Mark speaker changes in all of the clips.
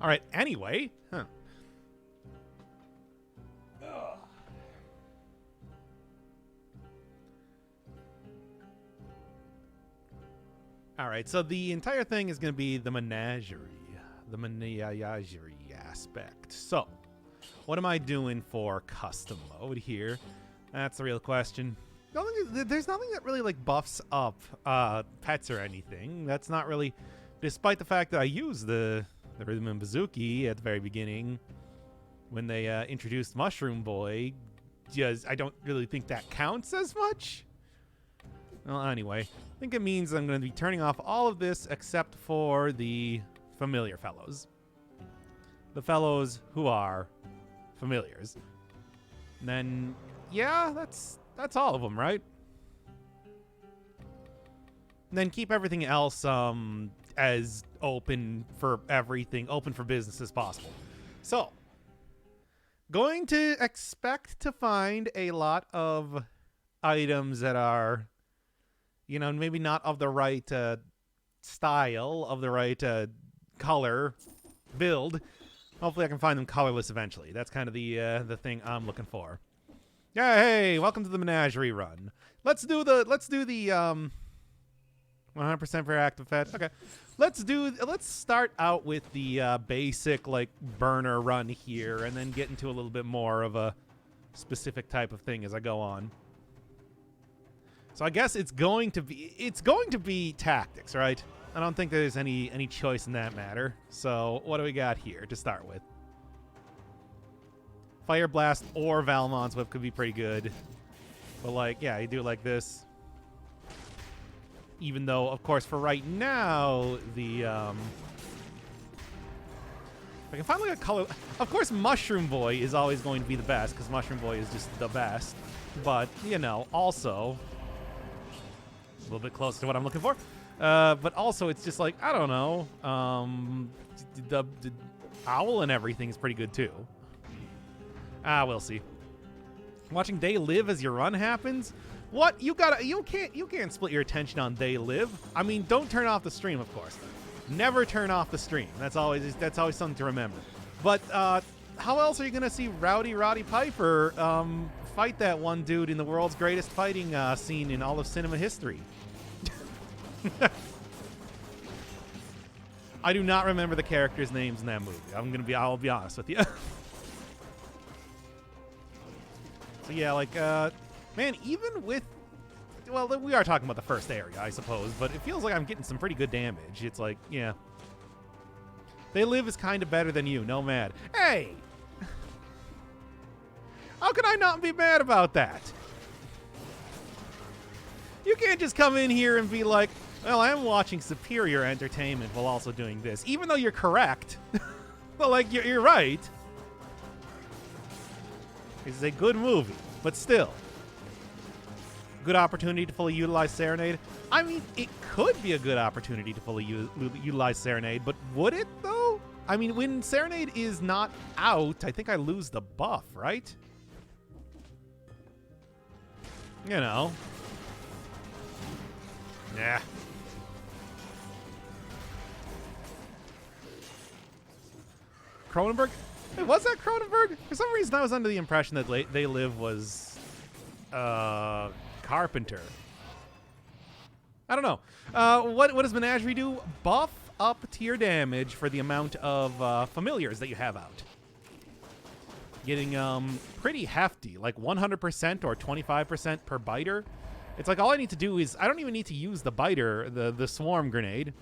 Speaker 1: All right, anyway. Huh. All right, so the entire thing is going to be the menagerie. The menagerie aspect. So, what am I doing for custom mode here? That's the real question. There's nothing that really like buffs up pets or anything. That's not really, despite the fact that I use the Rhythm and Bazooki at the very beginning when they introduced Mushroom Boy. Just, I don't really think that counts as much. Well, anyway, I think it means I'm going to be turning off all of this except for the familiar fellows. The fellows who are familiars. And then, yeah, that's all of them, right? And then keep everything else as open for everything, open for business as possible. So, going to expect to find a lot of items that are, you know, maybe not of the right style, of the right color, build. Hopefully I can find them colorless eventually. That's kind of the thing I'm looking for. Yeah, hey, welcome to the Menagerie run. Let's do the 100% for active fed. Okay. Let's start out with the basic like burner run here and then get into a little bit more of a specific type of thing as I go on. So I guess it's going to be tactics, right? I don't think there's any choice in that matter. So what do we got here to start with? Fire Blast or Valmon's Whip could be pretty good. But like, yeah, you do it like this. Even though, of course, for right now, the I can find like a color. Of course, Mushroom Boy is always going to be the best because Mushroom Boy is just the best. But you know, also a little bit close to what I'm looking for. But also, it's just like, I don't know. The owl and everything is pretty good too. We'll see. Watching They Live as your run happens. What? You can't split your attention on They Live. I mean, don't turn off the stream, of course. Never turn off the stream. That's always something to remember. But how else are you gonna see Rowdy Roddy Piper fight that one dude in the world's greatest fighting scene in all of cinema history? I do not remember the characters' names in that movie. I'll be honest with you. So yeah, like, man, even with, well, we are talking about the first area, I suppose, but it feels like I'm getting some pretty good damage. It's like, yeah. They Live is kind of better than you, no mad. Hey! How can I not be mad about that? You can't just come in here and be like, well, I'm watching superior entertainment while also doing this, even though you're correct. Well, like, you're right. This is a good movie, but still. Good opportunity to fully utilize Serenade. I mean, it could be a good opportunity to fully utilize Serenade, but would it, though? I mean, when Serenade is not out, I think I lose the buff, right? You know. Yeah. Cronenberg? Hey, was that Cronenberg? For some reason, I was under the impression that They Live was Carpenter. I don't know. What does Menagerie do? Buff up tier damage for the amount of familiars that you have out. Getting pretty hefty, like 100% or 25% per biter. It's like all I need to do is, I don't even need to use the biter, the swarm grenade.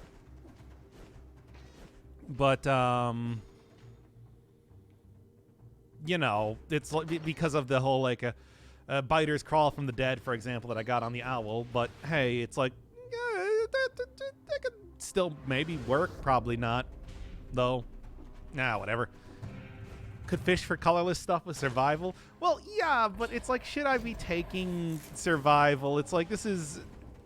Speaker 1: But, you know, it's like because of the whole, like, biters crawl from the dead, for example, that I got on the owl. But, hey, it's like, yeah, that could still maybe work. Probably not, though. Nah, whatever. Could fish for colorless stuff with survival. Well, yeah, but it's like, should I be taking survival? It's like, this is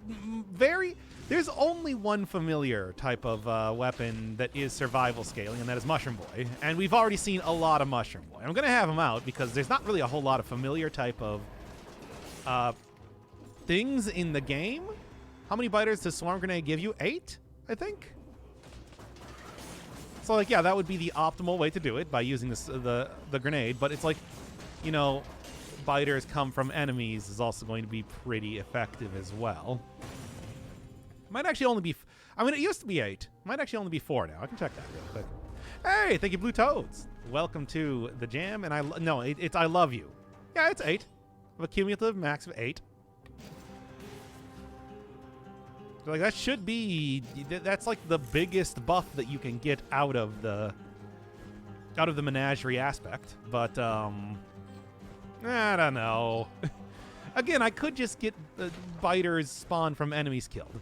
Speaker 1: very... There's only one familiar type of weapon that is survival scaling, and that is Mushroom Boy. And we've already seen a lot of Mushroom Boy. I'm going to have him out because there's not really a whole lot of familiar type of things in the game. How many biters does Swarm Grenade give you? 8, I think? So, like, yeah, that would be the optimal way to do it by using this the grenade. But it's like, you know, biters come from enemies is also going to be pretty effective as well. Might actually only be... I mean, it used to be 8. Might actually only be 4 now. I can check that real quick. Hey, thank you, Blue Toads. Welcome to the jam, and it's I love you. Yeah, it's 8. A cumulative max of 8. So, like, that should be... That's like the biggest buff that you can get out of the Menagerie aspect. But, I don't know. Again, I could just get biters spawn from enemies killed.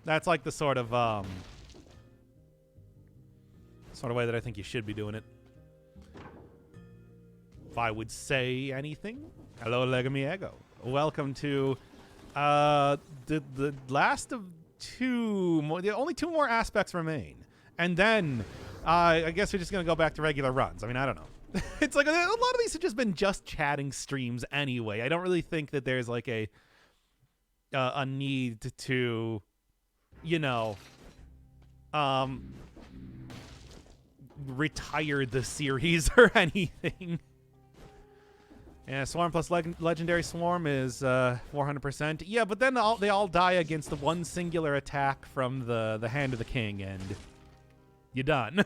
Speaker 1: That's like the sort of way that I think you should be doing it. If I would say anything. Hello, Legamiego. Welcome to the last of 2 more. The only 2 more aspects remain, and then I guess we're just gonna go back to regular runs. I mean, I don't know. It's like a lot of these have just been just chatting streams anyway. I don't really think that there's like a need to, you know, retire the series or anything. Yeah, Swarm plus Legendary Swarm is 400%. Yeah, but then they all die against the one singular attack from the Hand of the King, and you're done.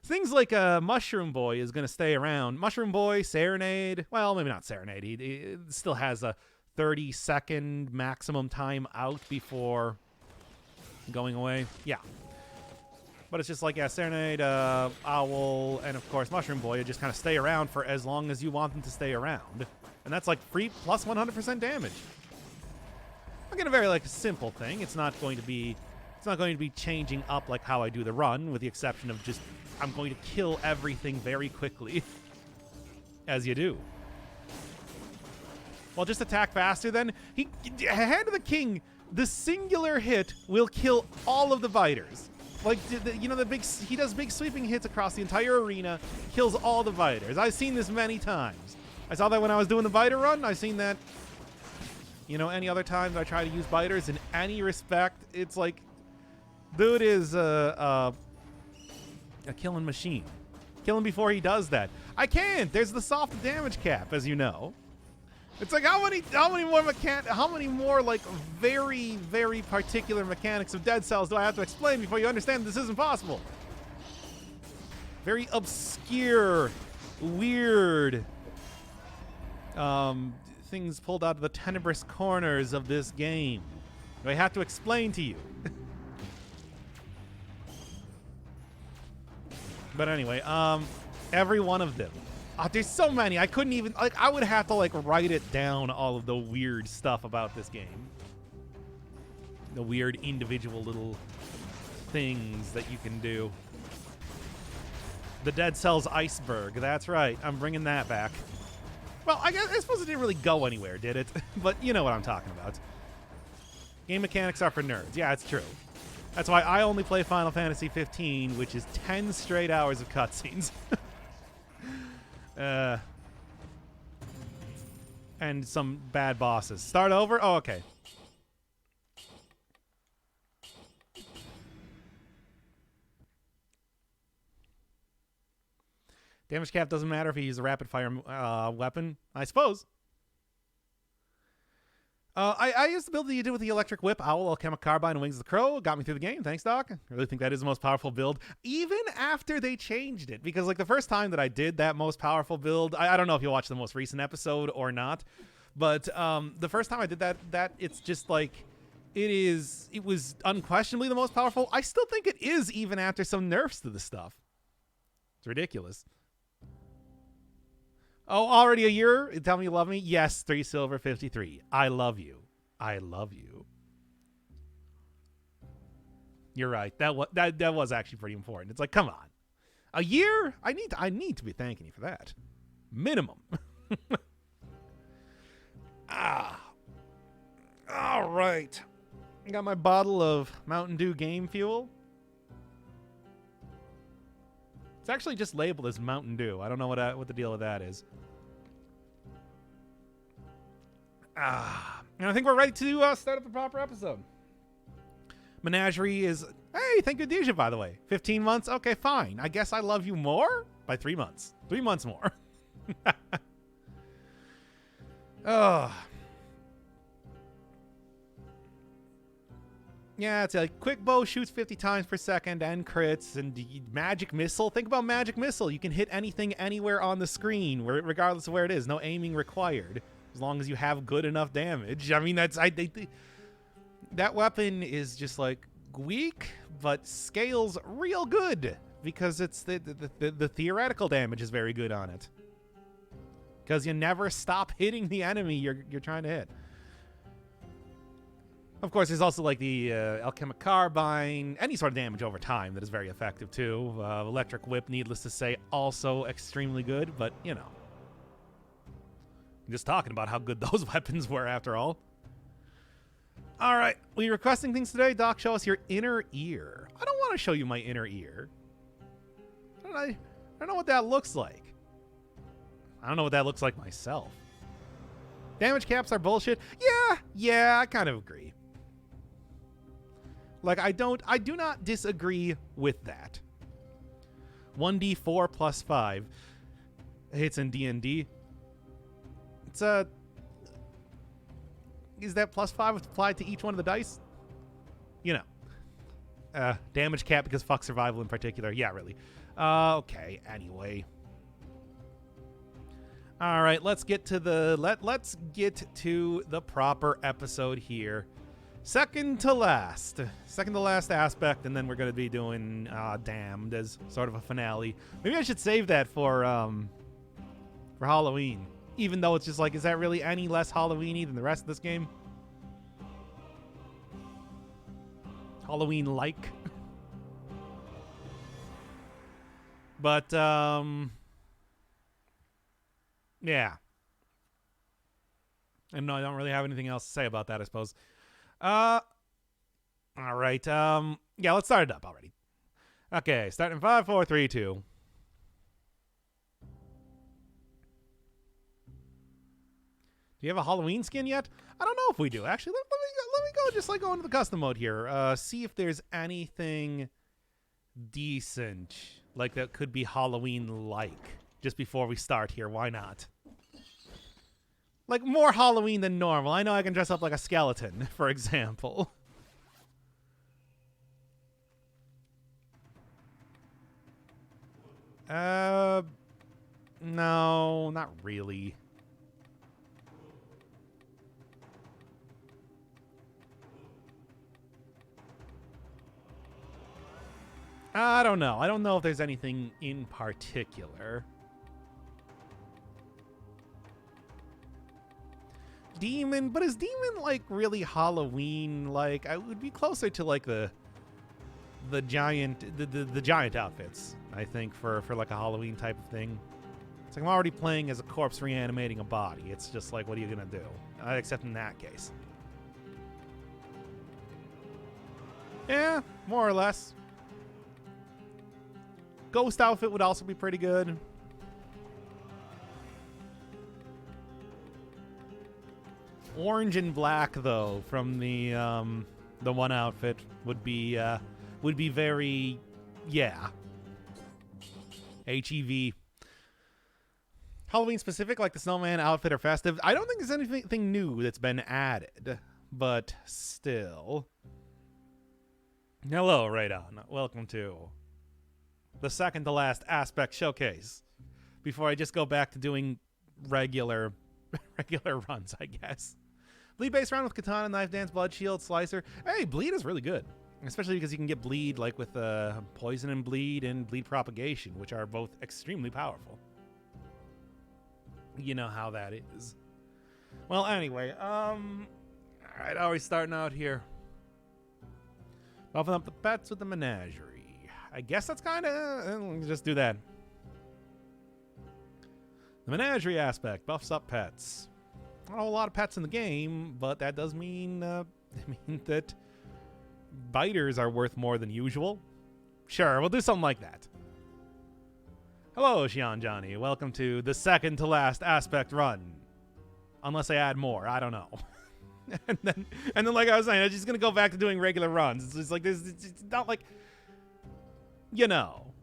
Speaker 1: Things like Mushroom Boy is going to stay around. Mushroom Boy, Serenade, well, maybe not Serenade. He still has a 30-second maximum time out before going away. Yeah. But it's just like, yeah, Serenade, Owl, and of course Mushroom Boy just kind of stay around for as long as you want them to stay around. And that's like free plus 100% damage. Again, a very like simple thing. It's not going to be changing up like how I do the run, with the exception of just I'm going to kill everything very quickly. As you do. Well, just attack faster then. Hand of the King, the singular hit will kill all of the biters. Like, you know, he does big sweeping hits across the entire arena, kills all the biters. I've seen this many times. I saw that when I was doing the biter run. I've seen that, you know, any other times I try to use biters in any respect. It's like, dude is a killing machine. Kill him before he does that. I can't. There's the soft damage cap, as you know. It's like how many more like very, very particular mechanics of Dead Cells do I have to explain before you understand this isn't possible? Very obscure, weird things pulled out of the tenebrous corners of this game. Do I have to explain to you? But anyway, every one of them. There's so many. I couldn't even, like, I would have to, like, write it down, all of the weird stuff about this game. The weird individual little things that you can do. The Dead Cells iceberg. That's right. I'm bringing that back. Well, I suppose it didn't really go anywhere, did it? But you know what I'm talking about. Game mechanics are for nerds. Yeah, it's true. That's why I only play Final Fantasy 15, which is 10 straight hours of cutscenes. And some bad bosses. Start over? Oh, okay. Damage cap doesn't matter if you use a rapid fire weapon, I suppose. I used the build that you did with the Electric Whip, Owl, Alchemic Carbine, and Wings of the Crow. Got me through the game. Thanks, Doc. I really think that is the most powerful build, even after they changed it. Because, like, the first time that I did that most powerful build, I don't know if you watched the most recent episode or not, but the first time I did that it's just, like, it was unquestionably the most powerful. I still think it is, even after some nerfs to the stuff. It's ridiculous. Oh, already a year? Tell me you love me? Yes, 3 silver, 53. I love you. I love you. You're right. That was actually pretty important. It's like, come on. A year? I need to be thanking you for that. Minimum. All right. I got my bottle of Mountain Dew Game Fuel. It's actually just labeled as Mountain Dew. I don't know what the deal with that is. And I think we're ready to start up the proper episode. Menagerie is Hey, thank you, Deja, by the way. 15 months? Okay, fine. I guess I love you more? By 3 months. 3 months more. Oh. Yeah, it's like quick bow shoots 50 times per second and crits, and magic missile. Think about magic missile. You can hit anything anywhere on the screen, regardless of where it is. No aiming required, as long as you have good enough damage. I mean, that weapon is just like weak, but scales real good because it's the theoretical damage is very good on it. Because you never stop hitting the enemy you're trying to hit. Of course, there's also like the alchemic carbine, any sort of damage over time that is very effective too. Electric whip, needless to say, also extremely good, but you know. I'm just talking about how good those weapons were after all. All right, were you requesting things today? Doc, show us your inner ear. I don't want to show you my inner ear. I don't know what that looks like. I don't know what that looks like myself. Damage caps are bullshit. Yeah, I kind of agree. Like, I do not disagree with that. 1d4 plus 5 hits in D&D. It's is that plus 5 applied to each one of the dice? You know. Damage cap because fuck survival in particular. Yeah, really. Okay, anyway. All right, let's get to let's get to the proper episode here. Second to last aspect, and then we're gonna be doing Damned as sort of a finale. Maybe I should save that for Halloween, even though it's just like, is that really any less Halloween-y than the rest of this game? Halloween-like, but yeah. And no, I don't really have anything else to say about that, I suppose. All right. Yeah, let's start it up already. Okay, starting in 5, 4, 3, 2. Do you have a Halloween skin yet? I don't know if we do. Actually, let me go just like go into the custom mode here. See if there's anything decent like that could be Halloween-like. Just before we start here, why not? Like, more Halloween than normal. I know I can dress up like a skeleton, for example. No, not really. I don't know. I don't know if there's anything in particular. Demon, but is Demon like really Halloween? Like, I would be closer to like the giant outfits, I think, for like a Halloween type of thing. It's like I'm already playing as a corpse reanimating a body. It's just like, what are you gonna do? Except in that case. Yeah, more or less. Ghost outfit would also be pretty good. Orange and black, though, from the one outfit would be very, yeah. HEV. Halloween specific, like the snowman outfit or festive. I don't think there's anything new that's been added, but still. Hello, right on. Welcome to the second to last aspect showcase. Before I just go back to doing regular runs, I guess. Bleed based round with katana, knife dance, blood shield, slicer. Hey, bleed is really good, especially because you can get bleed like with poison and bleed propagation, which are both extremely powerful. You know how that is. Well, anyway, all right, how are we starting out here? Buffing up the pets with the menagerie. I guess that's kind of just do that. The menagerie aspect buffs up pets. Not a whole lot of pets in the game, but that does mean that biters are worth more than usual. Sure, we'll do something like that. Hello, Xian Johnny. Welcome to the second to last aspect run. Unless I add more, I don't know. and then, like I was saying, I'm just gonna go back to doing regular runs. It's just like this. It's not like, you know,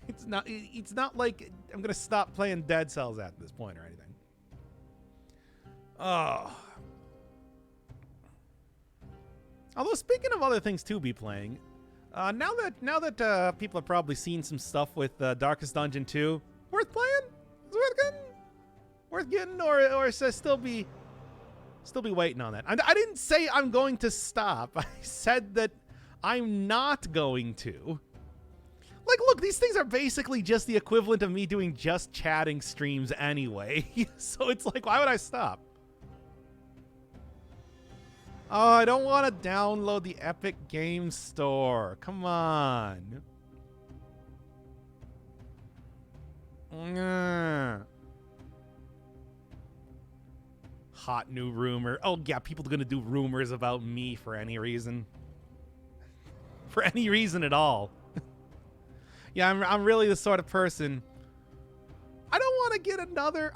Speaker 1: it's not like I'm gonna stop playing Dead Cells at this point or anything. Oh. Although speaking of other things to be playing, now that people have probably seen some stuff with Darkest Dungeon 2, worth playing? Is it worth getting, or still be waiting on that? I didn't say I'm going to stop. I said that I'm not going to. Like, look, these things are basically just the equivalent of me doing just chatting streams anyway. So it's like, why would I stop? Oh, I don't want to download the Epic Games Store. Come on. Hot new rumor. Oh, yeah, people are going to do rumors about me for any reason. For any reason at all. Yeah, I'm really the sort of person. I don't want to get another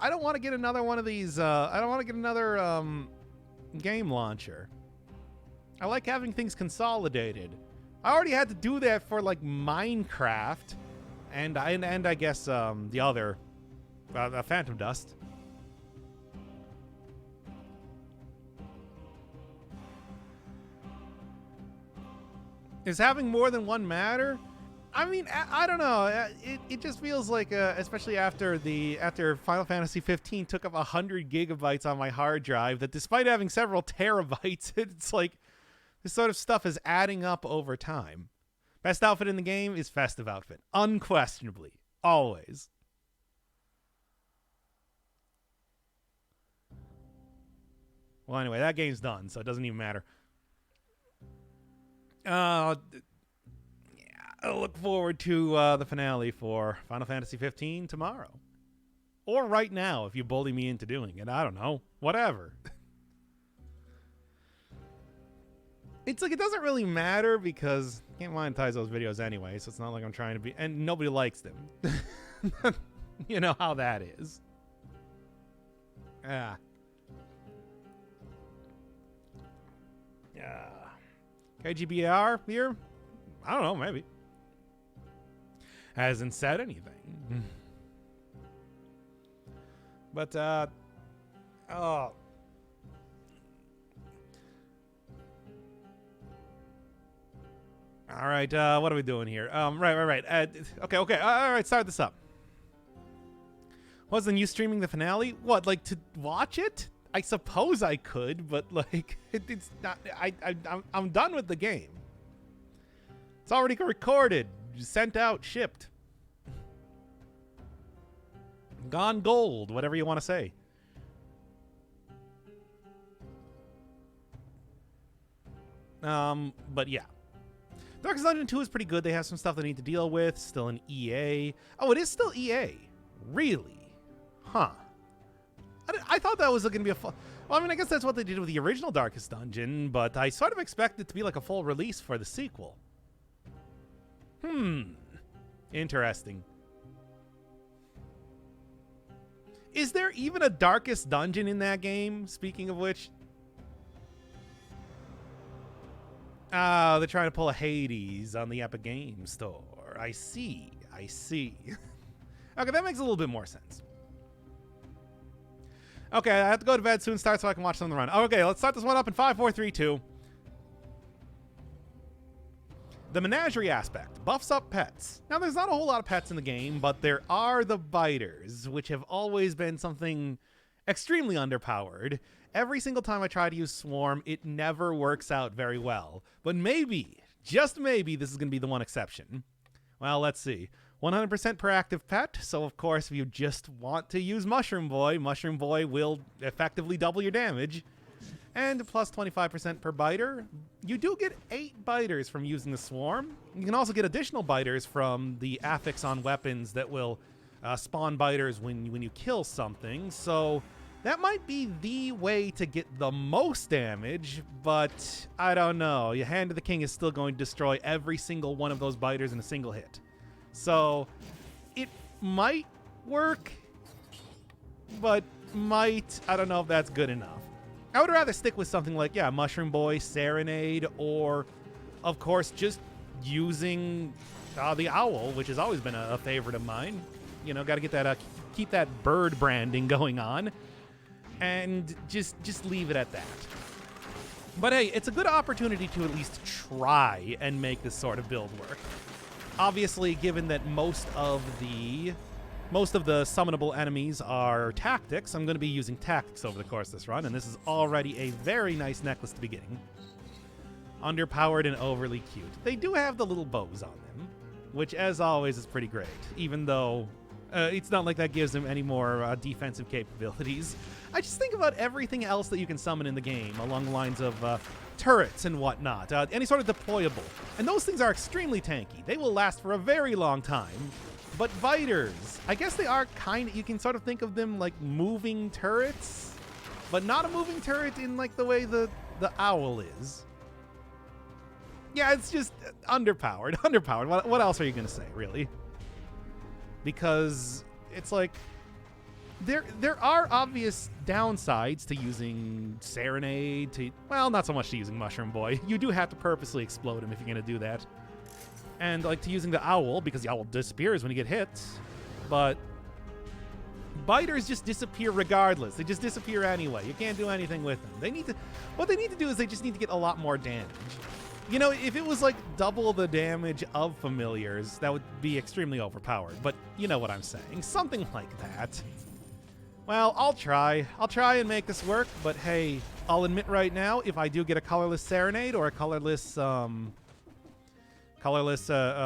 Speaker 1: one of these. I don't want to get another game launcher. I like having things consolidated. I already had to do that for like Minecraft, and I guess the other, Phantom Dust. Is having more than one matter? I mean, I don't know. It just feels like, especially after Final Fantasy 15 took up 100 gigabytes on my hard drive, that despite having several terabytes, it's like this sort of stuff is adding up over time. Best outfit in the game is festive outfit, unquestionably, always. Well, anyway, that game's done, so it doesn't even matter. I look forward to the finale for Final Fantasy 15 tomorrow. Or right now, if you bully me into doing it. I don't know. Whatever. It's like, it doesn't really matter because I can't monetize those videos anyway, so it's not like I'm trying to be... And nobody likes them. You know how that is. Yeah. Yeah. KGBR here? I don't know, maybe. Hasn't said anything. But, oh. All right, what are we doing here? Right. Okay. All right, start this up. Wasn't you streaming the finale? What, like to watch it? I suppose I could, but like, it's not, I'm done with the game. It's already recorded, sent out, shipped. Gone gold, whatever you want to say. But yeah. Darkest Dungeon 2 is pretty good. They have some stuff they need to deal with. Still an EA. Oh, it is still EA. Really? Huh. I thought that was going to be a full... Well, I mean, I guess that's what they did with the original Darkest Dungeon, but I sort of expect it to be like a full release for the sequel. Interesting. Is there even a Darkest Dungeon in that game? Speaking of which... Oh, they're trying to pull a Hades on the Epic Games Store. I see. Okay, that makes a little bit more sense. Okay, I have to go to bed soon, start so I can watch some of the run. Okay, let's start this one up in 5, 4, 3, 2. The Menagerie aspect. Buffs up pets. Now, there's not a whole lot of pets in the game, but there are the biters, which have always been something extremely underpowered. Every single time I try to use Swarm, it never works out very well. But maybe, just maybe, this is going to be the one exception. Well, let's see. 100% per active pet, so of course, if you just want to use Mushroom Boy will effectively double your damage. And plus 25% per biter. You do get 8 biters from using the Swarm. You can also get additional biters from the affix on weapons that will spawn biters when you kill something. So that might be the way to get the most damage, but I don't know. Your Hand of the King is still going to destroy every single one of those biters in a single hit. So it might work, but I don't know if that's good enough. I would rather stick with something like, yeah, Mushroom Boy, Serenade, or, of course, just using the Owl, which has always been a favorite of mine. You know, got to get that, keep that bird branding going on, and just leave it at that. But hey, it's a good opportunity to at least try and make this sort of build work. Obviously, given that most of the summonable enemies are tactics, I'm going to be using tactics over the course of this run, and this is already a very nice necklace to be getting. Underpowered and overly cute. They do have the little bows on them, which, as always, is pretty great, even though it's not like that gives them any more defensive capabilities. I just think about everything else that you can summon in the game along the lines of turrets and whatnot, any sort of deployable. And those things are extremely tanky. They will last for a very long time. But biters, I guess they are kind of, you can sort of think of them like moving turrets, but not a moving turret in like the way the owl is. Yeah, it's just underpowered. Underpowered. What else are you going to say, really? Because it's like, there are obvious downsides to using Serenade, well, not so much to using Mushroom Boy. You do have to purposely explode him if you're going to do that. And like to using the Owl, because the Owl disappears when you get hit. But biters just disappear regardless. They just disappear anyway. You can't do anything with them. What they need to do is they just need to get a lot more damage. You know, if it was like double the damage of familiars, that would be extremely overpowered. But you know what I'm saying. Something like that. Well, I'll try. I'll try and make this work, but hey, I'll admit right now, if I do get a colorless Serenade or a colorless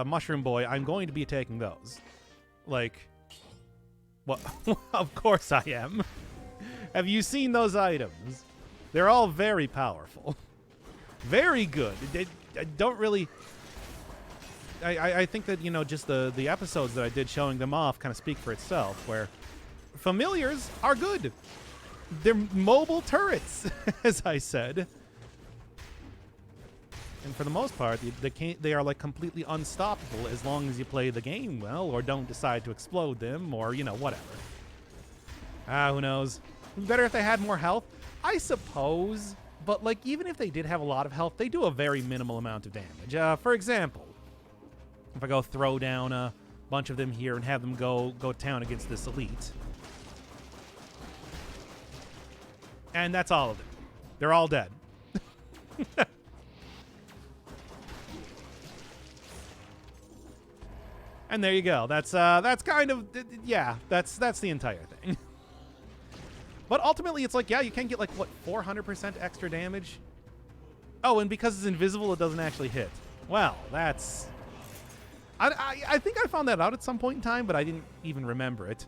Speaker 1: Mushroom Boy, I'm going to be taking those. Like, well, of course I am. Have you seen those items? They're all very powerful. Very good. They don't really... I think that, you know, just the episodes that I did showing them off kind of speak for itself, where familiars are good. They're mobile turrets, as I said. And for the most part, they are like completely unstoppable as long as you play the game well or don't decide to explode them or, you know, whatever. Who knows? Better if they had more health, I suppose. But like, even if they did have a lot of health, they do a very minimal amount of damage. For example, if I go throw down a bunch of them here and have them go town against this elite. And that's all of them. They're all dead. And there you go. That's kind of, yeah, that's the entire thing. But ultimately, it's like, yeah, you can get like, what, 400% extra damage? Oh, and because it's invisible, it doesn't actually hit. Well, that's... I think I found that out at some point in time, but I didn't even remember it.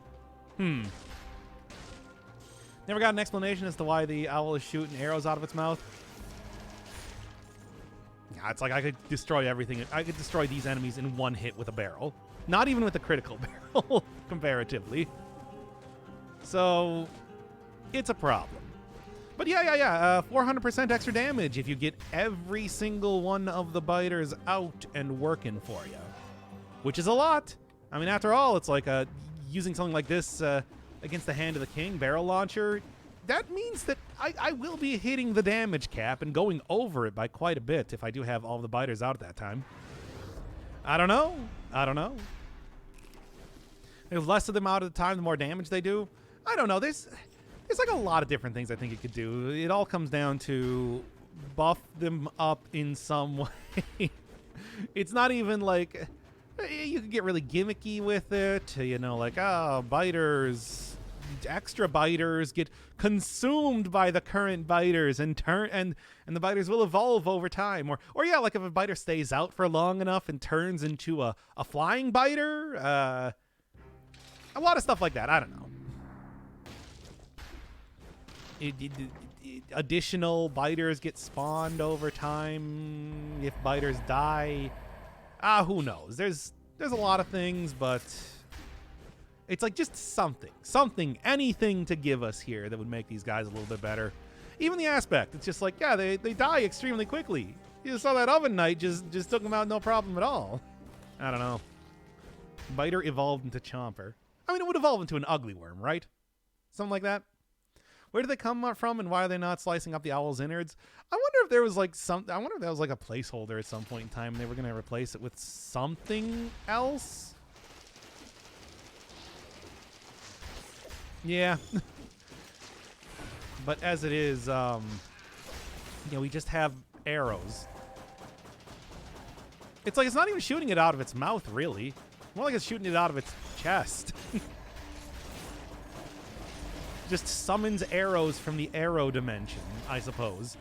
Speaker 1: Never got an explanation as to why the owl is shooting arrows out of its mouth. Yeah, it's like I could destroy everything. I could destroy these enemies in one hit with a barrel. Not even with a critical barrel, comparatively. So... it's a problem. But yeah. 400% extra damage if you get every single one of the biters out and working for you. Which is a lot. I mean, after all, it's like using something like this against the Hand of the King barrel launcher. That means that I will be hitting the damage cap and going over it by quite a bit if I do have all the biters out at that time. I don't know. If less of them out at the time, the more damage they do. I don't know. There's like a lot of different things I think it could do. It all comes down to buff them up in some way. It's not even like... you could get really gimmicky with it. You know, like, biters... extra biters get consumed by the current biters and the biters will evolve over time. Or yeah, like if a biter stays out for long enough and turns into a flying biter. A lot of stuff like that. I don't know. Additional biters get spawned over time if biters die. Who knows? There's a lot of things, but it's like just something, anything to give us here that would make these guys a little bit better. Even the aspect, it's just like, yeah, they die extremely quickly. You saw that Oven Knight just took them out no problem at all. I don't know. Biter evolved into Chomper. I mean, it would evolve into an ugly worm, right? Something like that. Where do they come from, and why are they not slicing up the owl's innards? I wonder if there was like I wonder if that was like a placeholder at some point in time, and they were going to replace it with something else. Yeah. But as it is, we just have arrows. It's like it's not even shooting it out of its mouth, really. More like it's shooting it out of its chest. Just summons arrows from the arrow dimension, I suppose.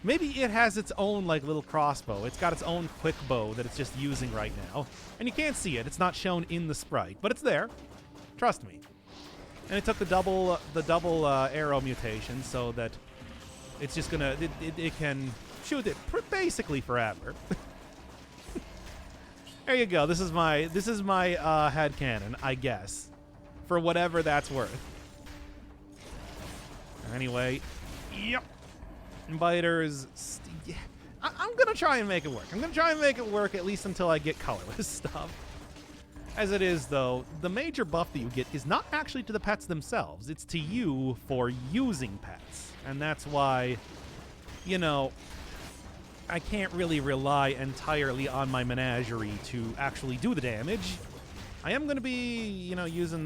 Speaker 1: Maybe it has its own, like, little crossbow. It's got its own quick bow that it's just using right now. And you can't see it. It's not shown in the sprite, but it's there. Trust me. And it took the double arrow mutation so that it's just gonna... It can shoot it basically forever. There you go. This is my headcanon, I guess. For whatever that's worth. Anyway, yep. Biters. I'm going to try and make it work. I'm going to try and make it work at least until I get colorless stuff. As it is, though, the major buff that you get is not actually to the pets themselves. It's to you for using pets. And that's why, I can't really rely entirely on my Menagerie to actually do the damage. I am going to be, using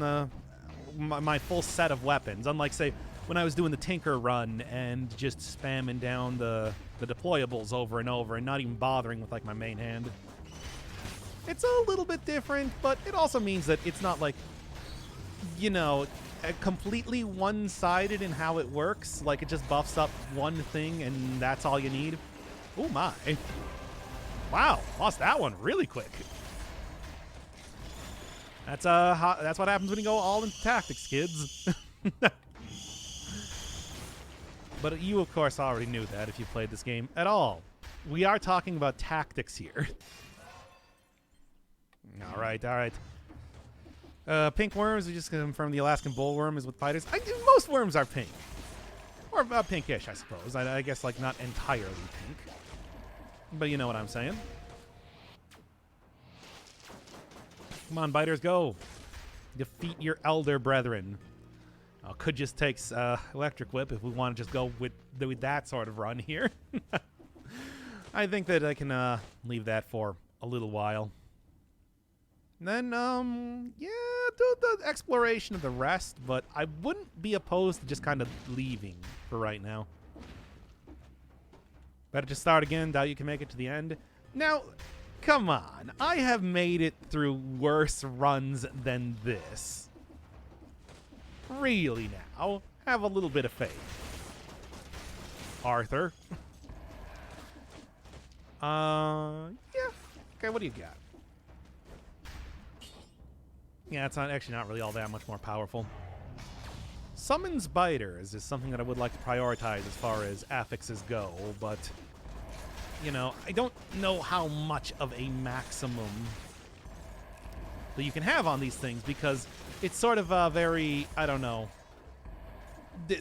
Speaker 1: my full set of weapons, unlike, say, when I was doing the Tinker run and just spamming down the deployables over and over and not even bothering with, like, my main hand. It's a little bit different, but it also means that it's not, like, completely one-sided in how it works. Like, it just buffs up one thing and that's all you need. Oh, my. Wow, lost that one really quick. That's what happens when you go all into tactics, kids. But you, of course, already knew that if you played this game at all. We are talking about tactics here. All right. Pink worms, we just confirmed the Alaskan bullworm is with fighters. Most worms are pink. Or pinkish, I suppose. I guess, like, not entirely pink. But you know what I'm saying. Come on, biters, go. Defeat your elder brethren. Could just take electric whip if we want to just go with that sort of run here. I think that I can leave that for a little while. And then, do the exploration of the rest, but I wouldn't be opposed to just kind of leaving for right now. Better just start again, doubt you can make it to the end. Now, come on. I have made it through worse runs than this. Really now. Have a little bit of faith. Arthur. Yeah. Okay, what do you got? Yeah, it's actually not really all that much more powerful. Summons biters is something that I would like to prioritize as far as affixes go, but, I don't know how much of a maximum that you can have on these things because it's sort of very, I don't know,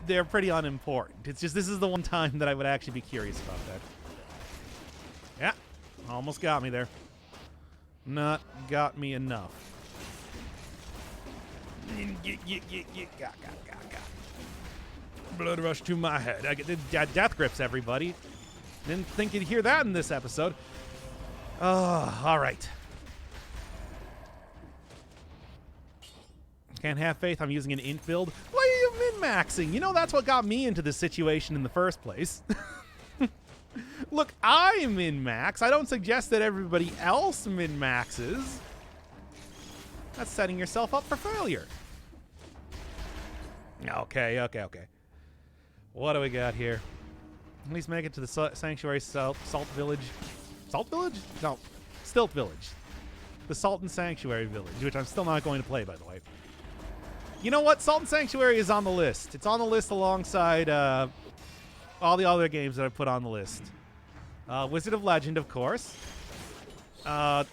Speaker 1: they're pretty unimportant. It's just this is the one time that I would actually be curious about that. Yeah, almost got me there. Not got me enough. Blood rush to my head. I get the death grips, everybody. Didn't think you'd hear that in this episode. Oh, all right. Can't have faith. I'm using an int build. Why are you min-maxing? That's what got me into this situation in the first place. Look, I min-max. I don't suggest that everybody else min-maxes. That's setting yourself up for failure. Okay. What do we got here? At least make it to the Sanctuary Salt Village. Salt Village? No, Stilt Village. The Sultan Sanctuary Village, which I'm still not going to play, by the way. You know what? Sultan Sanctuary is on the list. It's on the list alongside all the other games that I put on the list. Wizard of Legend, of course.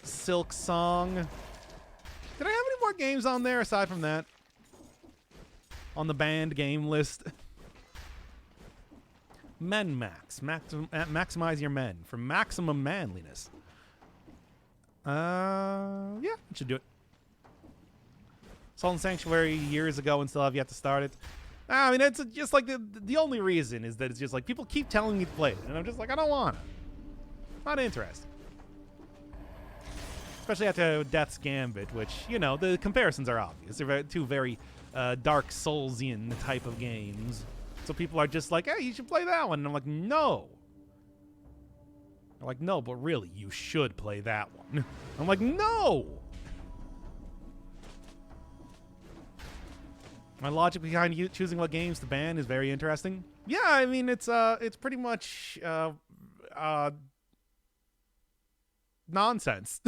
Speaker 1: Silk Song. Did I have any more games on there aside from that? On the banned game list. Men Max. Maximize your men for maximum manliness. Yeah, it should do it. Sultan Sanctuary years ago and still have yet to start it. I mean, it's just like the only reason is that it's just like people keep telling me to play it, and I'm just like, I don't want to. Not interested. Especially after Death's Gambit, which, you know, the comparisons are obvious. They're two very Dark Soulsian type of games. So people are just like, hey, you should play that one. And I'm like, no. They're like, no, but really, you should play that one. I'm like, no. My logic behind you choosing what games to ban is very interesting. Yeah, I mean, it's pretty much nonsense.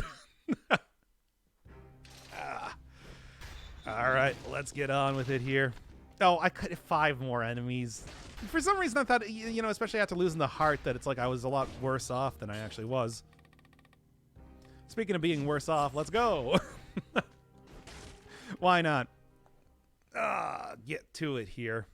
Speaker 1: All right, let's get on with it here. Oh, I could have 5 more enemies. For some reason, I thought, you know, especially after losing the heart, that it's like I was a lot worse off than I actually was. Speaking of being worse off, let's go. Why not? Get to it here.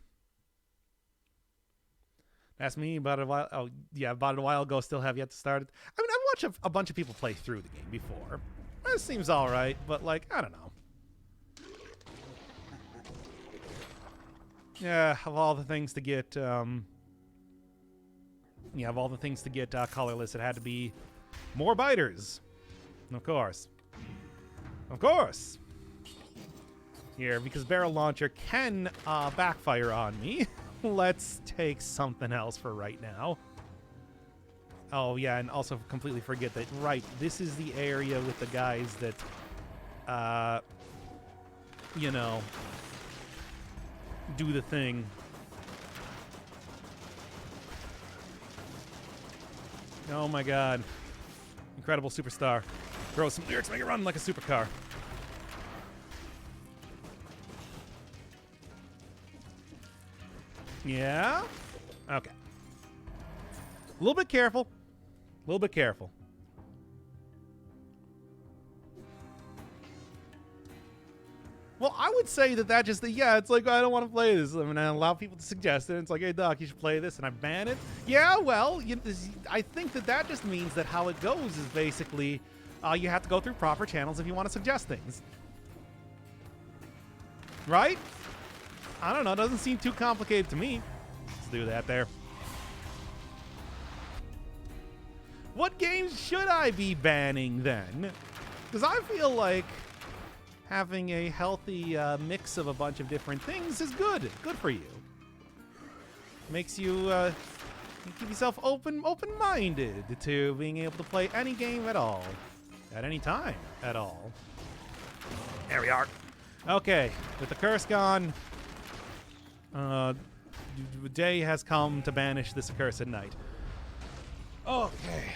Speaker 1: Asked me about it a while. Oh, yeah, about a while ago. Still have yet to start it. I mean, I've watched a bunch of people play through the game before. It seems all right, but like, I don't know. Yeah, of all the things to get, colorless, it had to be more biters. Of course. Of course. Here, because barrel launcher can backfire on me. Let's take something else for right now. Oh, yeah, and also completely forget that, right, this is the area with the guys that, you know, do the thing. Oh, my God. Incredible superstar. Throw some lyrics, make it run like a supercar. Yeah? Okay. A little bit careful. A little bit careful. Well, I would say that just, yeah, it's like, I don't want to play this. I mean, I allow people to suggest it. It's like, hey, Doc, you should play this, and I ban it. Yeah, well, I think that just means that how it goes is basically you have to go through proper channels if you want to suggest things. Right? I don't know. It doesn't seem too complicated to me. Let's do that there. What games should I be banning then? Because I feel like having a healthy mix of a bunch of different things is good. Good for you. Makes you keep yourself open-minded to being able to play any game at all. At any time at all. There we are. Okay, with the curse gone, day has come to banish this accursed night. Okay.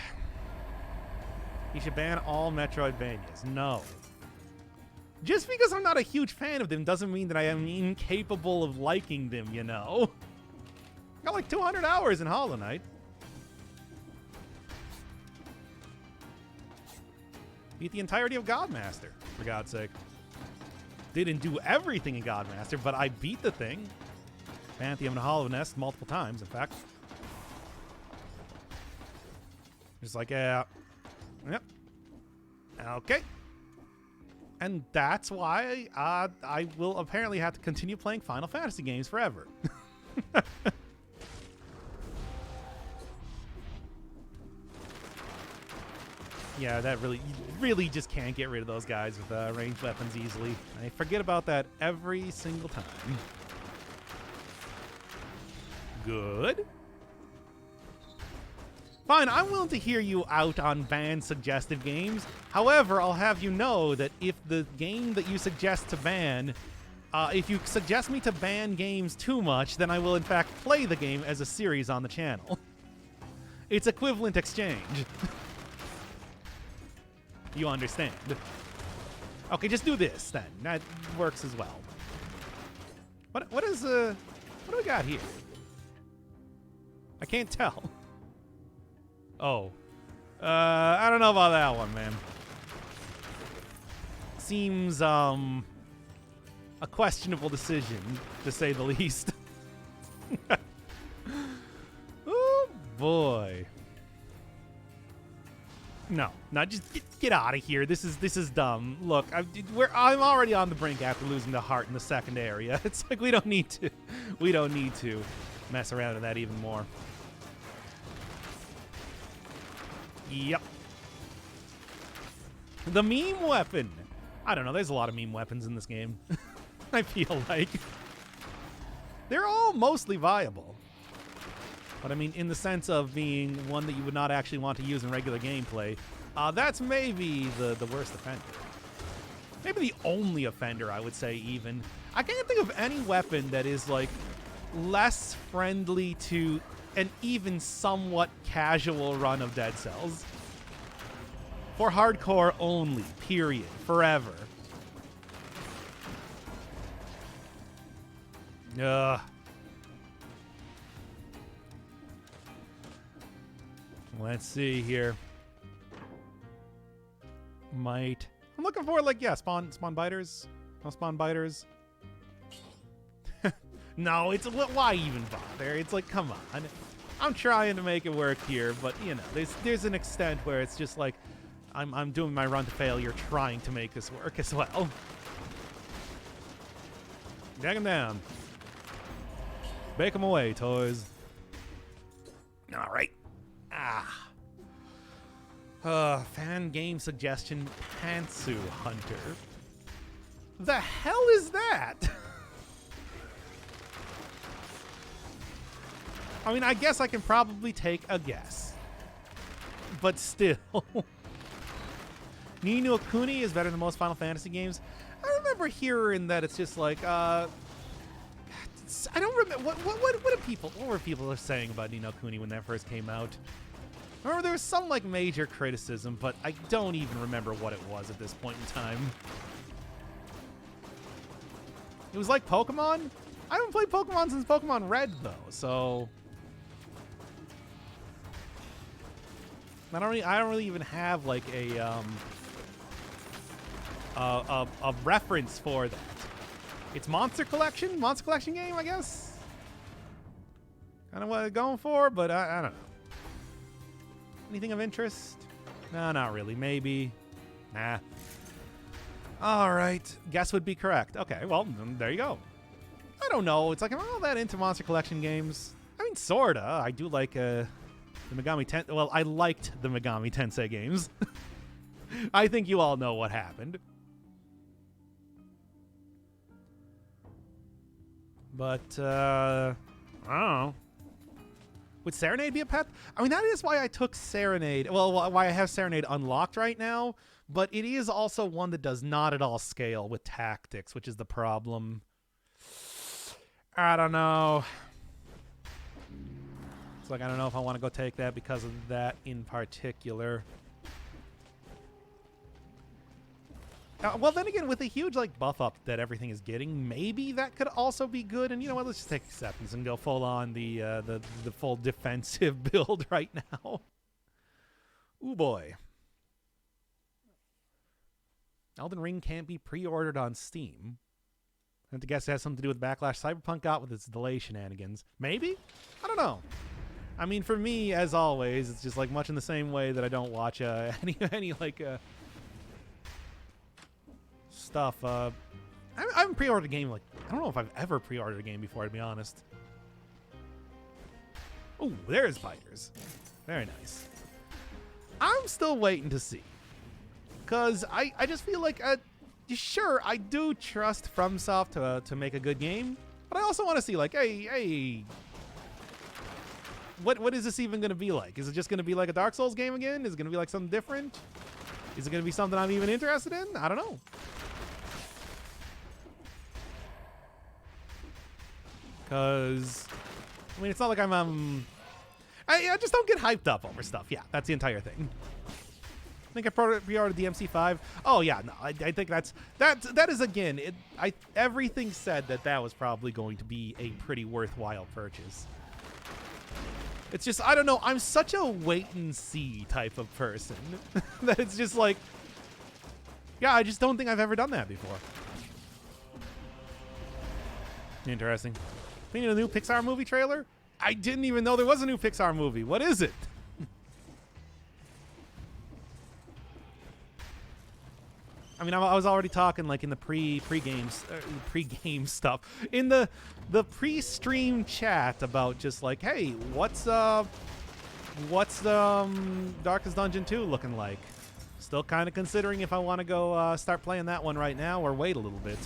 Speaker 1: You should ban all Metroidvanias. No. Just because I'm not a huge fan of them doesn't mean that I am incapable of liking them, you know? Got like 200 hours in Hollow Knight. Beat the entirety of Godmaster, for God's sake. Didn't do everything in Godmaster, but I beat the thing. Pantheon and Hollow Nest multiple times, in fact. Just like, yeah. Yep. Okay. And that's why I will apparently have to continue playing Final Fantasy games forever. Yeah, that really just can't get rid of those guys with ranged weapons easily. I forget about that every single time. Good. Fine, I'm willing to hear you out on ban suggestive games. However, I'll have you know that if the game that you suggest to ban, if you suggest me to ban games too much, then I will in fact play the game as a series on the channel. It's equivalent exchange. You understand. Okay, just do this then. That works as well. What do we got here? I can't tell. Oh. I don't know about that one, man. Seems, a questionable decision, to say the least. Oh, boy. No, not just get out of here. This is dumb. Look, I'm already on the brink after losing the heart in the second area. It's like we don't need to mess around with that even more. Yep. The meme weapon. I don't know. There's a lot of meme weapons in this game. I feel like they're all mostly viable. But I mean, in the sense of being one that you would not actually want to use in regular gameplay, that's maybe the worst offender. Maybe the only offender, I would say, even. I can't think of any weapon that is, like, less friendly to an even somewhat casual run of Dead Cells. For hardcore only, period, forever. Ugh. Let's see here. I'm looking for, like, yeah, spawn biters. No spawn biters. No, it's why even bother? It's like, come on. I'm trying to make it work here, but you know, there's an extent where it's just like I'm doing my run to failure, trying to make this work as well. Drag him down. Bake him away, toys. All right. Fan game suggestion, Pantsu Hunter. The hell is that? I mean, I guess I can probably take a guess. But still. Ni no Kuni is better than most Final Fantasy games. I remember hearing that it's just like, I don't remember, what were people saying about Ni no Kuni when that first came out? I remember there was some, like, major criticism, but I don't even remember what it was at this point in time. It was like Pokemon? I haven't played Pokemon since Pokemon Red, though, so I don't really even have, like, a reference for that. It's Monster Collection game, I guess. Kind of what I'm going for, but I don't know. Anything of interest? No, not really. Maybe. Nah. All right. Guess would be correct. Okay, well, there you go. I don't know. It's like I'm not all that into Monster Collection games. I mean, sorta. I do like the Megami Tensei. Well, I liked the Megami Tensei games. I think you all know what happened. But, I don't know. Would Serenade be a pet? I mean, that is why I took Serenade. Well, why I have Serenade unlocked right now. But it is also one that does not at all scale with tactics, which is the problem. I don't know. It's like, I don't know if I want to go take that because of that in particular. Well, then again, with a huge, like, buff up that everything is getting, maybe that could also be good. And you know what? Let's just take acceptance and go full on the full defensive build right now. Ooh, boy. Elden Ring can't be pre-ordered on Steam. I have to guess it has something to do with backlash Cyberpunk got with its delay shenanigans. Maybe? I don't know. I mean, for me, as always, it's just like much in the same way that I don't watch any like stuff. I haven't pre-ordered a game, like, I don't know if I've ever pre-ordered a game before, to be honest. Oh, there's biters. Very nice. I'm still waiting to see. Because I just feel like, sure, I do trust FromSoft to make a good game, but I also want to see, like, hey, what is this even going to be like? Is it just going to be like a Dark Souls game again? Is it going to be like something different? Is it going to be something I'm even interested in? I don't know. Because, I mean, it's not like I'm, I just don't get hyped up over stuff. Yeah, that's the entire thing. I think I pre-ordered the MC5. Oh yeah, no, I think that is, again, everything said that was probably going to be a pretty worthwhile purchase. It's just, I don't know, I'm such a wait and see type of person that it's just like, yeah, I just don't think I've ever done that before. Interesting. Thinking of the new Pixar movie trailer? I didn't even know there was a new Pixar movie. What is it? mean, I was already talking like in the pre-game stuff in the pre-stream chat about just like, hey, what's Darkest Dungeon 2 looking like? Still kind of considering if I want to go start playing that one right now or wait a little bit.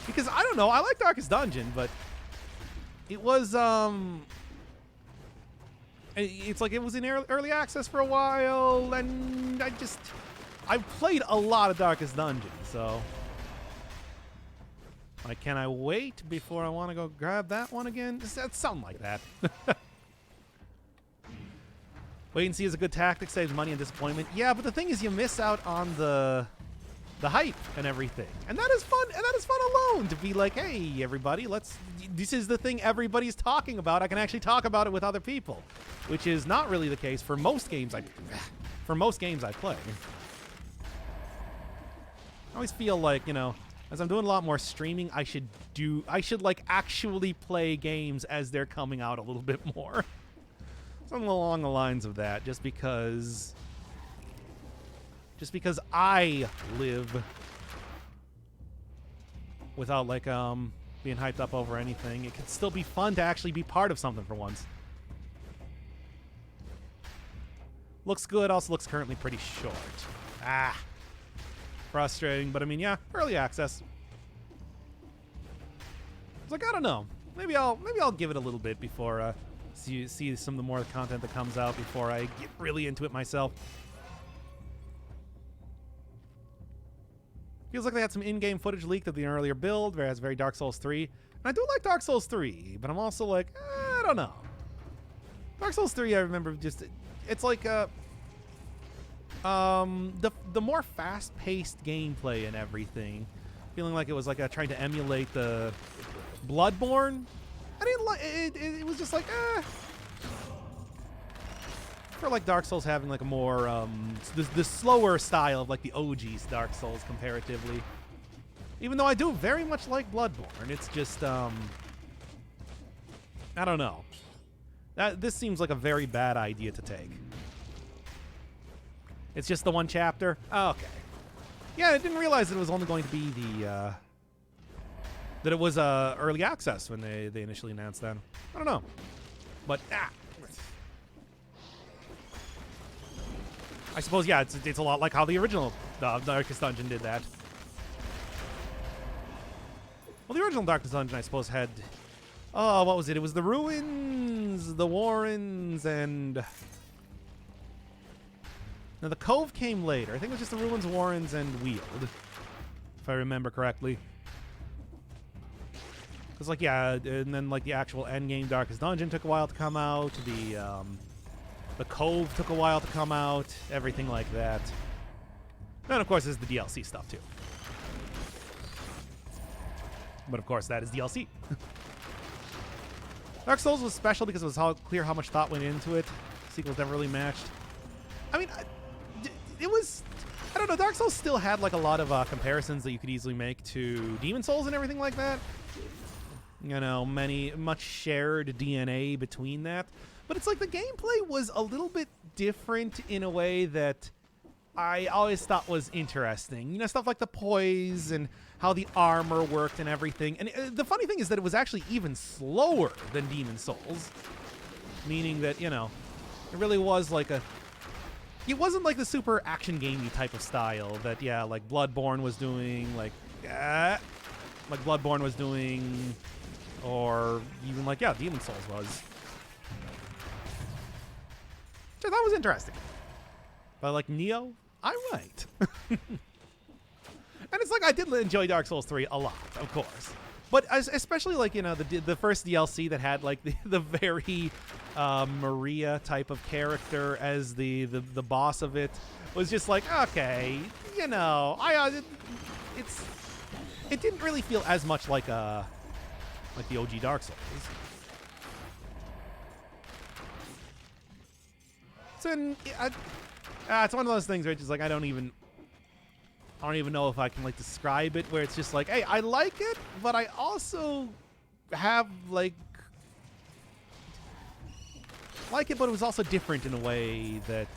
Speaker 1: Because I don't know, I like Darkest Dungeon, but it was it's like it was in early access for a while, and I've played a lot of Darkest Dungeon, so like, can I wait before I want to go grab that one again? It's something like that. Wait and see is a good tactic, saves money and disappointment. Yeah, but the thing is, you miss out on the hype and everything, and that is fun. And that is fun alone to be like, hey, everybody, this is the thing everybody's talking about. I can actually talk about it with other people, which is not really the case for most games I play. I always feel like, you know, as I'm doing a lot more streaming, I should like actually play games as they're coming out a little bit more. Something along the lines of that, just because I live without like being hyped up over anything. It can still be fun to actually be part of something for once. Looks good, also looks currently pretty short. Frustrating, but I mean, yeah, early access. It's like, I don't know. Maybe I'll give it a little bit before see some of the more content that comes out before I get really into it myself. Feels like they had some in-game footage leaked of the earlier build, whereas very Dark Souls 3. And I do like Dark Souls 3, but I'm also like, I don't know. Dark Souls 3, I remember just, it's like the more fast-paced gameplay and everything. Feeling like it was like trying to emulate the Bloodborne. I didn't like it. It was just like, for like Dark Souls having like a more the slower style of like the OG's Dark Souls comparatively. Even though I do very much like Bloodborne, it's just I don't know. This seems like a very bad idea to take. It's just the one chapter. Oh, okay. Yeah, I didn't realize that it was only going to be the that it was early access when they initially announced that. I don't know, but I suppose, yeah, it's a lot like how the original Darkest Dungeon did that. Well, the original Darkest Dungeon, I suppose, had what was it? It was the Ruins, the Warrens, and now the Cove came later. I think it was just the Ruins, Warrens, and Weald, if I remember correctly. Because, like, yeah, and then, like, the actual endgame Darkest Dungeon took a while to come out. The Cove took a while to come out. Everything like that. And, of course, there's the DLC stuff, too. But, of course, that is DLC. Dark Souls was special because it was clear how much thought went into it. Sequels never really matched. I mean, it was... I don't know, Dark Souls still had, like, a lot of comparisons that you could easily make to Demon Souls and everything like that. You know, much shared DNA between that. But it's like the gameplay was a little bit different in a way that I always thought was interesting. You know, stuff like the poise and how the armor worked and everything. And the funny thing is that it was actually even slower than Demon Souls. Meaning that, you know, it really was like it wasn't like the super action gamey type of style that, yeah, like Bloodborne was doing, Bloodborne was doing, or even like, yeah, Demon Souls was. Which I thought was interesting. But like Neo, I might. And it's like, I did enjoy Dark Souls 3 a lot, of course. But especially like, you know, the first DLC that had like the very Maria type of character as the boss of it was just like, okay, you know, it didn't really feel as much like the OG Dark Souls. So it's one of those things where it's just like I don't even know if I can like describe it, where it's just like, hey, I like it, but I also have like it, but it was also different in a way that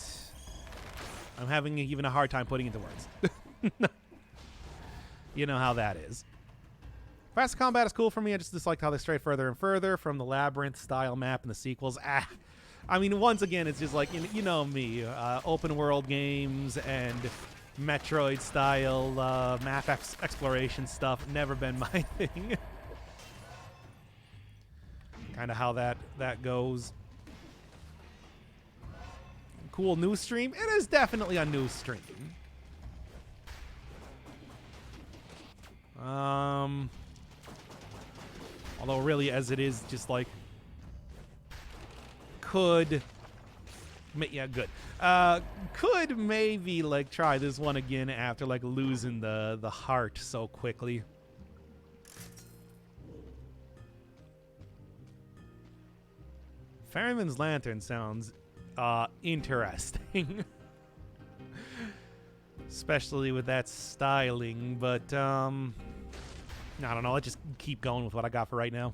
Speaker 1: I'm having even a hard time putting into words. You know how that is. Faster combat is cool for me. I just dislike how they stray further and further from the labyrinth style map in the sequels. I mean, once again, it's just like, you know me, open world games and Metroid style map exploration stuff. Never been my thing. Kind of how that goes. Cool news stream. It is definitely a news stream. Although really, as it is, just like could maybe like try this one again after like losing the heart so quickly. Ferryman's Lantern sounds interesting. Especially with that styling, but I don't know, let's just keep going with what I got for right now.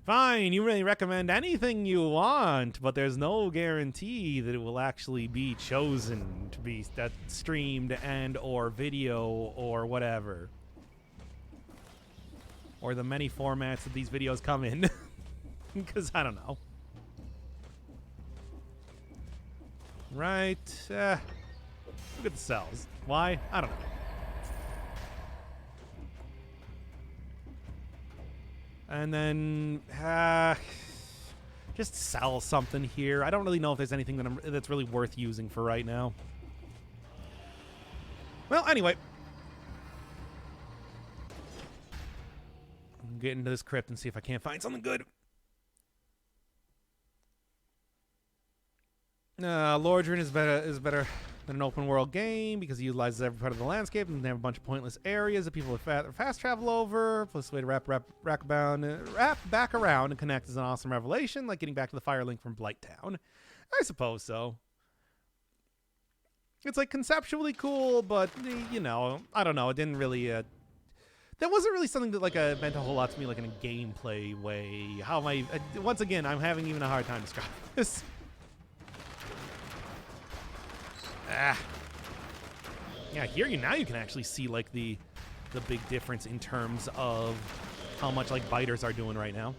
Speaker 1: Fine, you really recommend anything you want, but there's no guarantee that it will actually be chosen to be streamed and or video or whatever. Or the many formats that these videos come in. Because I don't know. Right. Look at the cells. Why? I don't know. And then just sell something here. I don't really know if there's anything that's really worth using for right now. Well, anyway. I'll get into this crypt and see if I can't find something good. Lordran is better than an open world game because it utilizes every part of the landscape and they have a bunch of pointless areas that people fast travel over. Plus, the way to wrap back around and connect is an awesome revelation, like getting back to the fire link from Blighttown. I suppose so. It's like conceptually cool, but you know, I don't know. It didn't really. That wasn't really something that like meant a whole lot to me, like in a gameplay way. How am I? Once again, I'm having even a hard time describing this. Yeah, here now you can actually see like the big difference in terms of how much like biters are doing right now.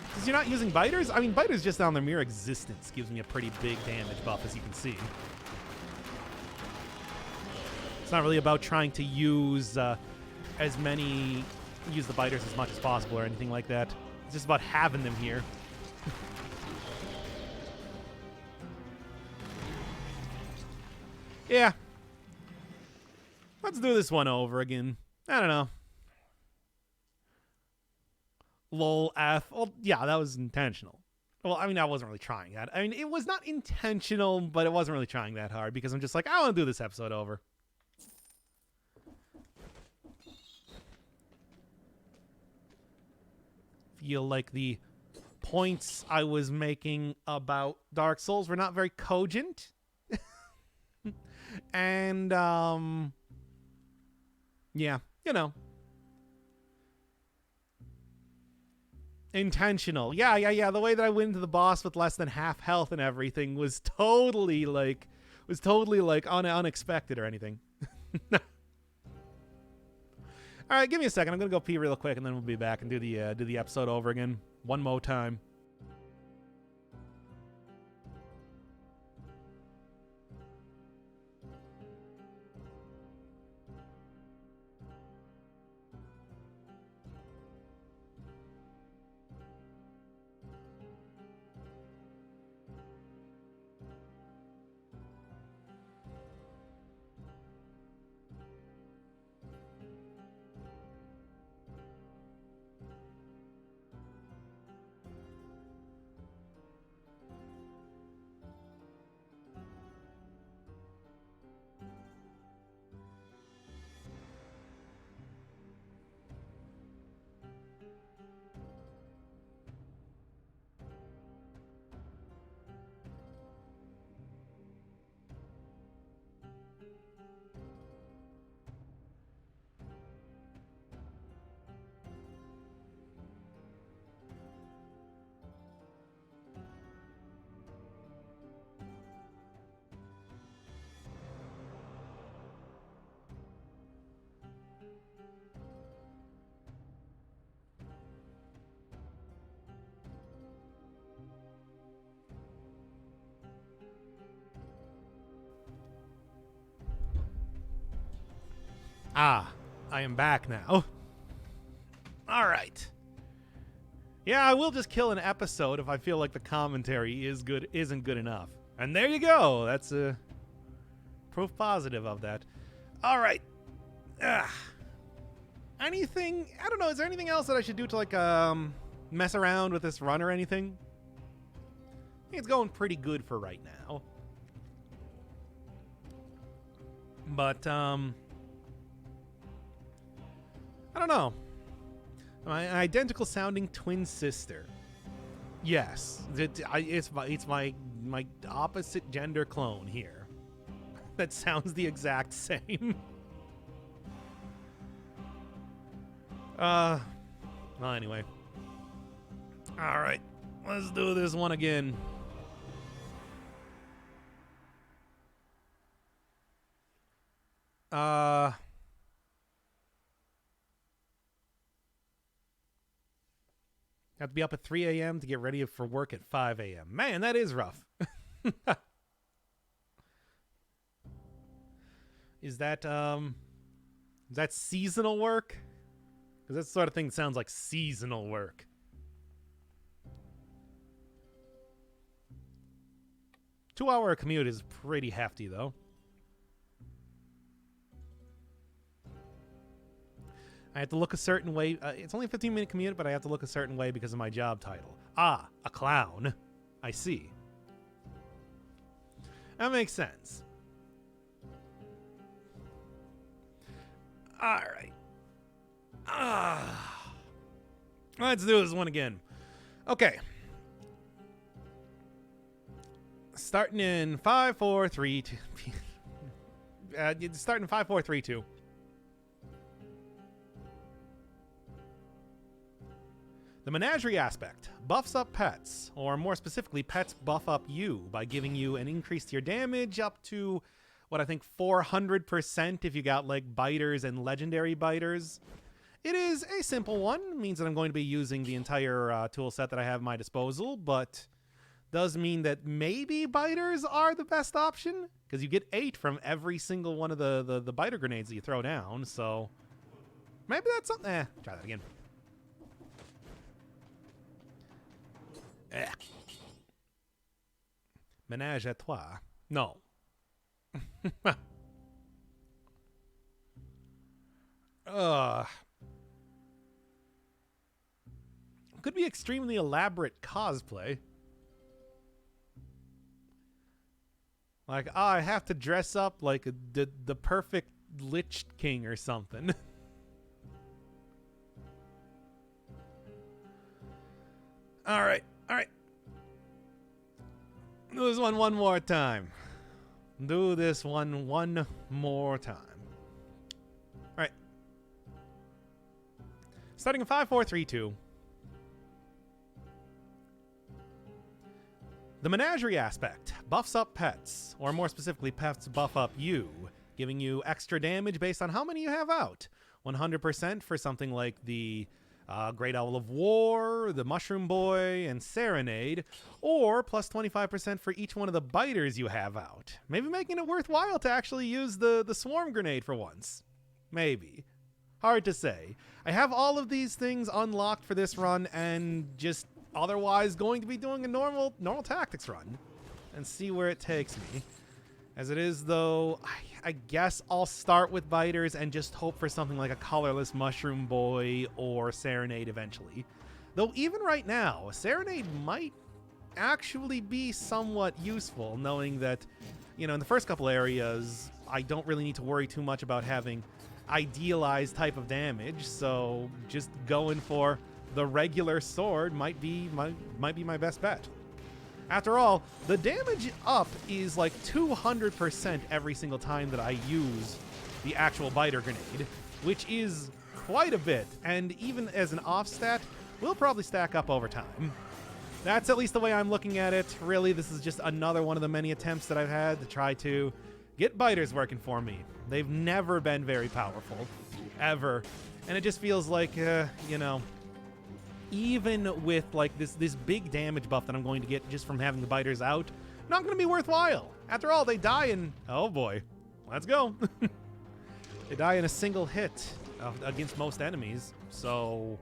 Speaker 1: Because you're not using biters? I mean, biters just on their mere existence gives me a pretty big damage buff, as you can see. It's not really about trying to use the biters as much as possible or anything like that. It's just about having them here. Yeah. Let's do this one over again. I don't know. Lol F. Well, yeah, that was intentional. Well, I mean, I wasn't really trying that. I mean, it was not intentional, but it wasn't really trying that hard because I'm just like, I want to do this episode over. Feel like the points I was making about Dark Souls were not very cogent. And, yeah, you know. Intentional. Yeah. The way that I went into the boss with less than half health and everything was totally unexpected or anything. All right, give me a second. I'm going to go pee real quick and then we'll be back and do the episode over again one more time. Ah, I am back now. All right. Yeah, I will just kill an episode if I feel like the commentary isn't good enough. And there you go. That's a proof positive of that. All right. Anything? I don't know. Is there anything else that I should do to like mess around with this run or anything? I think it's going pretty good for right now. But I don't know. My identical sounding twin sister. Yes, it's my opposite gender clone here. That sounds the exact same. Well, anyway. All right, let's do this one again. Have to be up at 3 a.m. to get ready for work at 5 a.m. Man, that is rough. Is that seasonal work? Because that sort of thing sounds like seasonal work. Two-hour commute is pretty hefty, though. I have to look a certain way. It's only a 15-minute commute, but I have to look a certain way because of my job title. Ah, a clown. I see. That makes sense. All right. Let's do this one again. Okay. Starting in 5, 4, 3, 2. Starting in 5, 4, 3, 2. The Menagerie aspect buffs up pets, or more specifically, pets buff up you by giving you an increase to your damage up to, what I think, 400% if you got like biters and legendary biters. It is a simple one. It means that I'm going to be using the entire tool set that I have at my disposal, but does mean that maybe biters are the best option because you get 8 from every single one of the biter grenades that you throw down. So maybe that's something. Try that again. Ménage à trois. No. Could be extremely elaborate cosplay. Like, I have to dress up like the perfect Lich King or something. All right. All right. Do this one more time. Do this one more time. All right. Starting in 5, 4, 3, 2. The Menagerie aspect buffs up pets, or more specifically, pets buff up you, giving you extra damage based on how many you have out. 100% for something like the Great Owl of War, the Mushroom Boy, and Serenade, or plus 25% for each one of the biters you have out. Maybe making it worthwhile to actually use the Swarm Grenade for once. Maybe. Hard to say. I have all of these things unlocked for this run and just otherwise going to be doing a normal tactics run and see where it takes me. As it is, though, I guess I'll start with biters and just hope for something like a colorless Mushroom Boy or Serenade eventually. Though even right now, Serenade might actually be somewhat useful, knowing that, you know, in the first couple areas, I don't really need to worry too much about having idealized type of damage, so just going for the regular sword might be my best bet. After all, the damage up is like 200% every single time that I use the actual biter grenade, which is quite a bit, and even as an off stat, will probably stack up over time. That's at least the way I'm looking at it. Really, this is just another one of the many attempts that I've had to try to get biters working for me. They've never been very powerful, ever, and it just feels like, you know, even with like this big damage buff that I'm going to get just from having the biters out, not going to be worthwhile. After all, they die and oh boy, let's go. They die in a single hit against most enemies. So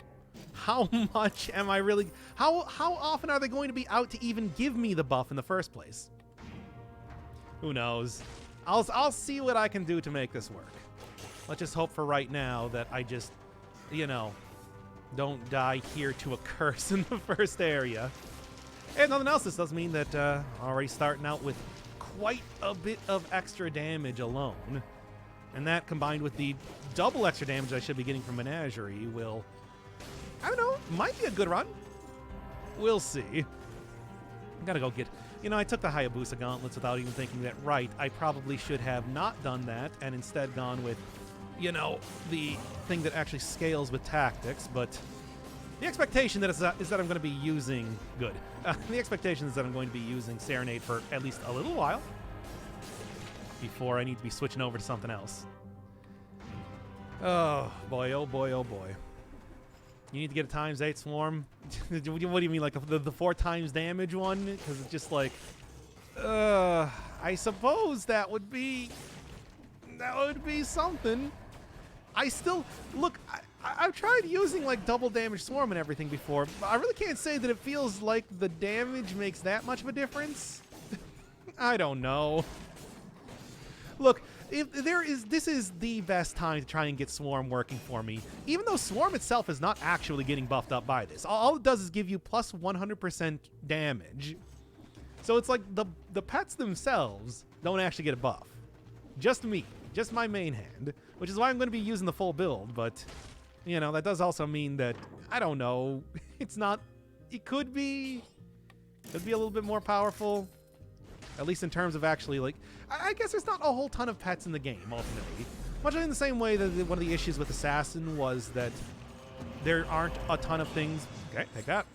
Speaker 1: how much am I really... How often are they going to be out to even give me the buff in the first place? Who knows? I'll see what I can do to make this work. Let's just hope for right now that I just, you know, don't die here to a curse in the first area. And nothing else, this does mean that already starting out with quite a bit of extra damage alone. And that combined with the double extra damage I should be getting from Menagerie will, I don't know, might be a good run. We'll see. Gotta go get... You know, I took the Hayabusa gauntlets without even thinking that right. I probably should have not done that and instead gone with, you know, the thing that actually scales with tactics. But the expectation that is that I'm going to be using... Good. The expectation is that I'm going to be using Serenade for at least a little while before I need to be switching over to something else. Oh, boy, oh, boy, oh, boy. You need to get a ×8 swarm. What do you mean, like the 4 times damage one? Because it's just like, I suppose that would be something. I still look. I've tried using like double damage swarm and everything before, but I really can't say that it feels like the damage makes that much of a difference. I don't know. Look. This is the best time to try and get Swarm working for me. Even though Swarm itself is not actually getting buffed up by this. All it does is give you plus 100% damage. So it's like the pets themselves don't actually get a buff. Just me. Just my main hand. Which is why I'm going to be using the full build. But, you know, that does also mean that, I don't know, it's not... It could be a little bit more powerful. At least in terms of actually, like, I guess there's not a whole ton of pets in the game, ultimately. Much in the same way that one of the issues with Assassin was that there aren't a ton of things... Okay, take that.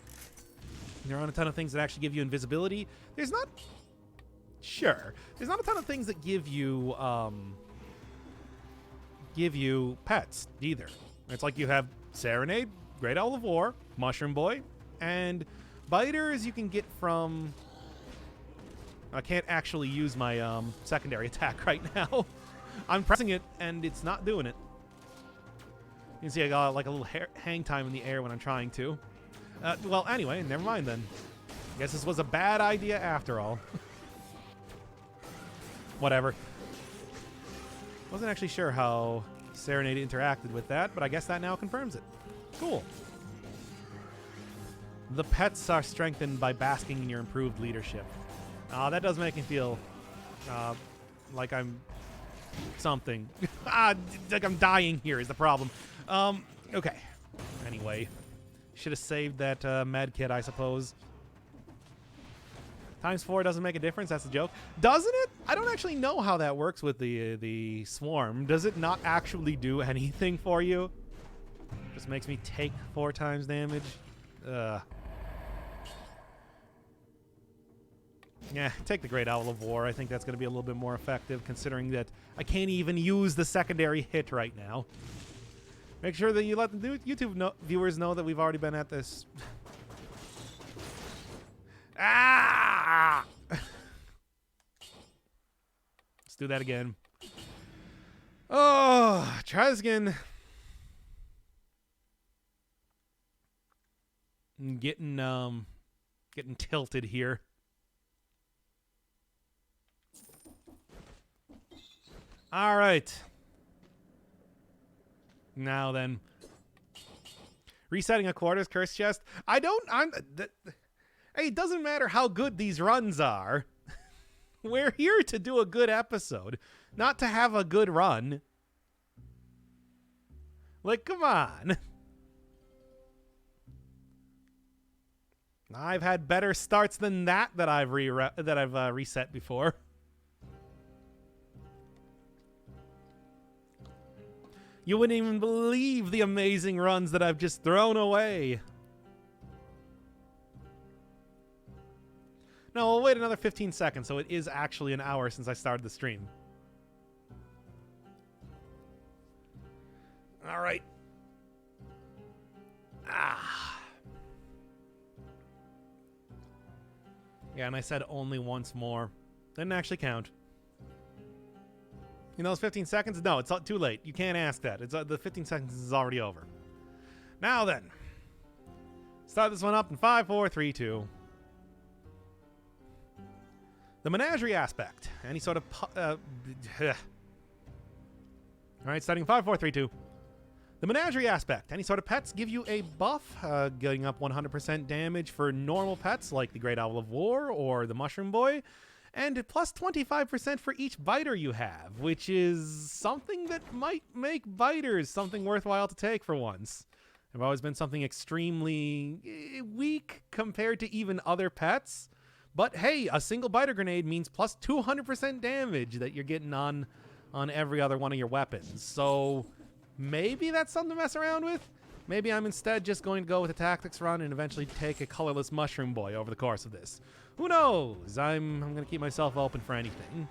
Speaker 1: There aren't a ton of things that actually give you invisibility. There's not... Sure. There's not a ton of things that give you pets, either. It's like you have Serenade, Great Owl of War, Mushroom Boy, and Biters you can get from... I can't actually use my secondary attack right now. I'm pressing it, and it's not doing it. You can see I got like a little hang time in the air when I'm trying to. Well, anyway, never mind then. Guess this was a bad idea after all. Whatever. Wasn't actually sure how Serenade interacted with that, but I guess that now confirms it. Cool. The pets are strengthened by basking in your improved leadership. That does make me feel like I'm something. Like I'm dying here is the problem. Okay. Anyway. Should have saved that med kit, I suppose. ×4 doesn't make a difference. That's the joke. Doesn't it? I don't actually know how that works with the swarm. Does it not actually do anything for you? Just makes me take 4 times damage. Yeah, take the Great Owl of War. I think that's going to be a little bit more effective, considering that I can't even use the secondary hit right now. Make sure that you let the YouTube viewers know that we've already been at this. Ah! Let's do that again. Oh, try this again. I'm getting tilted here. All right. Now then. Resetting a quarters curse chest. Hey, it doesn't matter how good these runs are. We're here to do a good episode, not to have a good run. Like, come on. I've had better starts than that I've reset before. You wouldn't even believe the amazing runs that I've just thrown away. No, we'll wait another 15 seconds, so it is actually an hour since I started the stream. All right. Yeah, and I said only once more. Didn't actually count. You know those 15 seconds? No, it's too late. You can't ask that. It's the 15 seconds is already over. Now then. Start this one up in 5, 4, 3, 2. The Menagerie aspect. Any sort of... Alright, starting in 5, 4, 3, 2. The Menagerie aspect. Any sort of pets give you a buff, getting up 100% damage for normal pets like the Great Owl of War or the Mushroom Boy, and plus 25% for each biter you have, which is something that might make biters something worthwhile to take for once. They've always been something extremely weak compared to even other pets, but hey, a single biter grenade means plus 200% damage that you're getting on every other one of your weapons, so... maybe that's something to mess around with. Maybe I'm instead just going to go with a tactics run and eventually take a colorless Mushroom Boy over the course of this. Who knows? I'm going to keep myself open for anything.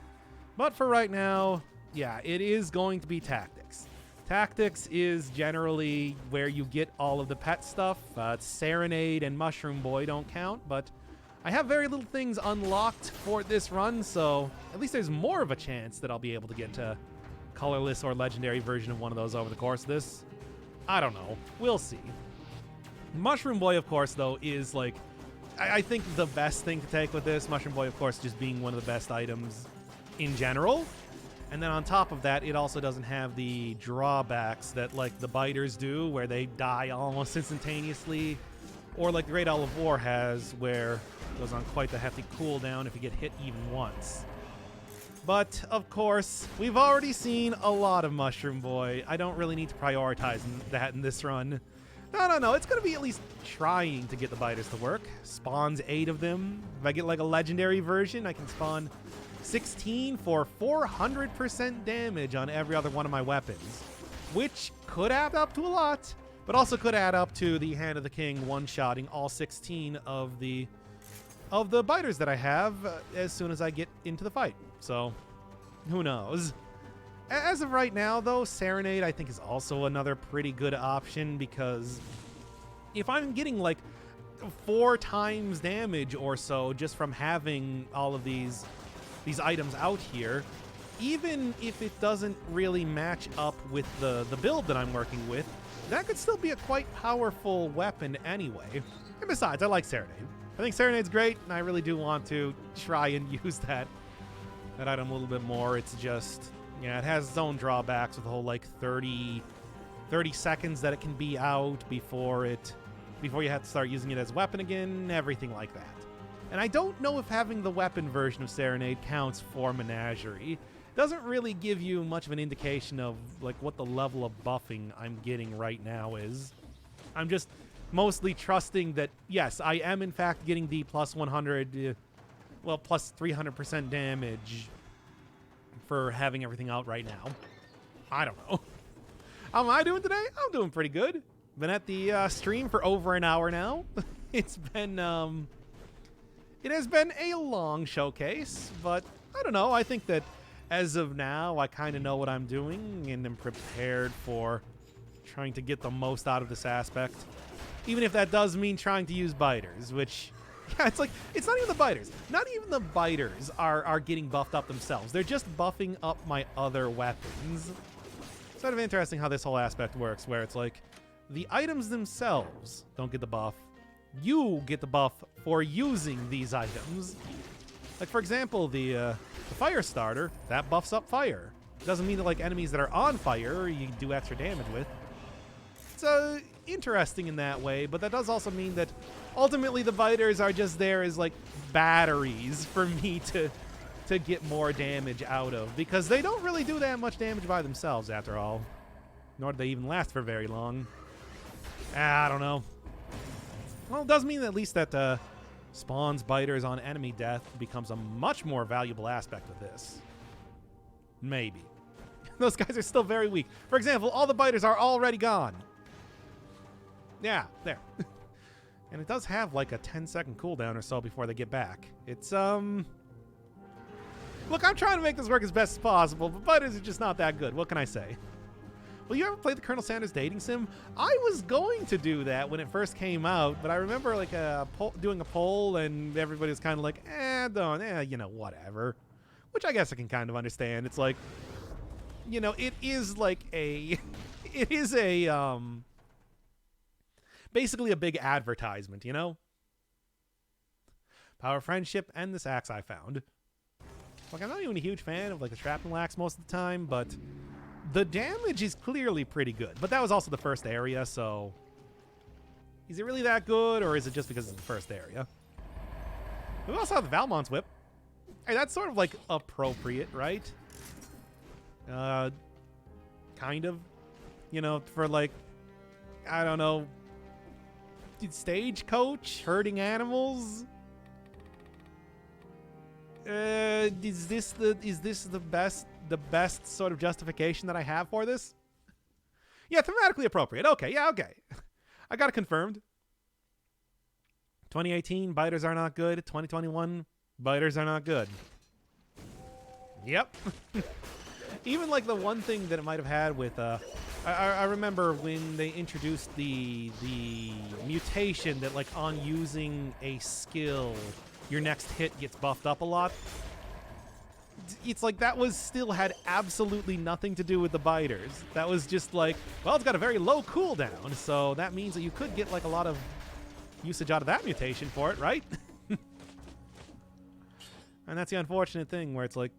Speaker 1: But for right now, yeah, it is going to be tactics. Tactics is generally where you get all of the pet stuff. Serenade and Mushroom Boy don't count, but I have very little things unlocked for this run, so at least there's more of a chance that I'll be able to get to colorless or legendary version of one of those over the course of this. I don't know. We'll see. Mushroom Boy, of course, though, is like, I think the best thing to take with this. Mushroom Boy, of course, just being one of the best items in general. And then on top of that, it also doesn't have the drawbacks that like the biters do, where they die almost instantaneously, or like the Great Owl of War has, where it goes on quite the hefty cooldown if you get hit even once. But, of course, we've already seen a lot of Mushroom Boy. I don't really need to prioritize that in this run. No. It's going to be at least trying to get the biters to work. Spawns 8 of them. If I get, like, a legendary version, I can spawn 16 for 400% damage on every other one of my weapons, which could add up to a lot, but also could add up to the Hand of the King one-shotting all 16 of the biters that I have as soon as I get into the fight. So, who knows? As of right now, though, Serenade I think is also another pretty good option, because if I'm getting like 4 times damage or so just from having all of these items out here, even if it doesn't really match up with the build that I'm working with, that could still be a quite powerful weapon anyway. And besides, I like Serenade. I think Serenade's great, and I really do want to try and use that item a little bit more. It's just, yeah, it has its own drawbacks with the whole like 30 seconds that it can be out before you have to start using it as a weapon again, everything like that. And I don't know if having the weapon version of Serenade counts for Menagerie. It doesn't really give you much of an indication of like what the level of buffing I'm getting right now is. I'm just mostly trusting that, yes, I am in fact getting the plus 100, plus 300% damage for having everything out right now. I don't know. How am I doing today? I'm doing pretty good. Been at the stream for over an hour now. It has been a long showcase, but I don't know. I think that as of now, I kind of know what I'm doing and am prepared for trying to get the most out of this aspect. Even if that does mean trying to use biters, which, yeah, it's like, it's not even the biters. Not even the biters are getting buffed up themselves. They're just buffing up my other weapons. It's sort of interesting how this whole aspect works, where it's like, the items themselves don't get the buff. You get the buff for using these items. Like, for example, the fire starter, that buffs up fire. It doesn't mean that, like, enemies that are on fire you do extra damage with. It's interesting in that way, but that does also mean that ultimately the biters are just there as, like, batteries for me to get more damage out of, because they don't really do that much damage by themselves, after all. Nor do they even last for very long. I don't know. Well, it does mean at least that spawns biters on enemy death becomes a much more valuable aspect of this. Maybe. Those guys are still very weak. For example, all the biters are already gone. Yeah, there. And it does have like a 10-second cooldown or so before they get back. It's, Look, I'm trying to make this work as best as possible, but biters are just not that good. What can I say? Well, you ever played the Colonel Sanders dating sim? I was going to do that when it first came out, but I remember like doing a poll and everybody was kind of like, whatever. Which I guess I can kind of understand. It's like, you know, it is like a, it is a, basically a big advertisement, you know? Power of friendship and this axe I found. Like, I'm not even a huge fan of like the shrapnel axe most of the time, but the damage is clearly pretty good. But that was also the first area, so is it really that good, or is it just because it's the first area? We also have the Valmont's whip. Hey, that's sort of like appropriate, right? Kind of, you know, for like, I don't know, stagecoach herding animals. Is this the best sort of justification that I have for this? Yeah, thematically appropriate. Okay, yeah, okay. I got it confirmed. 2018, biters are not good. 2021, biters are not good. Yep. Even like the one thing that it might have had with I remember when they introduced the mutation that like on using a skill, your next hit gets buffed up a lot. It's like that was still had absolutely nothing to do with the biters. That was just like, well, it's got a very low cooldown, so that means that you could get like a lot of usage out of that mutation for it, right? And that's the unfortunate thing where it's like,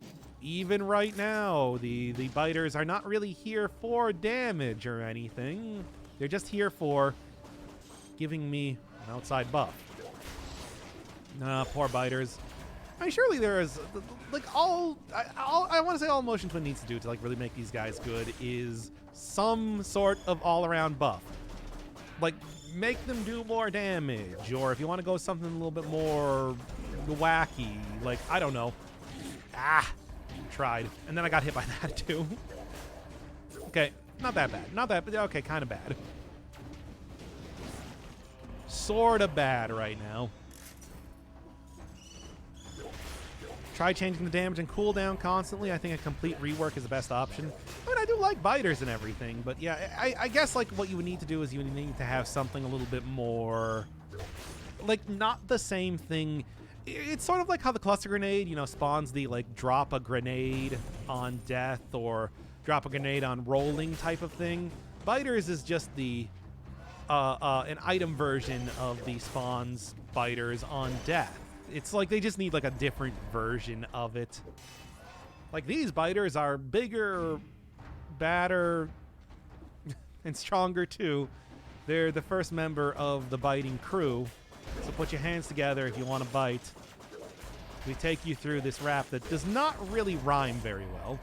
Speaker 1: even right now, the biters are not really here for damage or anything. They're just here for giving me an outside buff. Poor biters. I mean, surely there is, like, I want to say all Motion Twin needs to do to, like, really make these guys good is some sort of all-around buff. Like, make them do more damage, or if you want to go something a little bit more wacky, like, I don't know. Tried. And then I got hit by that, too. Okay, not that bad. Not that, but okay, kind of bad. Sort of bad right now. Try changing the damage and cooldown constantly. I think a complete rework is the best option. I mean, I do like biters and everything, but yeah, I guess like what you would need to do is you would need to have something a little bit more, like, not the same thing. It's sort of like how the cluster grenade, you know, spawns the like drop a grenade on death or drop a grenade on rolling type of thing. Biters is just the an item version of the spawns biters on death. It's like they just need like a different version of it. Like these biters are bigger, badder, and stronger too. They're the first member of the biting crew. So put your hands together if you want to bite. We take you through this rap that does not really rhyme very well.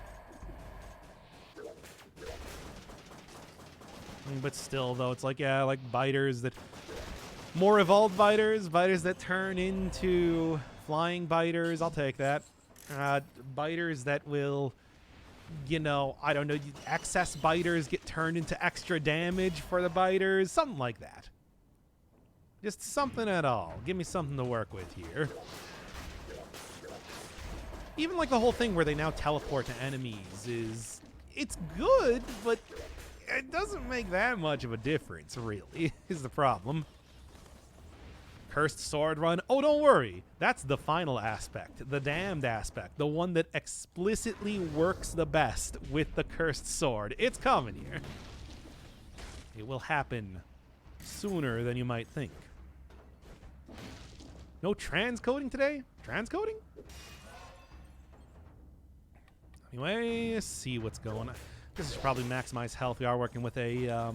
Speaker 1: But still, though, it's like, yeah, like biters that... More evolved biters, biters that turn into flying biters. I'll take that. Biters that will, you know, I don't know, excess biters get turned into extra damage for the biters. Something like that. Just something at all. Give me something to work with here. Even like the whole thing where they now teleport to enemies is... It's good, but it doesn't make that much of a difference, really, is the problem. Cursed sword run. Oh, don't worry. That's the final aspect. The damned aspect. The one that explicitly works the best with the cursed sword. It's coming here. It will happen sooner than you might think. No transcoding today? Transcoding? Anyway, let's see what's going on. This is probably maximize health. We are working with a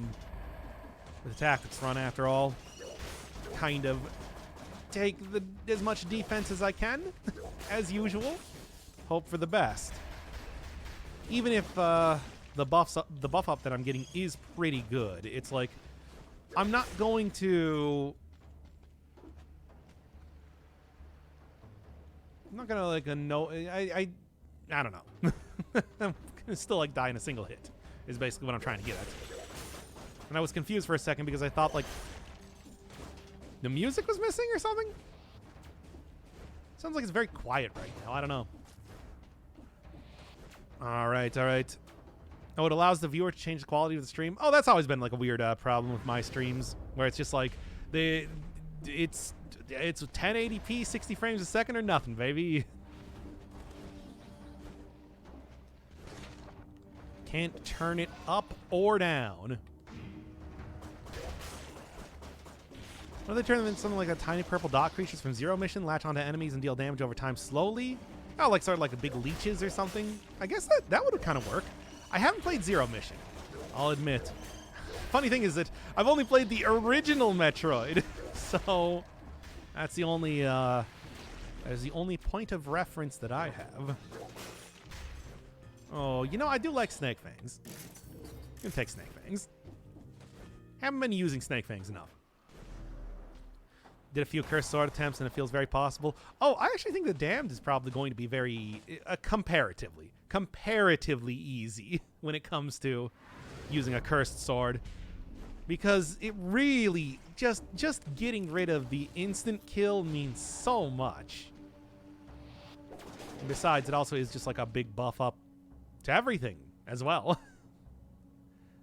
Speaker 1: tactics run after all. Kind of take as much defense as I can, as usual. Hope for the best. Even if the buff up that I'm getting is pretty good, it's like I'm not going to. I'm not gonna like I don't know. I'm gonna still like die in a single hit. Is basically what I'm trying to get at. And I was confused for a second because I thought like the music was missing or something. Sounds like it's very quiet right now. I don't know. All right, all right. Oh, it allows the viewer to change the quality of the stream. Oh, that's always been like a weird problem with my streams, where it's just like it's 1080p, 60 frames a second or nothing, baby. Can't turn it up or down. What if they turn them into something like a tiny purple dot creatures from Zero Mission, latch onto enemies and deal damage over time slowly? Oh, like sort of like a big leeches or something? I guess that would kind of work. I haven't played Zero Mission, I'll admit. Funny thing is that I've only played the original Metroid, so that's the only point of reference that I have. Oh, you know, I do like Snake Fangs. You can take Snake Fangs. Haven't been using Snake Fangs enough. Did a few cursed sword attempts, and it feels very possible. Oh, I actually think the Damned is probably going to be very comparatively easy when it comes to using a cursed sword, because it really just getting rid of the instant kill means so much. And besides, it also is just like a big buff up to everything as well.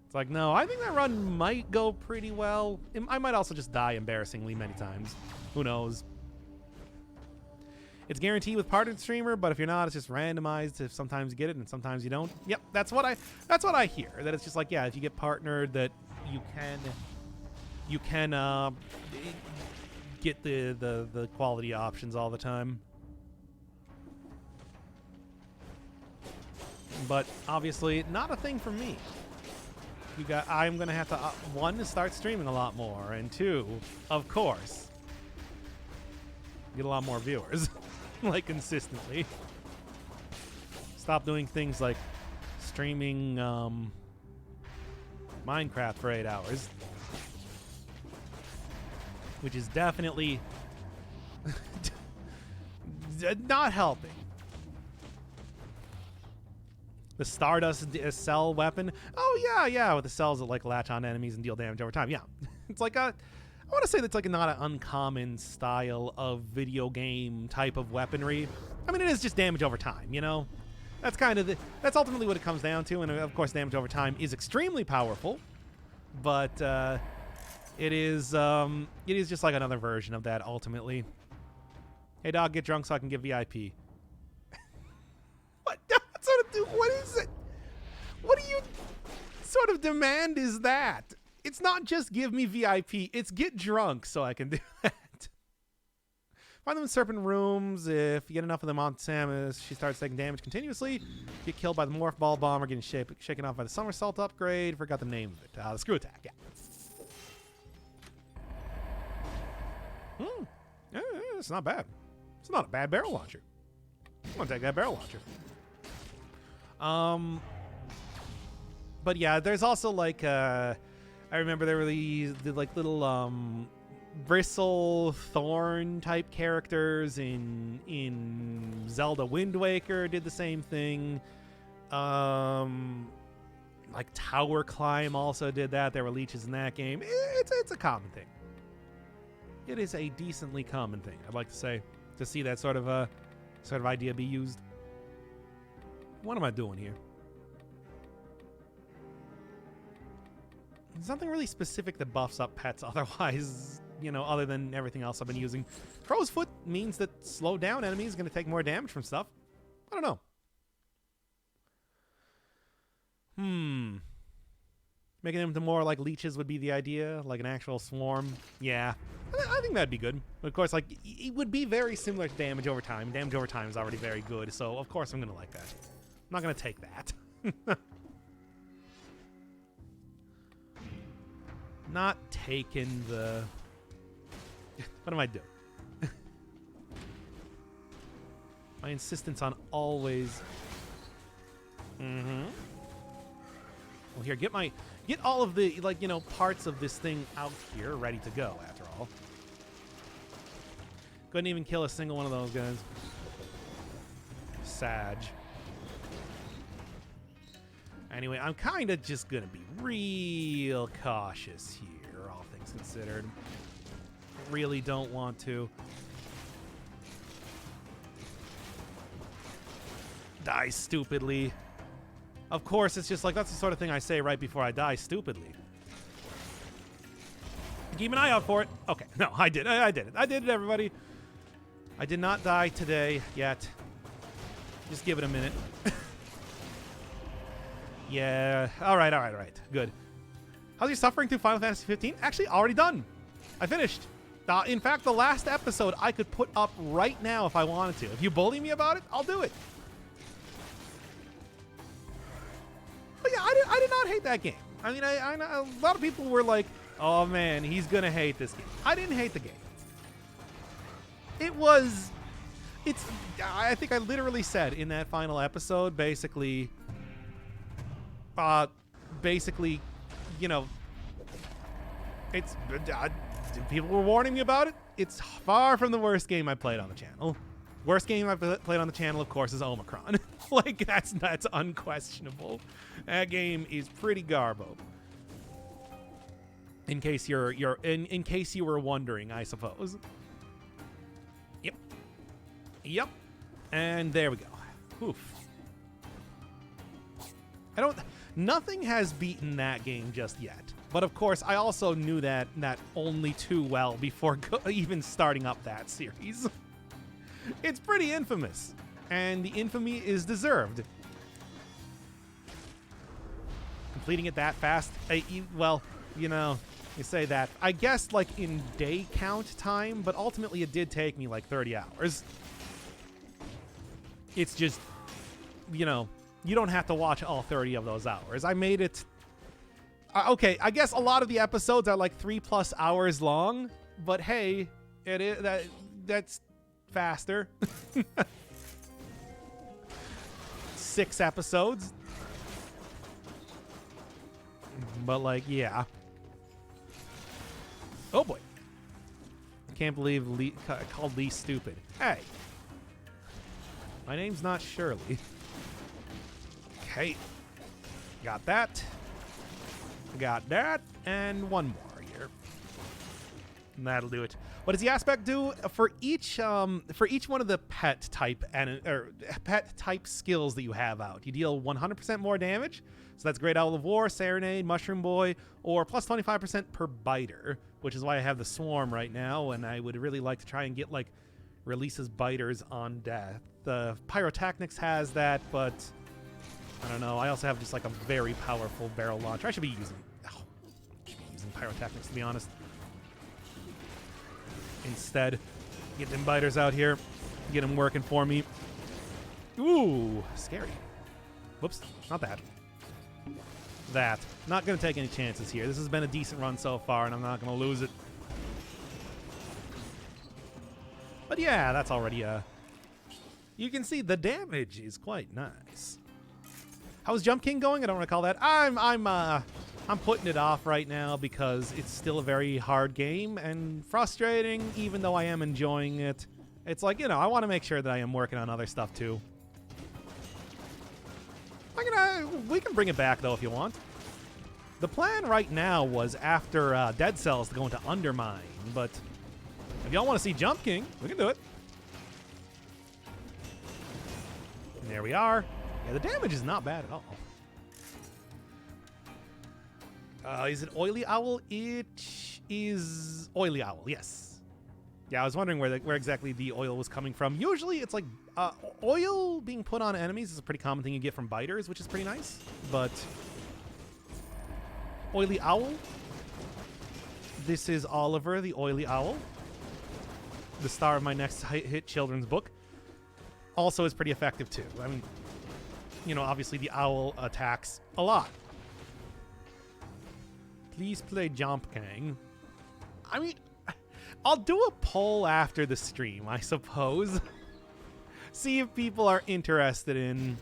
Speaker 1: It's like, no, I think that run might go pretty well. I might also just die embarrassingly many times. Who knows? It's guaranteed with partnered streamer, but if you're not, it's just randomized. If sometimes you get it and sometimes you don't. Yep, that's what I hear. That it's just like, yeah, if you get partnered, that you can get the quality options all the time. But obviously, not a thing for me. I'm gonna have to one, start streaming a lot more, and two, of course, get a lot more viewers, like consistently. Stop doing things like streaming Minecraft for 8 hours, which is definitely not helping. The Stardust cell weapon. Oh, yeah, with the cells that like latch on enemies and deal damage over time. Yeah, it's like I want to say that's like not an uncommon style of video game type of weaponry. I mean, it is just damage over time, you know? That's kind of that's ultimately what it comes down to. And of course, damage over time is extremely powerful, but it is just like another version of that ultimately. Hey, dog, get drunk so I can get VIP. What? What is it? What do you sort of demand is that? It's not just give me VIP, it's get drunk so I can do that. Find them in serpent rooms. If you get enough of them on Samus, she starts taking damage continuously. Get killed by the Morph Ball Bomb or getting shaken off by the Somersault upgrade. Forgot the name of it. The Screw Attack, yeah. It's not bad. It's not a bad barrel launcher. I'm gonna take that barrel launcher. But yeah, there's also like I remember there were the like little bristle thorn type characters in Zelda Wind Waker did the same thing. Like Tower Climb also did that. There were leeches in that game. It's a common thing. It is a decently common thing, I'd like to say, to see that sort of idea be used. What am I doing here? There's nothing really specific that buffs up pets otherwise, you know, other than everything else I've been using. Crow's Foot means that slow down enemies are going to take more damage from stuff. I don't know. Making them to more like leeches would be the idea, like an actual swarm. Yeah, I think that'd be good. But of course, like, it would be very similar to damage over time. Damage over time is already very good, so of course I'm going to like that. I'm not going to take that. Not taking the... What am I doing? My insistence on always... Well, here, get all of the, like, you know, parts of this thing out here ready to go, after all. Couldn't even kill a single one of those guys. Sag. Anyway, I'm kind of just going to be real cautious here, all things considered. Really don't want to die stupidly. Of course, it's just like, that's the sort of thing I say right before I die stupidly. Keep an eye out for it. Okay, no, I did it. I did it, everybody. I did not die today yet. Just give it a minute. Yeah. All right. Good. How's your suffering through Final Fantasy 15? Actually, already done. I finished. In fact, the last episode I could put up right now if I wanted to. If you bully me about it, I'll do it. But yeah, I did not hate that game. I mean, I know a lot of people were like, oh man, he's going to hate this game. I didn't hate the game. I think I literally said in that final episode, basically, you know, people were warning me about it. It's far from the worst game I played on the channel. Worst game I've played on the channel, of course, is Omicron. Like that's unquestionable. That game is pretty garbo. In case in case you were wondering, I suppose. Yep. And there we go. Oof. Nothing has beaten that game just yet. But of course, I also knew that only too well before even starting up that series. It's pretty infamous, and the infamy is deserved. Completing it that fast, well, you know, you say that. I guess like in day count time, but ultimately it did take me like 30 hours. It's just, you know, you don't have to watch all 30 of those hours. I made it. Okay, I guess a lot of the episodes are like 3+ hours long, but hey, it is that's faster. 6 episodes. But like, yeah. Oh boy. I can't believe I called Lee stupid. Hey. My name's not Shirley. Okay. Got that. Got that. And one more here. And that'll do it. What does the aspect do? For each one of the pet type pet type skills that you have out, you deal 100% more damage. So that's Great Owl of War, Serenade, Mushroom Boy, or plus 25% per biter, which is why I have the Swarm right now, and I would really like to try and get like releases biters on death. The Pyrotechnics has that, but I don't know. I also have just like a very powerful barrel launcher. I should be using Pyrotechnics, to be honest. Instead, get them biters out here, get them working for me. Ooh, scary. Whoops, not that. That. Not going to take any chances here. This has been a decent run so far, and I'm not going to lose it. But yeah, that's already you can see the damage is quite nice. How's Jump King going? I don't recall that. I'm putting it off right now because it's still a very hard game and frustrating, even though I am enjoying it. It's like, you know, I want to make sure that I am working on other stuff too. We can bring it back though if you want. The plan right now was after Dead Cells to go into Undermine, but if y'all want to see Jump King, we can do it. And there we are. Yeah, the damage is not bad at all. Is it Oily Owl? It is Oily Owl, yes. Yeah, I was wondering where exactly the oil was coming from. Usually it's like oil being put on enemies is a pretty common thing you get from biters, which is pretty nice. But Oily Owl. This is Oliver, the Oily Owl. The star of my next hit children's book. Also is pretty effective too. I mean, you know, obviously the owl attacks a lot. Please play Jump King. I mean, I'll do a poll after the stream, I suppose. See if people are interested in...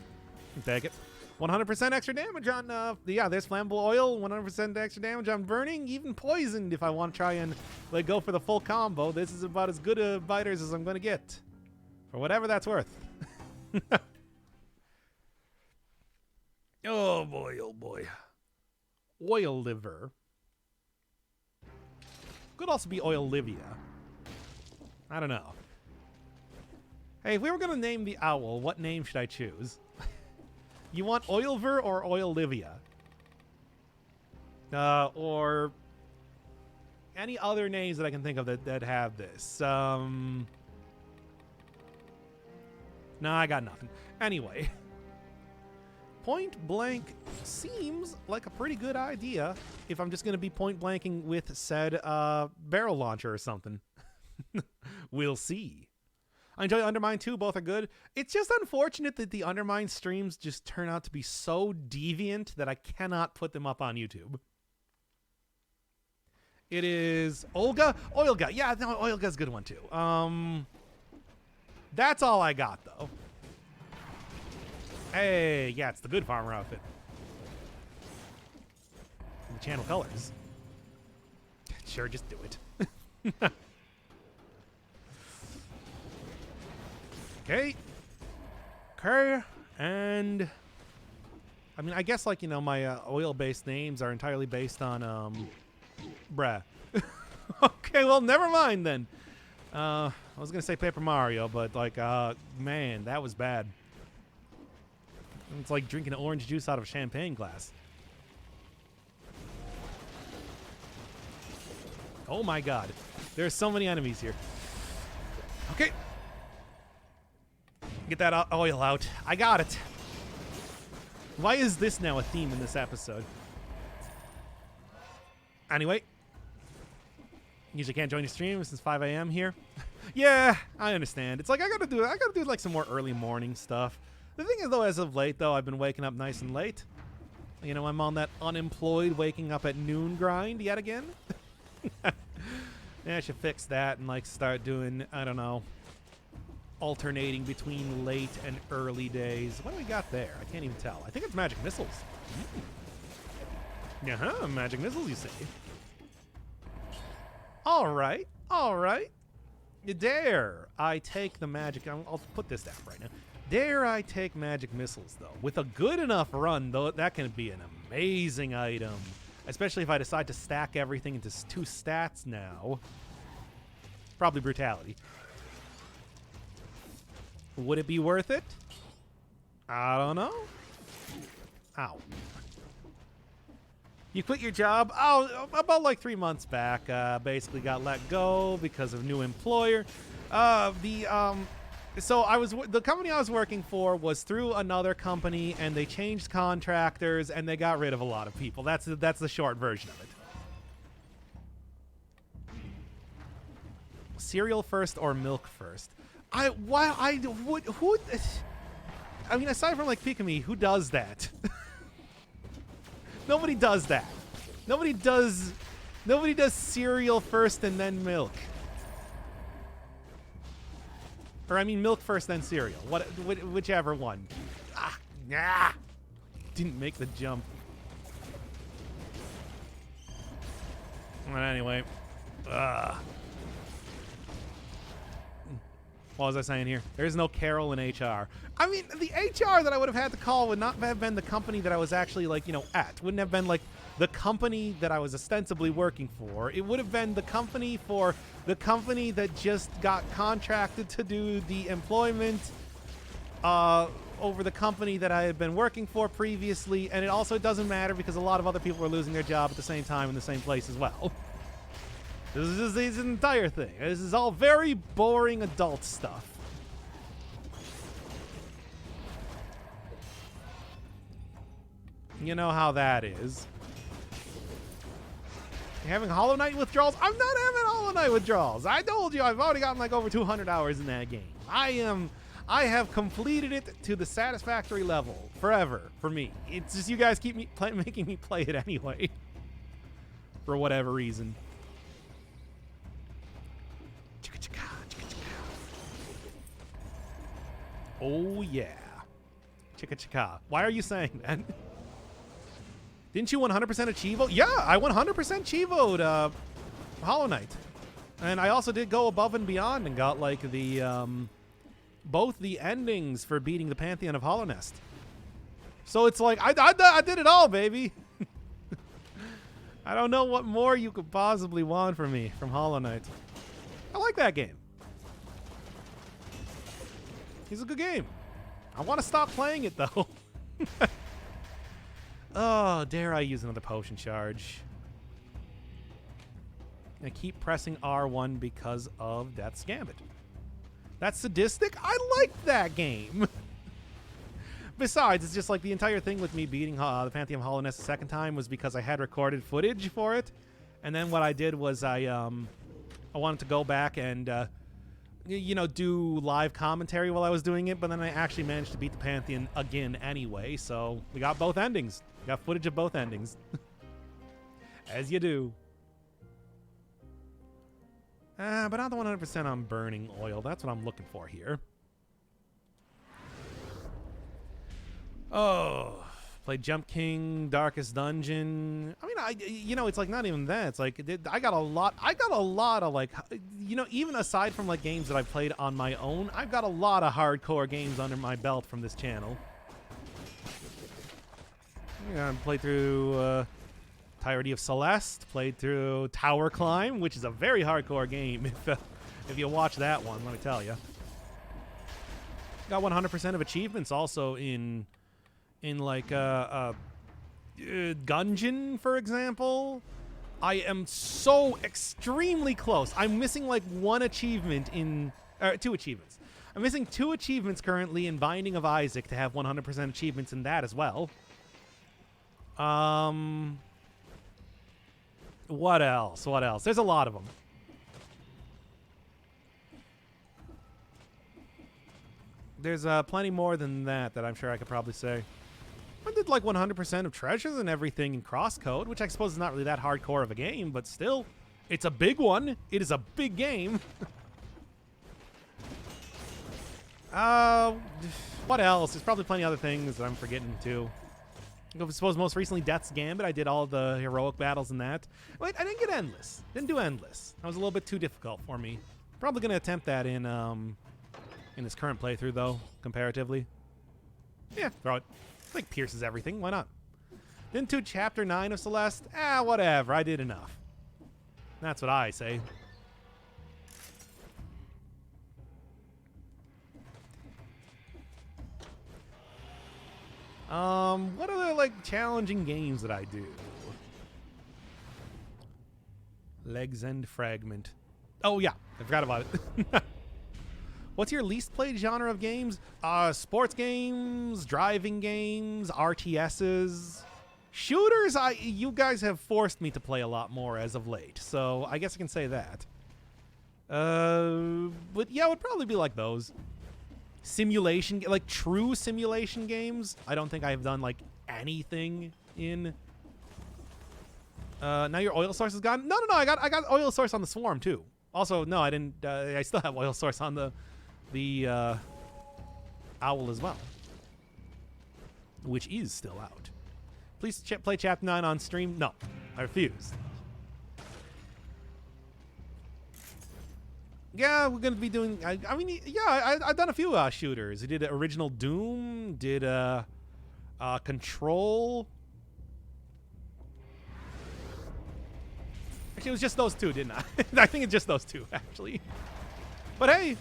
Speaker 1: Take it. 100% extra damage on... yeah, there's flammable oil. 100% extra damage on burning. Even poisoned if I want to try and like go for the full combo. This is about as good a biters as I'm going to get. For whatever that's worth. Oh boy, oh boy. Oil liver. Could also be Oil Livia. I don't know. Hey, if we were going to name the owl, what name should I choose? You want Oilver or Oil Livia? Or any other names that I can think of that have this. No, I got nothing. Anyway. point blank seems like a pretty good idea if I'm just going to be point blanking with said barrel launcher or something. We'll see. I enjoy Undermine too. Both are good. It's just unfortunate that the Undermine streams just turn out to be so deviant that I cannot put them up on YouTube. It is Olga? Olga. Yeah, no, Olga's a good one too. That's all I got though. Hey, yeah, it's the good farmer outfit. And the channel colors. Sure, just do it. Okay. Okay. And I mean, I guess like, you know, my oil-based names are entirely based on bruh. Okay, well, never mind then. I was gonna say Paper Mario, but like man, that was bad. It's like drinking orange juice out of a champagne glass. Oh my god. There's so many enemies here. Okay. Get that oil out. I got it. Why is this now a theme in this episode? Anyway. Usually can't join your stream since 5 a.m. here. Yeah, I understand. It's like I gotta do like some more early morning stuff. The thing is though, as of late though, I've been waking up nice and late. You know, I'm on that unemployed waking up at noon grind yet again. Yeah, I should fix that and like start doing, I don't know, alternating between late and early days. What do we got there? I can't even tell. I think it's magic missiles. Uh-huh, magic missiles, you say. All right, all right. Dare I take the magic... I'll put this down right now. Dare I take magic missiles, though? With a good enough run, though, that can be an amazing item. Especially if I decide to stack everything into 2 stats now. Probably brutality. Would it be worth it? I don't know. Ow. You quit your job? Oh, about like 3 months back. Basically got let go because of new employer. So the company I was working for was through another company, and they changed contractors, and they got rid of a lot of people. That's the short version of it. Cereal first or milk first? I mean, aside from like Pikami, who does that? Nobody does that. Nobody does cereal first and then milk. Or I mean milk first then cereal. Whichever one. Didn't make the jump. But anyway. What was I saying here? There's no Carol in HR. I mean, the HR that I would have had to call would not have been the company that I was actually, like, you know, at. Wouldn't have been, like, the company that I was ostensibly working for. It would have been the company for the company that just got contracted to do the employment over the company that I had been working for previously. And it also doesn't matter because a lot of other people were losing their job at the same time in the same place as well. This is an entire thing. This is all very boring adult stuff. You know how that is. You're having Hollow Knight withdrawals? I'm not having Hollow Knight withdrawals. I told you I've already gotten like over 200 hours in that game. I have completed it to the satisfactory level forever for me. It's just you guys keep making me play it anyway. For whatever reason. Oh, yeah. Chicka chicka. Why are you saying that? Didn't you 100% Chivo? Yeah, I 100% Chivo'd Hollow Knight. And I also did go above and beyond and got, like, the, both the endings for beating the Pantheon of Hollow Nest. So it's like, I did it all, baby. I don't know what more you could possibly want from me from Hollow Knight. I like that game. It's a good game. I want to stop playing it, though. Oh, dare I use another potion charge? I keep pressing R1 because of Death's Gambit. That's sadistic? I like that game. Besides, it's just like the entire thing with me beating the Pantheon of Hollowness the second time was because I had recorded footage for it. And then what I did was I wanted to go back and, you know, do live commentary while I was doing it. But then I actually managed to beat the Pantheon again anyway. So we got both endings. We got footage of both endings. As you do. But not the 100% on burning oil. That's what I'm looking for here. Oh, played Jump King, Darkest Dungeon. I mean, you know, it's like not even that. It's like I got a lot of like, you know, even aside from like games that I've played on my own, I've got a lot of hardcore games under my belt from this channel. Yeah, I played through Entirety of Celeste, played through Tower Climb, which is a very hardcore game if you watch that one, let me tell you. Got 100% of achievements also in like Gungeon, for example. I am so extremely close. I'm missing like one achievement in 2 achievements. I'm missing 2 achievements currently in Binding of Isaac to have 100% achievements in that as well. What else? What else? There's a lot of them. There's plenty more than that I'm sure I could probably say. I did like 100% of treasures and everything in Crosscode, which I suppose is not really that hardcore of a game, but still, it's a big one. It is a big game. What else? There's probably plenty of other things that I'm forgetting too. I suppose most recently Death's Gambit. I did all the heroic battles in that. Wait, I didn't get Endless. Didn't do Endless. That was a little bit too difficult for me. Probably going to attempt that in this current playthrough, though, comparatively. Yeah, throw it. Like pierces everything. Why not? Didn't do Chapter 9 of Celeste? Whatever. I did enough. That's what I say. What other, like, challenging games that I do? Legs End Fragment. Oh, yeah. I forgot about it. What's your least played genre of games? Sports games, driving games, RTSs. Shooters, you guys have forced me to play a lot more as of late, so I guess I can say that. But yeah, it would probably be like those. Simulation, like true simulation games. I don't think I've done like anything in. Now your oil source is gone. No, I got oil source on the Swarm too. Also, no, I didn't. I still have oil source on the Owl as well, which is still out. Please play Chapter 9 on stream. No, I refuse. Yeah, we're gonna be doing. I mean, yeah, I've done a few shooters. I did original Doom. Did Control. Actually, it was just those 2, didn't I? I think it's just those 2, actually. But hey,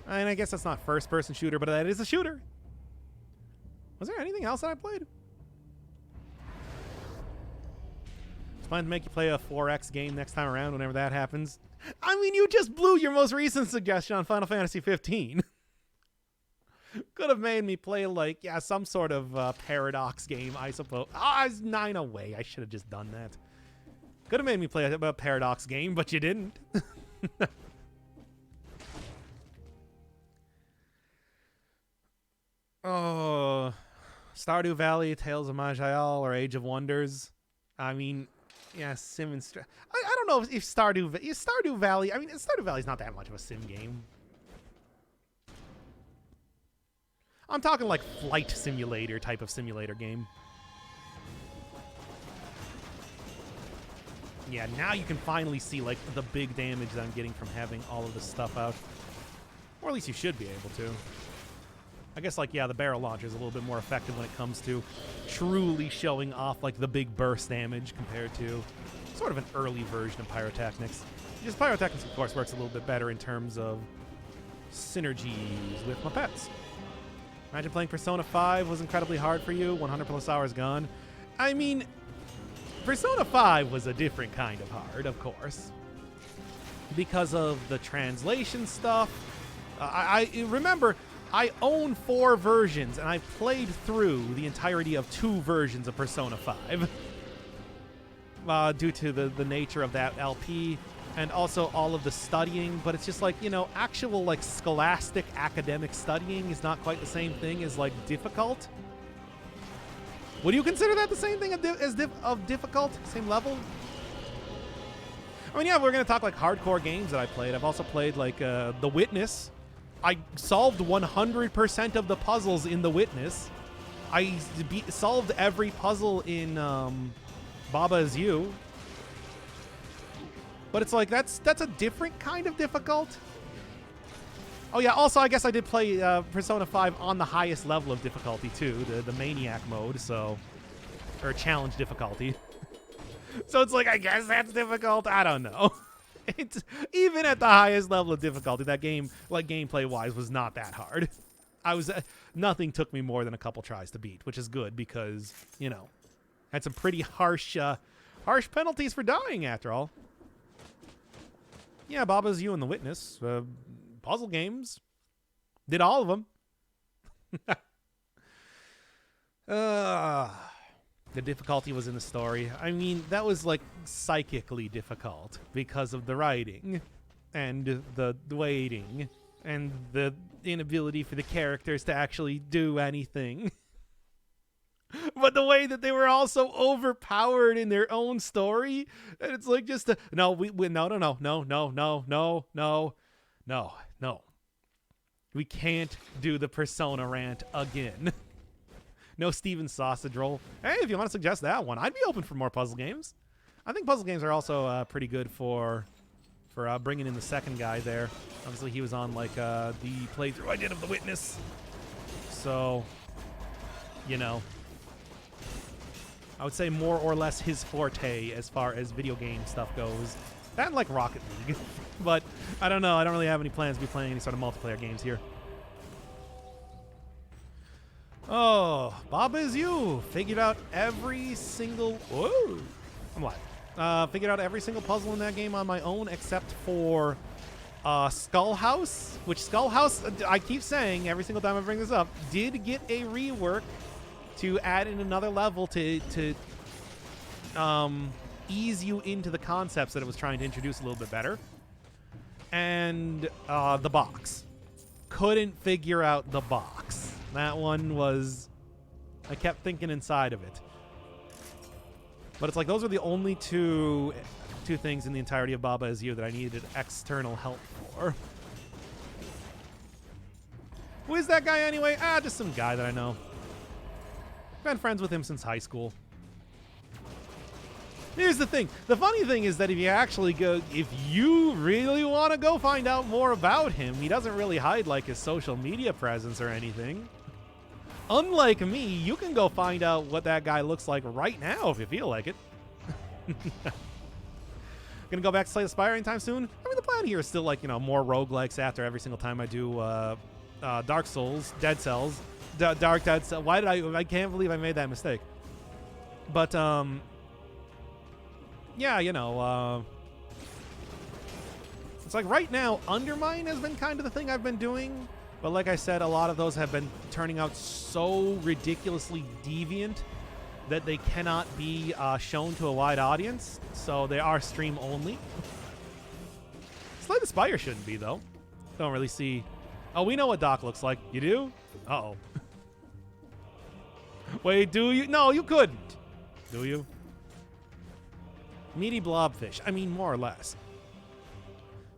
Speaker 1: and I guess that's not first-person shooter, but that is a shooter. Was there anything else that I played? Just planning to make you play a 4X game next time around, whenever that happens. I mean, you just blew your most recent suggestion on Final Fantasy 15. Could have made me play, like, yeah, some sort of Paradox game, I suppose. It's 9 away. I should have just done that. Could have made me play a Paradox game, but you didn't. Oh, Stardew Valley, Tales of Maj'Al, or Age of Wonders. I mean, yeah, Sim and I don't know if Stardew Valley. I mean, Stardew Valley's not that much of a sim game. I'm talking like flight simulator type of simulator game. Yeah, now you can finally see like the big damage that I'm getting from having all of this stuff out. Or at least you should be able to. I guess, like, yeah, the barrel launcher is a little bit more effective when it comes to truly showing off, like, the big burst damage compared to sort of an early version of Pyrotechnics. Just Pyrotechnics, of course, works a little bit better in terms of synergies with my pets. Imagine playing Persona 5 was incredibly hard for you, 100 plus hours gone. I mean, Persona 5 was a different kind of hard, of course, because of the translation stuff. I remember... I own 4 versions, and I've played through the entirety of 2 versions of Persona 5. Due to the nature of that LP, and also all of the studying. But it's just like, you know, actual, like, scholastic academic studying is not quite the same thing as, like, difficult. Would you consider that the same thing of difficult? Same level? I mean, yeah, we're going to talk, like, hardcore games that I played. I've also played, like, The Witness. I solved 100% of the puzzles in The Witness. I solved every puzzle in Baba Is You. But it's like, that's a different kind of difficult. Oh yeah, also I guess I did play Persona 5 on the highest level of difficulty too, the Maniac mode, so... Or challenge difficulty. So it's like, I guess that's difficult? I don't know. It's, even at the highest level of difficulty, that game, like gameplay-wise, was not that hard. Nothing took me more than a couple tries to beat, which is good because, you know, had some pretty harsh penalties for dying after all. Yeah, Baba's You and The Witness. Puzzle games. Did all of them. The difficulty was in the story. I mean, that was like psychically difficult because of the writing and the waiting and the inability for the characters to actually do anything. But the way that they were also overpowered in their own story, and it's like just no. We can't do the Persona rant again. No Steven Sausage Roll. Hey, if you want to suggest that one, I'd be open for more puzzle games. I think puzzle games are also pretty good for bringing in the second guy there. Obviously, he was on like the playthrough I did of The Witness, so you know. I would say more or less his forte as far as video game stuff goes. That and like Rocket League. But I don't know. I don't really have any plans to be playing any sort of multiplayer games here. Oh, Baba Is You. Figured out every single... Whoa. I'm live. Figured out every single puzzle in that game on my own except for Skull House. Which Skull House, I keep saying every single time I bring this up, did get a rework to add in another level to ease you into the concepts that it was trying to introduce a little bit better. And the box. Couldn't figure out the box. That one was... I kept thinking inside of it. But it's like those are the only two things in the entirety of Baba Is You that I needed external help for. Who is that guy anyway? Just some guy that I know. Been friends with him since high school. Here's the thing. The funny thing is that if you really want to go find out more about him, he doesn't really hide like his social media presence or anything. Unlike me, you can go find out what that guy looks like right now if you feel like it. Gonna go back to Slay the Spire anytime soon? I mean, the plan here is still like, you know, more roguelikes after every single time I do Dark Souls, Dead Cells. Dark Dead Cells. Why did I can't believe I made that mistake. But, yeah, you know, it's like right now, Undermine has been kind of the thing I've been doing. But like I said, a lot of those have been turning out so ridiculously deviant that they cannot be shown to a wide audience. So they are stream only. Slay the Spire shouldn't be, though. Don't really see... Oh, we know what Doc looks like. You do? Uh-oh. Wait, do you? No, you couldn't. Do you? Meaty blobfish. I mean, more or less.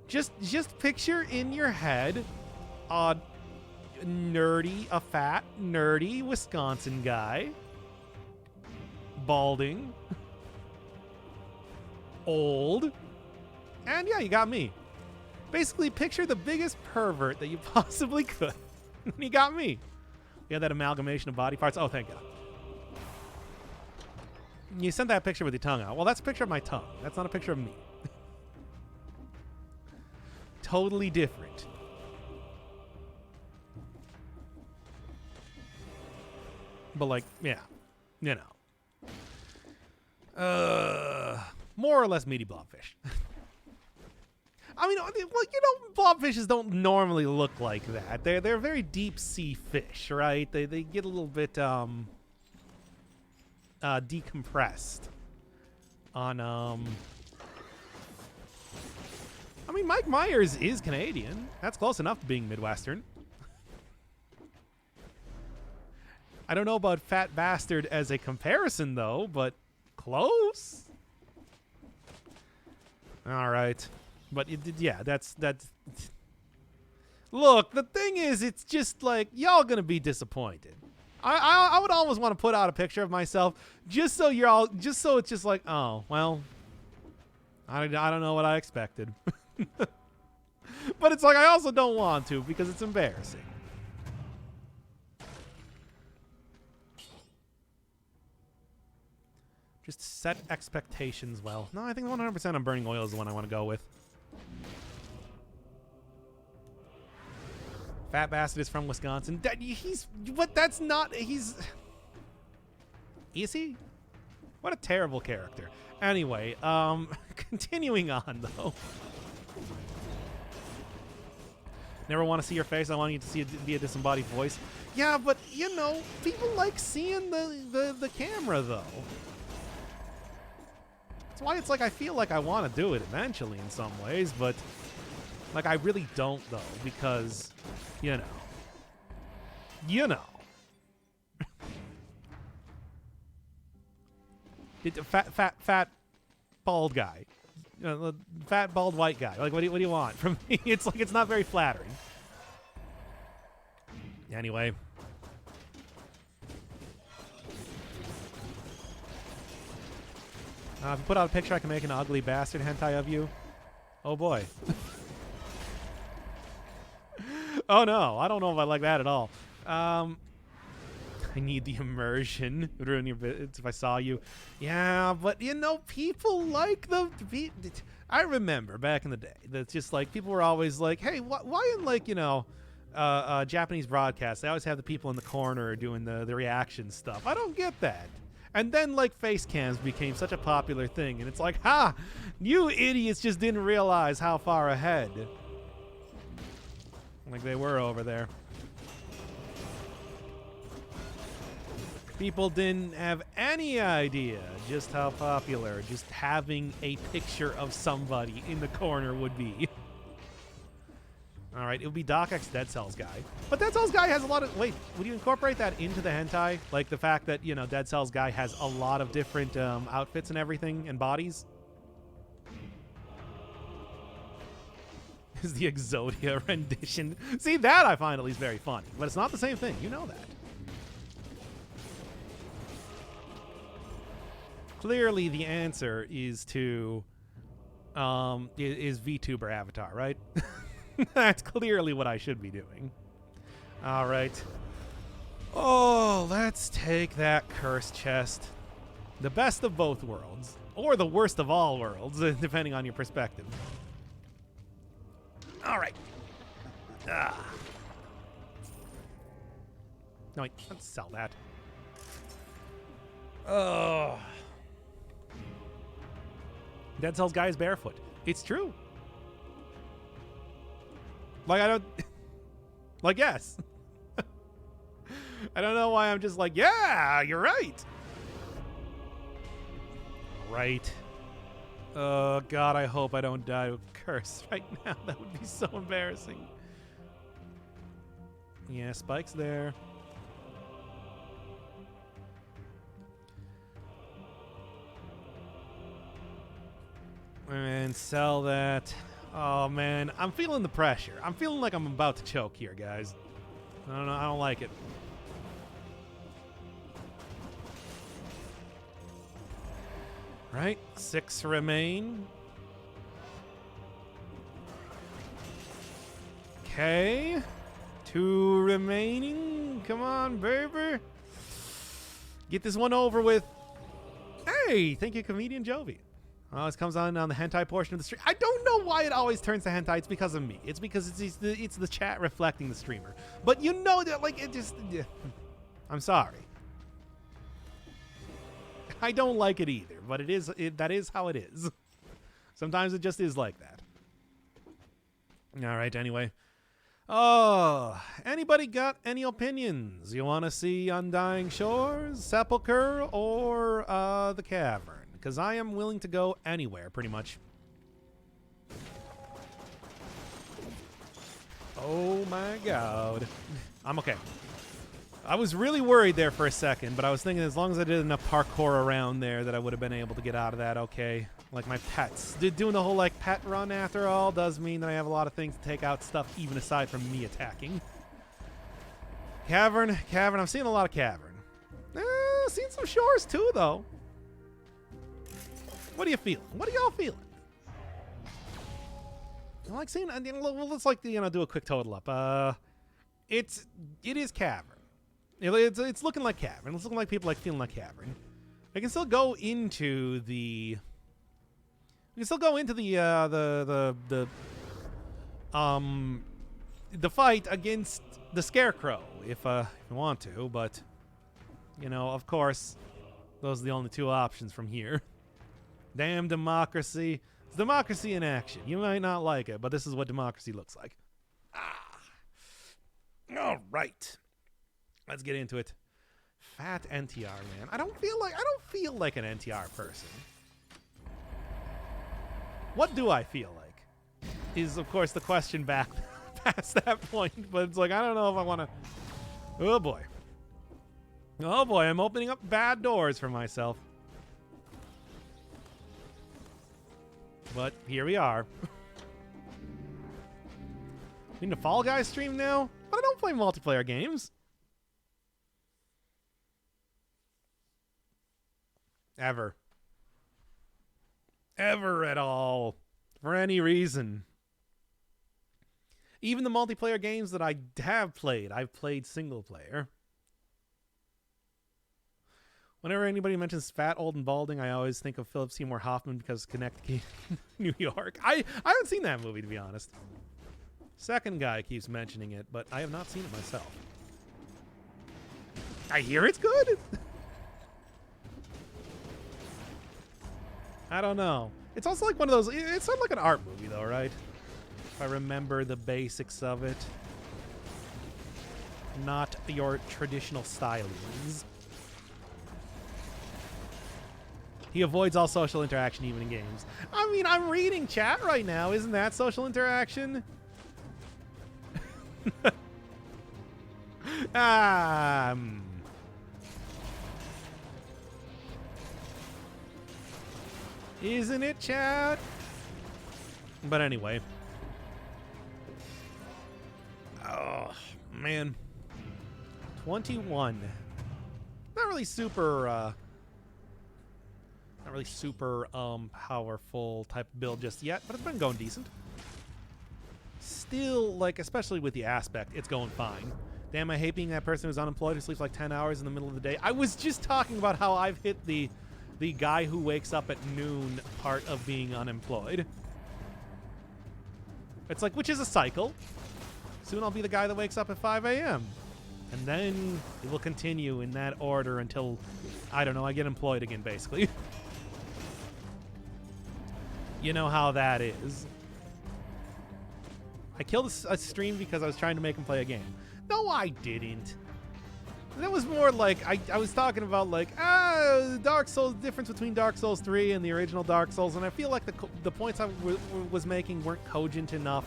Speaker 1: Just picture in your head a fat, nerdy Wisconsin guy. Balding. Old. And yeah, you got me. Basically, picture the biggest pervert that you possibly could. You got me. You had that amalgamation of body parts. Oh, thank God. You sent that picture with your tongue out. Well, that's a picture of my tongue. That's not a picture of me. Totally different. But, like, yeah. You know. More or less meaty blobfish. I mean, well, blobfishes don't normally look like that. They're very deep sea fish, right? They get a little bit decompressed on I mean, Mike Myers is Canadian. That's close enough to being Midwestern. I don't know about Fat Bastard as a comparison, though, but close. All right. But, yeah, that's... Look, the thing is, it's just like, y'all gonna be disappointed. I would almost want to put out a picture of myself just so it's just like, oh, well, I don't know what I expected. But it's like, I also don't want to because it's embarrassing. Just set expectations well. No, I think 100% on burning oil is the one I want to go with. Fat Bastard is from Wisconsin. He's... What? That's not... He's... Is he? What a terrible character. Anyway, continuing on, though. Never want to see your face. I want you to see it via disembodied voice. Yeah, but, you know, people like seeing the camera, though. That's why it's like I feel like I want to do it eventually in some ways, but... Like, I really don't, though, because... You know. Fat, bald guy. Fat, bald, white guy. Like, what do you want from me? It's like, it's not very flattering. Anyway. If you put out a picture, I can make an ugly bastard hentai of you. Oh, boy. Oh, no. I don't know if I like that at all. I need the immersion. It would ruin your bits if I saw you. Yeah, but, you know, people like the... I remember back in the day that's just like, people were always like, hey, why in, like, you know, Japanese broadcasts, they always have the people in the corner doing the reaction stuff. I don't get that. And then, like, face cams became such a popular thing. And it's like, ha! You idiots just didn't realize how far ahead... Like they were over there. People didn't have any idea just how popular just having a picture of somebody in the corner would be. All right, it would be Doc X Dead Cells guy. But Dead Cells guy has a lot of... Wait, would you incorporate that into the hentai? Like the fact that, you know, Dead Cells guy has a lot of different outfits and everything and bodies? Is the Exodia rendition. See, that I find at least very funny. But it's not the same thing. You know that. Clearly, the answer is to... is VTuber avatar, right? That's clearly what I should be doing. All right. Oh, let's take that cursed chest. The best of both worlds. Or the worst of all worlds, depending on your perspective. All right. No, wait. Let's sell that. Oh. Dead Cells guy is barefoot. It's true. Like, I don't... like, yes. I don't know why I'm just like, yeah, you're right. Right. Oh, God, I hope I don't die to a curse right now. That would be so embarrassing. Yeah, Spike's there. And sell that. Oh, man. I'm feeling the pressure. I'm feeling like I'm about to choke here, guys. I don't know. I don't like it. Right, 6 remain. Okay, 2 remaining. Come on, baby. Get this one over with. Hey, thank you, comedian Jovi. Oh, this comes on the hentai portion of the stream. I don't know why it always turns to hentai. It's because of me. It's because it's the chat reflecting the streamer. But you know that, like, it just... Yeah. I'm sorry. I don't like it either, but that is how it is. Sometimes it just is like that. All right, anyway. Oh, anybody got any opinions? You want to see Undying Shores, Sepulchre, or the Cavern? Because I am willing to go anywhere, pretty much. Oh my god. I'm okay. I was really worried there for a second, but I was thinking as long as I did enough parkour around there that I would have been able to get out of that okay. Like my pets. Doing the whole like pet run after all does mean that I have a lot of things to take out stuff even aside from me attacking. Cavern. I'm seeing a lot of Cavern. Seeing some Shores too though. What are you feeling? What are y'all feeling? I like seeing, let's like, do a quick total up. It is Cavern. It's looking like Cavern. It's looking like people like feeling like Cavern. I can still go into the. We can still go into the fight against the Scarecrow if you want to, but of course, those are the only two options from here. Damn democracy. It's democracy in action. You might not like it, but this is what democracy looks like. All right. Let's get into it. Fat NTR, man. I don't feel like an NTR person. What do I feel like? Is of course the question back past that point, but it's like I don't know if I want to. Oh boy. Oh boy, I'm opening up bad doors for myself. But here we are. We need a Fall Guys stream now? But I don't play multiplayer games. Ever. Ever at all. For any reason. Even the multiplayer games that I have played, I've played single player. Whenever anybody mentions fat, old, and balding, I always think of Philip Seymour Hoffman because Connecticut, New York. I haven't seen that movie, to be honest. Second guy keeps mentioning it, but I have not seen it myself. I hear it's good. I don't know. It's also like one of those. It's sort of like an art movie, though, right? If I remember the basics of it. Not your traditional stylings. He avoids all social interaction, even in games. I mean, I'm reading chat right now. Isn't that social interaction? Isn't it, chat? But anyway. Oh, man. 21. Not really super, powerful type of build just yet, but it's been going decent. Still, like, especially with the aspect, it's going fine. Damn, I hate being that person who's unemployed who sleeps like 10 hours in the middle of the day. I was just talking about how I've hit the guy who wakes up at noon part of being unemployed. It's like, which is a cycle. Soon I'll be the guy that wakes up at 5 a.m. And then it will continue in that order until, I don't know, I get employed again, basically. You know how that is. I killed a stream because I was trying to make him play a game. No, I didn't. That was more like, I was talking about like, Dark Souls, difference between Dark Souls 3 and the original Dark Souls, and I feel like the points I was making weren't cogent enough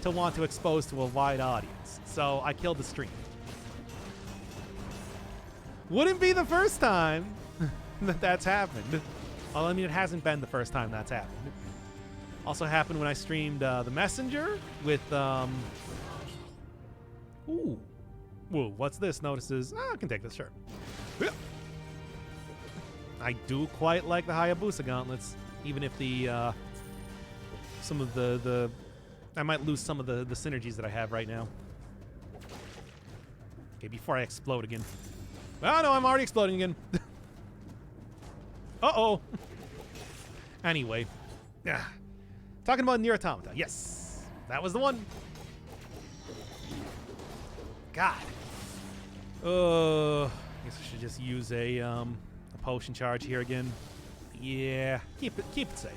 Speaker 1: to want to expose to a wide audience. So I killed the stream. Wouldn't be the first time that's happened. Well, I mean, it hasn't been the first time that's happened. Also happened when I streamed The Messenger with, ooh. Whoa, what's this? Notices, I can take this, sure. I do quite like the Hayabusa gauntlets, even if the, some of the I might lose some of the synergies that I have right now. Okay, before I explode again. Oh, no, I'm already exploding again. Uh-oh. Anyway. Talking about Nier Automata. Yes. That was the one. God. I guess I should just use a potion charge here again. Yeah. Keep it safe.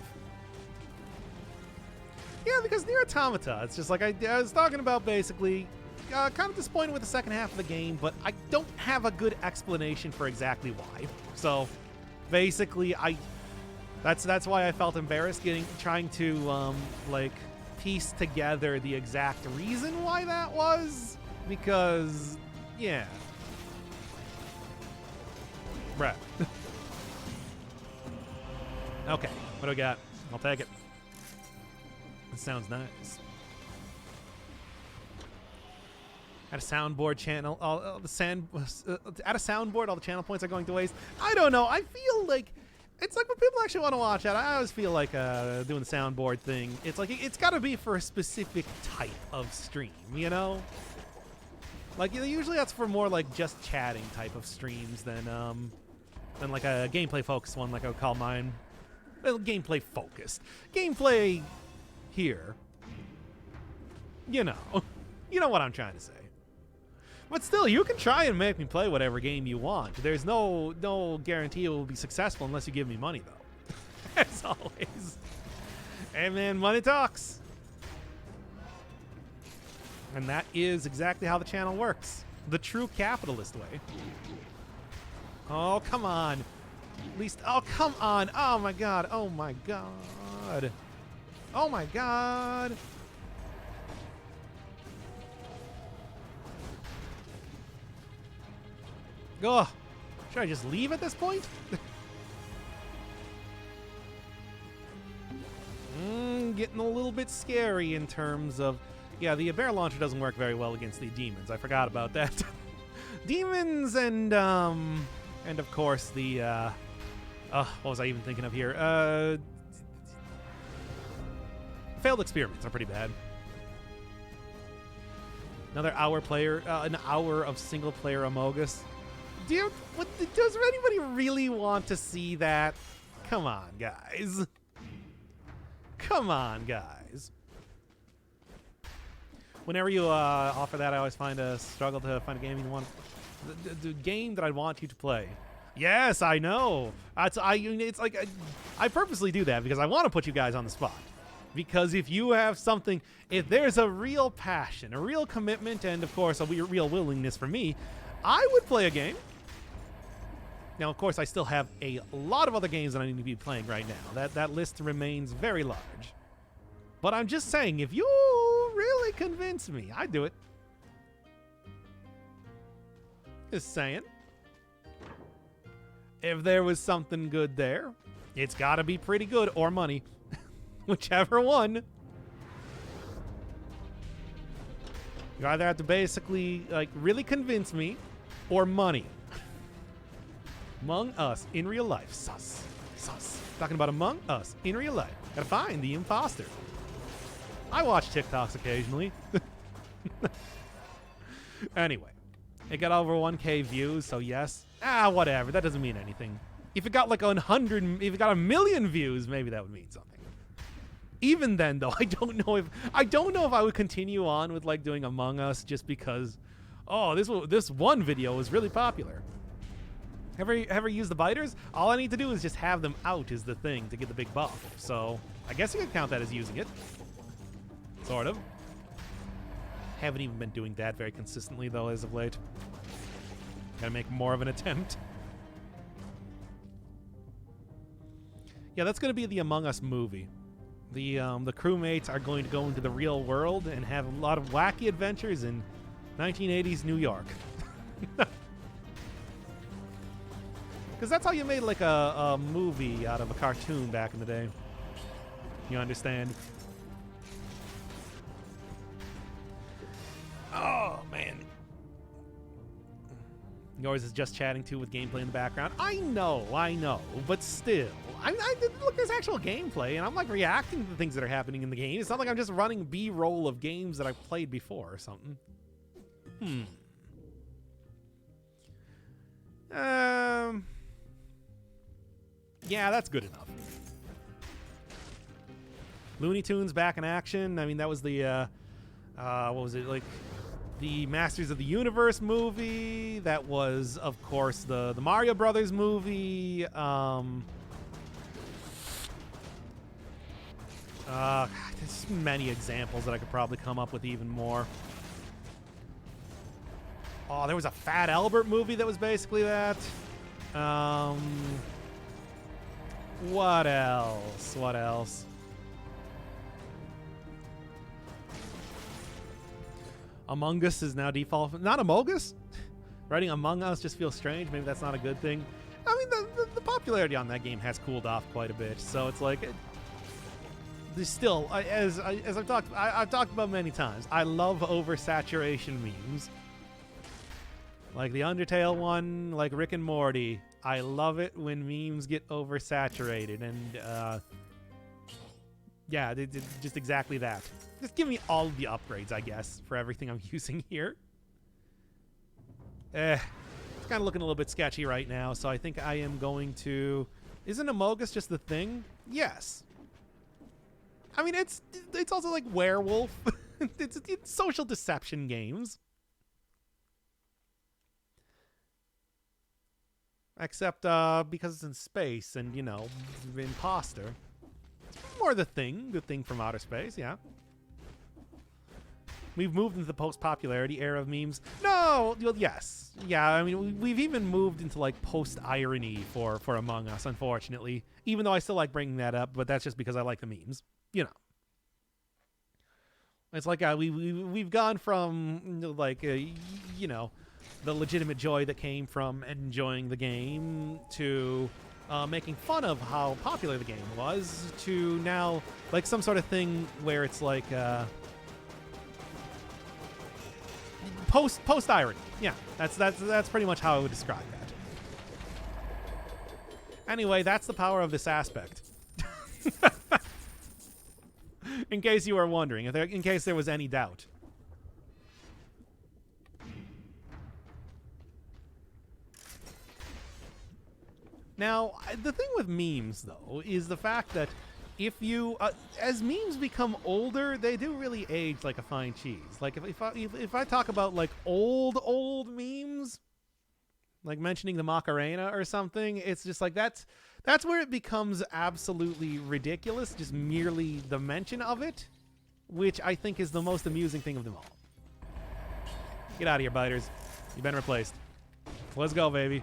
Speaker 1: Yeah, because Nier Automata, it's just like I was talking about basically, kind of disappointed with the second half of the game, but I don't have a good explanation for exactly why. So basically, that's why I felt embarrassed trying to like piece together the exact reason why that was, because yeah. Bruh. Okay, what do we got? I'll take it. It sounds nice. At a soundboard channel, add a soundboard, all the channel points are going to waste. I don't know. I feel like it's like when people actually want to watch it. I always feel like doing the soundboard thing. It's like it's got to be for a specific type of stream, you know? Like usually that's for more like just chatting type of streams than like a gameplay focused one, like I would call mine. Well, gameplay focused. Gameplay here. You know what I'm trying to say. But still, you can try and make me play whatever game you want. There's no guarantee it will be successful unless you give me money, though. As always. Hey, man, money talks. And that is exactly how the channel works. The true capitalist way. Oh, come on. At least, oh, come on. Oh, my God. Oh, my God. Oh, my God. Ugh. Should I just leave at this point? Getting a little bit scary in terms of... Yeah, the bear launcher doesn't work very well against the demons. I forgot about that. Demons and of course the... what was I even thinking of here? Failed experiments are pretty bad. Another an hour of single-player Among Us. Does anybody really want to see that? Come on, guys. Come on, guys. Whenever you offer that, I always find a struggle to find a game you want. The game that I want you to play. Yes, I know. It's like I purposely do that because I want to put you guys on the spot. Because if you have something, if there's a real passion, a real commitment, and of course a real willingness for me, I would play a game. Now, of course, I still have a lot of other games that I need to be playing right now. That list remains very large. But I'm just saying, if you really convince me, I'd do it. Just saying. If there was something good there, it's got to be pretty good, or money. Whichever one. You either have to basically, like, really convince me, or money. Among Us in real life. Sus. Sus. Talking about Among Us in real life. Gotta find the imposter. I watch TikToks occasionally. Anyway. It got over 1K views, so yes. Whatever. That doesn't mean anything. If it got like if it got 1 million views, maybe that would mean something. Even then, though, I don't know if I would continue on with like doing Among Us just because, this one video was really popular. Ever use the biters? All I need to do is just have them out is the thing to get the big buff. So I guess you could count that as using it. Sort of. Haven't even been doing that very consistently though as of late. Gotta make more of an attempt. Yeah, that's gonna be the Among Us movie. The crewmates are going to go into the real world and have a lot of wacky adventures in 1980s New York. Because that's how you made like a movie out of a cartoon back in the day. You understand? Oh, man. Yours is just chatting too with gameplay in the background. I know. But still. Look, there's actual gameplay, and I'm like reacting to the things that are happening in the game. It's not like I'm just running B-roll of games that I've played before or something. Yeah, that's good enough. Looney Tunes back in action. I mean, that was the, what was it, like, the Masters of the Universe movie. That was, of course, the Mario Brothers movie. There's many examples that I could probably come up with even more. Oh, there was a Fat Albert movie that was basically that. What else? What else? Among Us is now default. Not Among Us? Writing Among Us just feels strange. Maybe that's not a good thing. I mean, the popularity on that game has cooled off quite a bit. So it's like, there's still, as I've talked about many times, I love oversaturation memes. Like the Undertale one, like Rick and Morty. I love it when memes get oversaturated. And, yeah, just exactly that. Just give me all of the upgrades, I guess, for everything I'm using here. It's kind of looking a little bit sketchy right now, so I think I am going to... Isn't Amogus just the thing? Yes. I mean, it's also like Werewolf. it's social deception games. Except because it's in space and, you know, imposter. It's more the thing from outer space, yeah. We've moved into the post-popularity era of memes. No! Well, yes. Yeah, I mean, we've even moved into, like, post-irony for Among Us, unfortunately. Even though I still like bringing that up, but that's just because I like the memes. You know. It's like we've gone from, like, you know, the legitimate joy that came from enjoying the game to making fun of how popular the game was to now, like, some sort of thing where it's like... Post irony, yeah. That's pretty much how I would describe that. Anyway, that's the power of this aspect. In case you were wondering, in case there was any doubt. Now, the thing with memes, though, is the fact that if you, as memes become older, they do really age like a fine cheese. Like if I talk about like old memes, like mentioning the Macarena or something, it's just like that's where it becomes absolutely ridiculous. Just merely the mention of it, which I think is the most amusing thing of them all. Get out of here, biters! You've been replaced. Let's go, baby.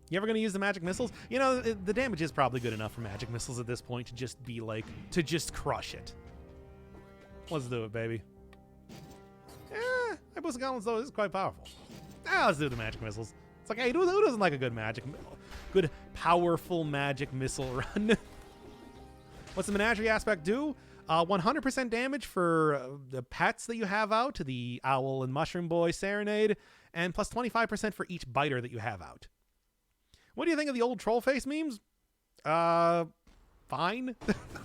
Speaker 1: You ever gonna use the magic missiles? You know, the damage is probably good enough for magic missiles at this point to just be like, to just crush it. Let's do it, baby. Hypos Goblins, though, is quite powerful. Let's do the magic missiles. It's like, hey, who doesn't like a good powerful magic missile run? What's the Menagerie aspect do? 100% damage for the pets that you have out, the Owl and Mushroom Boy Serenade, and plus 25% for each biter that you have out. What do you think of the old troll face memes? Fine.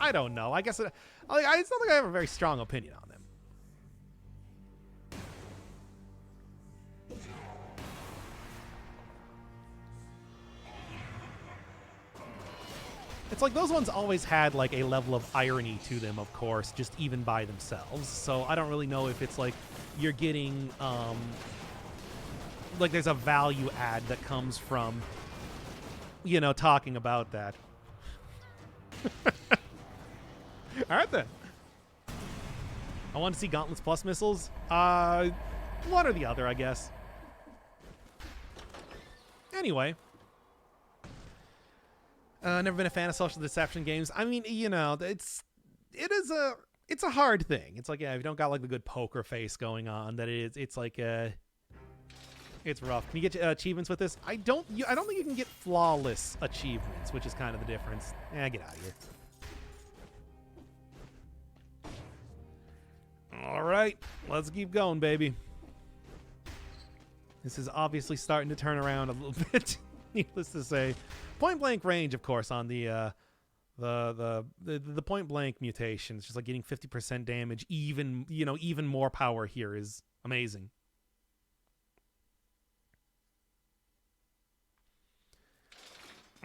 Speaker 1: I don't know. I guess it's not like I have a very strong opinion on them. It's like those ones always had like a level of irony to them, of course, just even by themselves. So I don't really know if it's like you're getting like there's a value add that comes from, you know, talking about that. All right, then. I want to see Gauntlets plus missiles. One or the other, I guess. Anyway. Never been a fan of social deception games. I mean, you know, it's a hard thing. It's like, yeah, if you don't got like the good poker face going on, that it's like it's rough. Can you get achievements with this? I don't think you can get flawless achievements, which is kind of the difference. Get out of here. All right, let's keep going, baby. This is obviously starting to turn around a little bit. Needless to say, point blank range, of course, on the point blank mutation. It's just like getting 50% damage. Even more power here is amazing.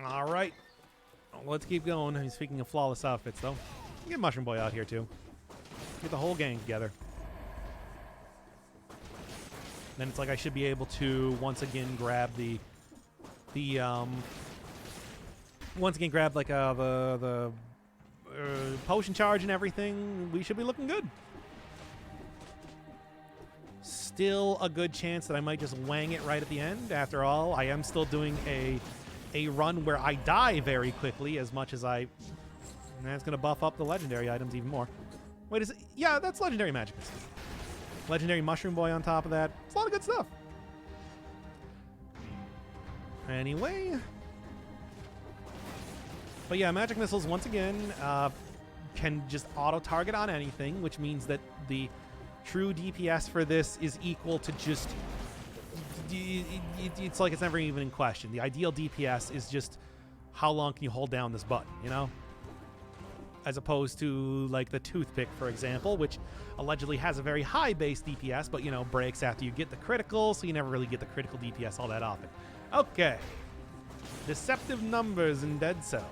Speaker 1: All right, let's keep going. Speaking of flawless outfits, though, get Mushroom Boy out here too. Get the whole gang together. Then it's like I should be able to once again grab the once again grab like the potion charge and everything, we should be looking good. Still a good chance that I might just wang it right at the end. After all, I am still doing a run where I die very quickly as much as I... And that's going to buff up the legendary items even more. Wait, is it... Yeah, that's legendary magic. Legendary mushroom boy on top of that. It's a lot of good stuff. Anyway. But yeah, magic missiles, once again, can just auto-target on anything, which means that the true DPS for this is equal to just... It's like it's never even in question. The ideal DPS is just how long can you hold down this button, you know? As opposed to, like, the toothpick, for example, which allegedly has a very high base DPS, but, you know, breaks after you get the critical, so you never really get the critical DPS all that often. Okay. Deceptive numbers in Dead Cells.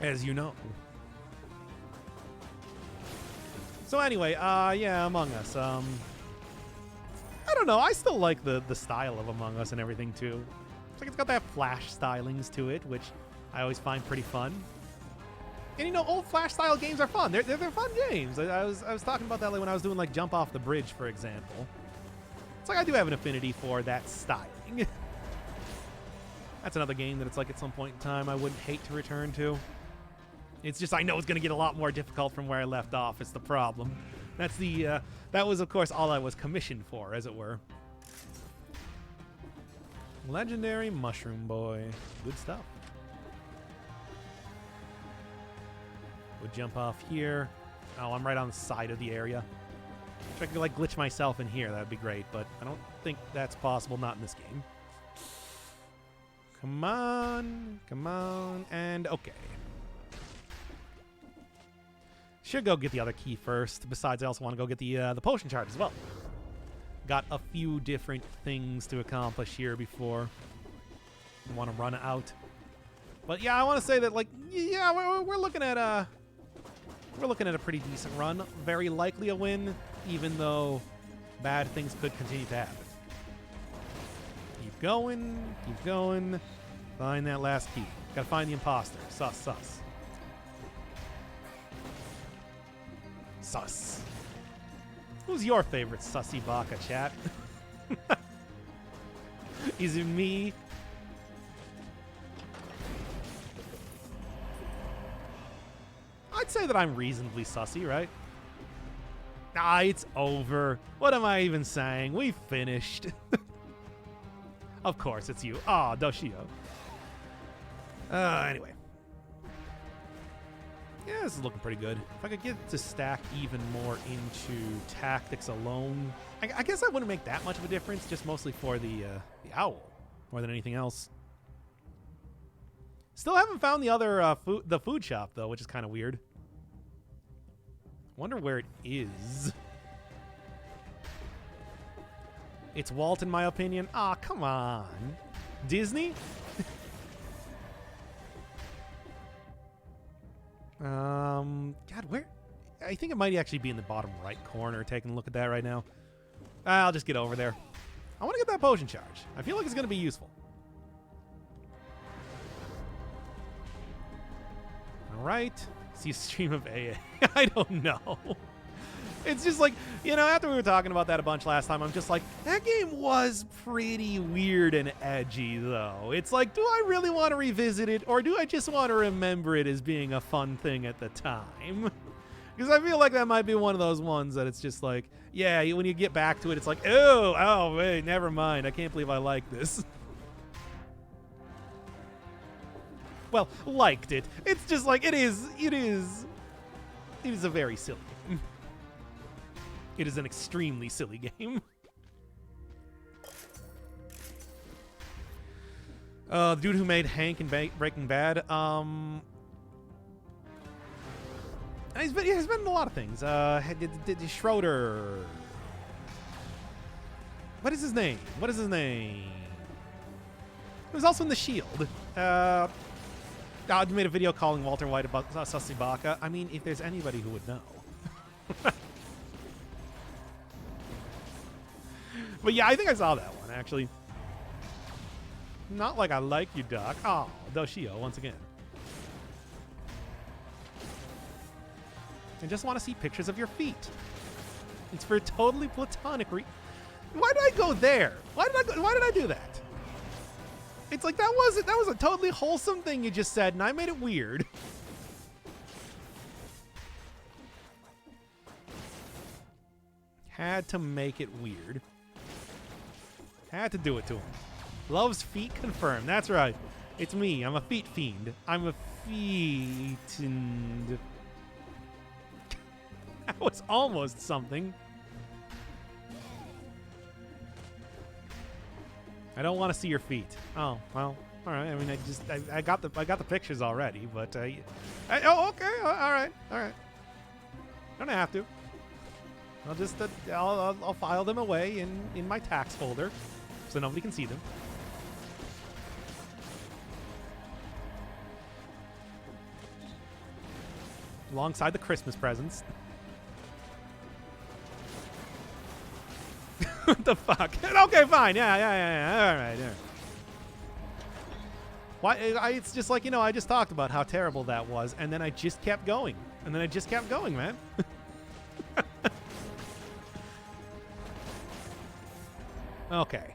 Speaker 1: As you know. So anyway, yeah, Among Us. I don't know. I still like the style of Among Us and everything, too. It's like it's got that Flash stylings to it, which I always find pretty fun. And, you know, old Flash-style games are fun. They're fun games. I was talking about that like when I was doing, like, Jump Off the Bridge, for example. It's like I do have an affinity for that styling. That's another game that it's like at some point in time I wouldn't hate to return to. It's just I know it's going to get a lot more difficult from where I left off. It's the problem. That's the, that was, of course, all I was commissioned for, as it were. Legendary Mushroom Boy. Good stuff. Would jump off here. Oh, I'm right on the side of the area. If I could, like, glitch myself in here, that would be great, but I don't think that's possible, not in this game. Come on. Come on. And okay. Should go get the other key first. Besides, I also want to go get the potion charge as well. Got a few different things to accomplish here before I want to run out. But yeah, I want to say that, like, yeah, we're looking at a pretty decent run. Very likely a win, even though bad things could continue to happen. Keep going. Keep going. Find that last key. Gotta find the imposter. Sus, sus. Sus. Who's your favorite Sussy Baka, chat? Is it me? I'd say that I'm reasonably sussy, right? Ah, it's over. What am I even saying? We finished. Of course, it's you. Ah, Doshio. Anyway. Yeah, this is looking pretty good. If I could get to stack even more into tactics alone, I guess I wouldn't make that much of a difference, just mostly for the owl more than anything else. Still haven't found the other the food shop, though, which is kind of weird. Wonder where it is. It's Walt, in my opinion. Ah, come on. Disney? God, where? I think it might actually be in the bottom right corner, taking a look at that right now. I'll just get over there. I want to get that potion charge. I feel like it's going to be useful. All right. See a stream of AA. I don't know. It's just like, you know, after we were talking about that a bunch last time, I'm just like, that game was pretty weird and edgy, though. It's like, do I really want to revisit it, or do I just want to remember it as being a fun thing at the time? Because I feel like that might be one of those ones that it's just like, yeah, when you get back to it, it's like, oh, wait, never mind. I can't believe I like this. Well, liked it. It's just like, it is a very silly game. It is an extremely silly game. The dude who made Hank in Breaking Bad, he's been in a lot of things. Did Schroeder. What is his name? He was also in The Shield. God made a video calling Walter White about Sussy Baka. I mean, if there's anybody who would know. But yeah, I think I saw that one, actually. Not like I like you, Doc. Oh, Doshio once again. I just want to see pictures of your feet. It's for totally platonic Why did I go there? Why did I do that? It's like that was a totally wholesome thing you just said, and I made it weird. Had to make it weird. Had to do it to him. Loves feet confirmed. That's right. It's me. I'm a feet fiend. I'm a feet-ind. That was almost something. I don't want to see your feet. Oh, well, all right. I mean, I got the pictures already, but oh, okay. All right. Don't have to. I'll just I'll file them away in my tax folder so nobody can see them. Alongside the Christmas presents. What the fuck? Okay, fine. Yeah. All right. Why? It's just like, I just talked about how terrible that was, and then I just kept going. Man. Okay.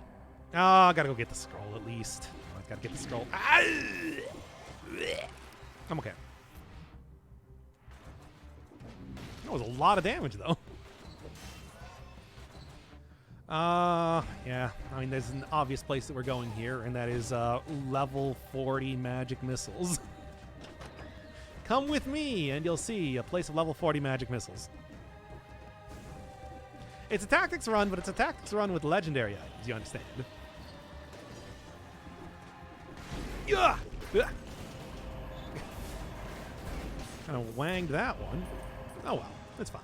Speaker 1: Oh, I gotta go get the scroll at least. I gotta get the scroll. I'm okay. That was a lot of damage, though. Yeah. I mean, there's an obvious place that we're going here, and that is level 40 magic missiles. Come with me, and you'll see a place of level 40 magic missiles. It's a tactics run, but it's a tactics run with legendary items, you understand? Yeah! Kind of wanged that one. Oh well, it's fine.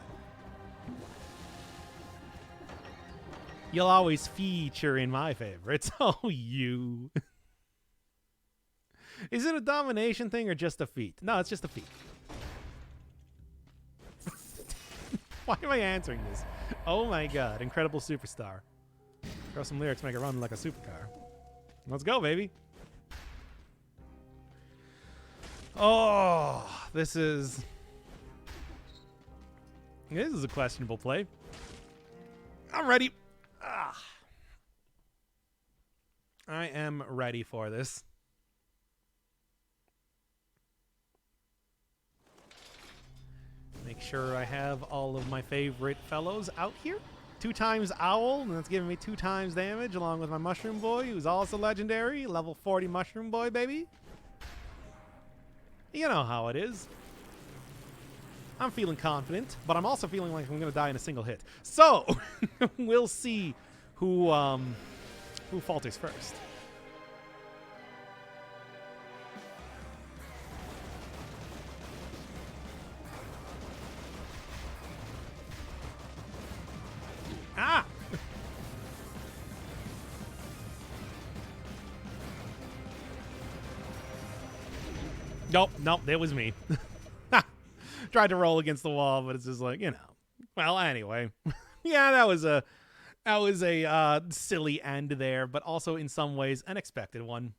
Speaker 1: You'll always feature in my favorites. Oh, you. Is it a domination thing or just a feat? No, it's just a feat. Why am I answering this? Oh my god, incredible superstar. Throw some lyrics, make it run like a supercar. Let's go, baby. Oh, this is a questionable play. I'm ready. I am ready for this. Make sure I have all of my favorite fellows out here. 2 times Owl, and that's giving me 2 times damage, along with my Mushroom Boy, who's also legendary. Level 40 Mushroom Boy, baby. You know how it is. I'm feeling confident, but I'm also feeling like I'm going to die in a single hit. So, we'll see who falters first. Ah! Nope, it was me. Tried to roll against the wall, but it's just like, Well, anyway. Yeah, that was a silly end there, but also in some ways an expected one.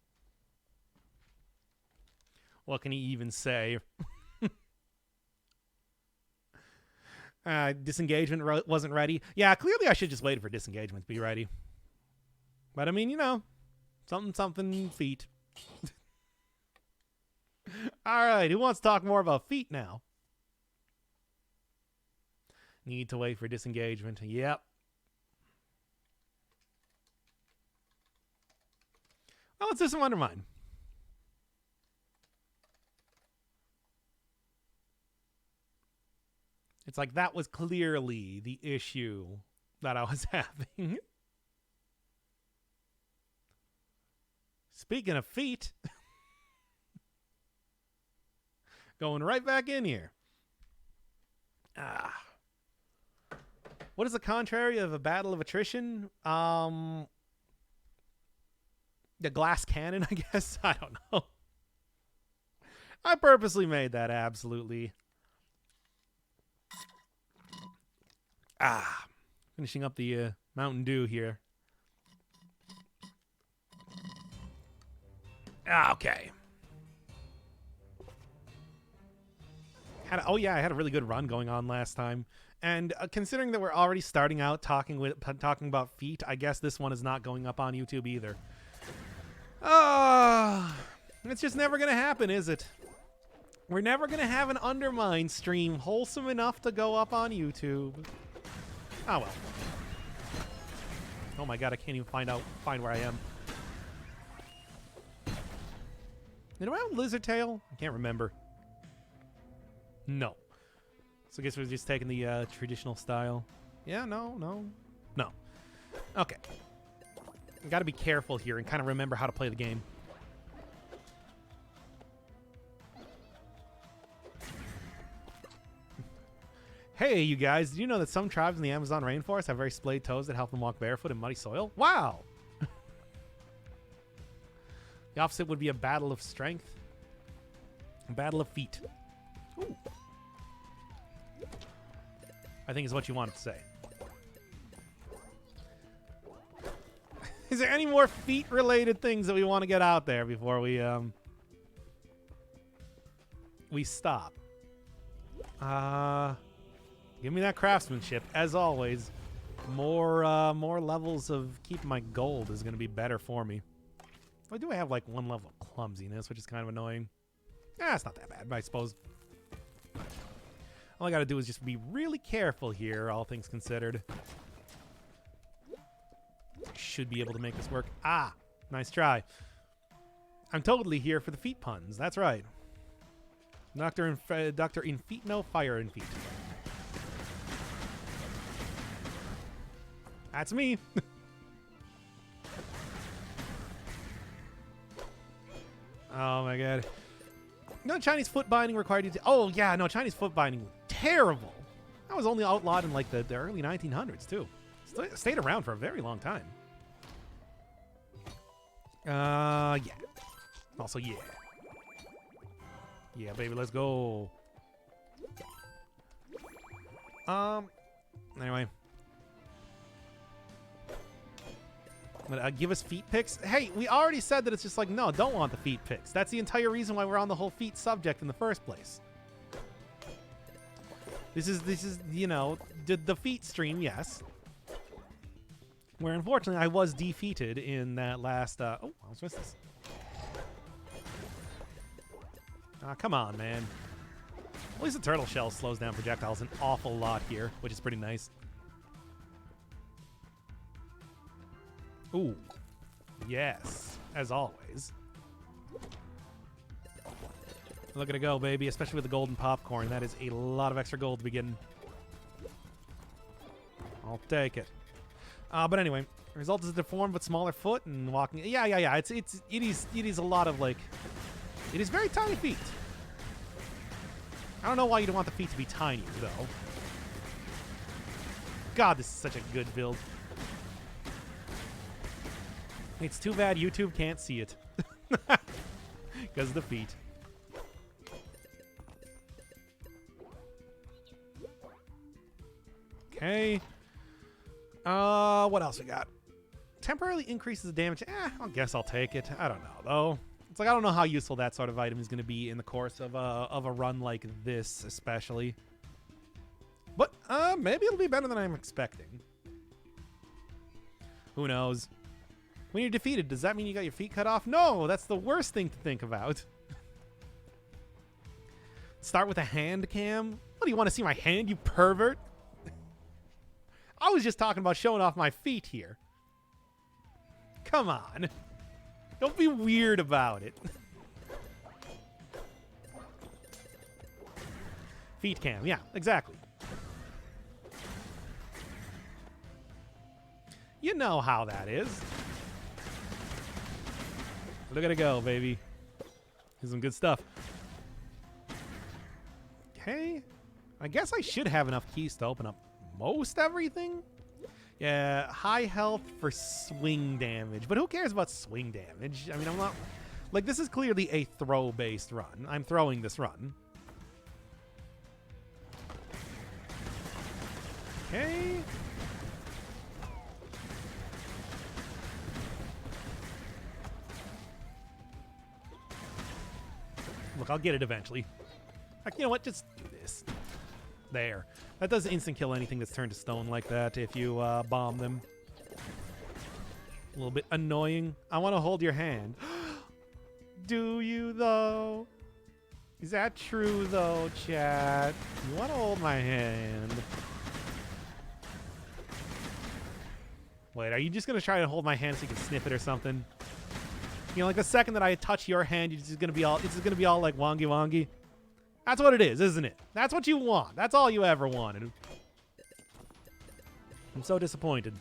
Speaker 1: What can he even say? Disengagement wasn't ready. Yeah, clearly I should just wait for disengagement to be ready. But I mean, something feet. All right, who wants to talk more about feet now? Need to wait for disengagement. Yep. Well, let's do some Undermine. It's like that was clearly the issue that I was having. Speaking of feet, going right back in here. What is the contrary of a battle of attrition? The glass cannon, I guess? I don't know. I purposely made that absolutely. Finishing up the Mountain Dew here. Okay. Oh yeah, I had a really good run going on last time. And considering that we're already starting out talking about feet, I guess this one is not going up on YouTube either. It's just never going to happen, is it? We're never going to have an Undermine stream wholesome enough to go up on YouTube. Oh well. Oh my god, I can't even find where I am. Do I have Lizard Tail? I can't remember. No. So I guess we're just taking the traditional style. Yeah, no. Okay. I gotta be careful here and kind of remember how to play the game. Hey, you guys, did you know that some tribes in the Amazon rainforest have very splayed toes that help them walk barefoot in muddy soil? Wow! The opposite would be a battle of strength. A battle of feet. Ooh. I think is what you wanted to say. Is there any more feet-related things that we want to get out there before we stop? Give me that craftsmanship, as always. More levels of keeping my gold is going to be better for me. I do have like one level of clumsiness, which is kind of annoying. It's not that bad, I suppose. All I got to do is just be really careful here, all things considered. Should be able to make this work. Nice try. I'm totally here for the feet puns. That's right. Doctor in feet, no fire in feet. That's me. Oh my god. No, Chinese foot binding required you to... Oh yeah, no, Chinese foot binding was terrible. That was only outlawed in like the early 1900s too. Stayed around for a very long time. Yeah. Also, yeah. Yeah, baby, let's go. Anyway. But, give us feet pics. Hey, we already said that it's just like, no, don't want the feet pics. That's the entire reason why we're on the whole feet subject in the first place. This is you know, the feet stream, yes. Where unfortunately I was defeated in that last, oh, I almost missed this. Come on, man. At least the turtle shell slows down projectiles an awful lot here, which is pretty nice. Ooh. Yes, as always. Look at it go, baby, especially with the golden popcorn. That is a lot of extra gold to be getting. I'll take it. But anyway, the result is a deformed but smaller foot and walking. Yeah. It is a lot of like. It is very tiny feet. I don't know why you don't want the feet to be tinier though. God, this is such a good build. It's too bad YouTube can't see it. Because of the feet. Okay. What else we got? Temporarily increases the damage. I guess I'll take it. I don't know, though. It's like I don't know how useful that sort of item is going to be in the course of a run like this, especially. But maybe it'll be better than I'm expecting. Who knows? When you're defeated, does that mean you got your feet cut off? No, that's the worst thing to think about. Start with a hand cam? What, do you want to see my hand, you pervert? I was just talking about showing off my feet here. Come on. Don't be weird about it. Feet cam, yeah, exactly. You know how that is. Look at it go, baby. Here's some good stuff. Okay. I guess I should have enough keys to open up most everything. Yeah, high health for swing damage. But who cares about swing damage? I mean, I'm not... Like, this is clearly a throw-based run. I'm throwing this run. Okay. Look, I'll get it eventually. Heck, you know what? Just do this. There. That does instant kill anything that's turned to stone like that if you bomb them. A little bit annoying. I want to hold your hand. Do you, though? Is that true, though, chat? You want to hold my hand? Wait, are you just going to try to hold my hand so you can sniff it or something? You know, like the second that I touch your hand, it's just going to be all like wongy wongy. That's what it is, isn't it? That's what you want. That's all you ever wanted. I'm so disappointed.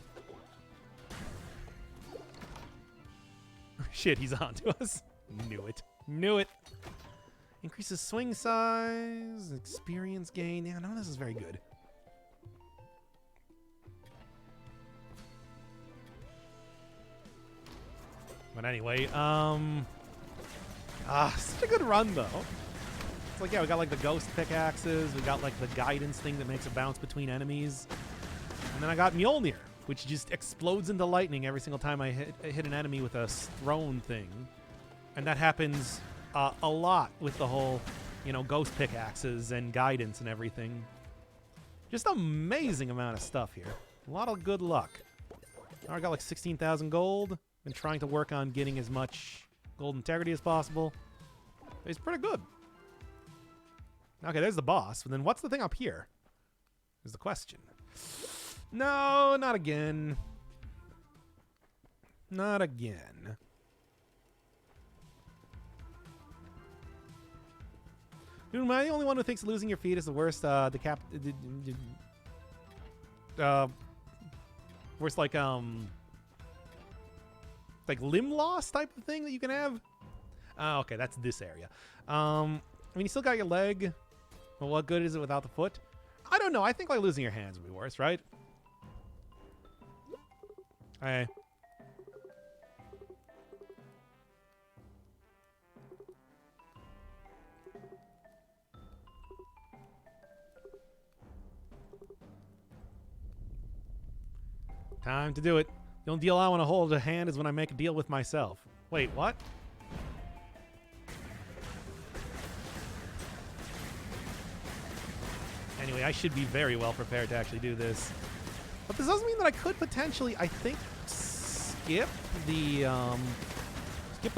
Speaker 1: Shit, he's on to us. Knew it. Knew it. Increases swing size, experience gain. Yeah, none of this is very good. But anyway, such a good run though. It's like, yeah, we got like the ghost pickaxes, we got like the guidance thing that makes it bounce between enemies. And then I got Mjolnir, which just explodes into lightning every single time I hit an enemy with a thrown thing. And that happens a lot with the whole, you know, ghost pickaxes and guidance and everything. Just amazing amount of stuff here. A lot of good luck. Now I got like 16,000 gold. Been trying to work on getting as much gold integrity as possible. It's pretty good. Okay, there's the boss. But then what's the thing up here? Is the question. No, not again. Not again. Dude, am I the only one who thinks losing your feet is the worst, worst, like limb loss type of thing that you can have? Oh, okay, that's this area. I mean, you still got your leg. Well, what good is it without the foot? I don't know. I think like losing your hands would be worse, right? Hey. Time to do it. The only deal I want to hold a hand is when I make a deal with myself. Wait, what? Anyway, I should be very well prepared to actually do this. But this doesn't mean that I could potentially, I think, skip the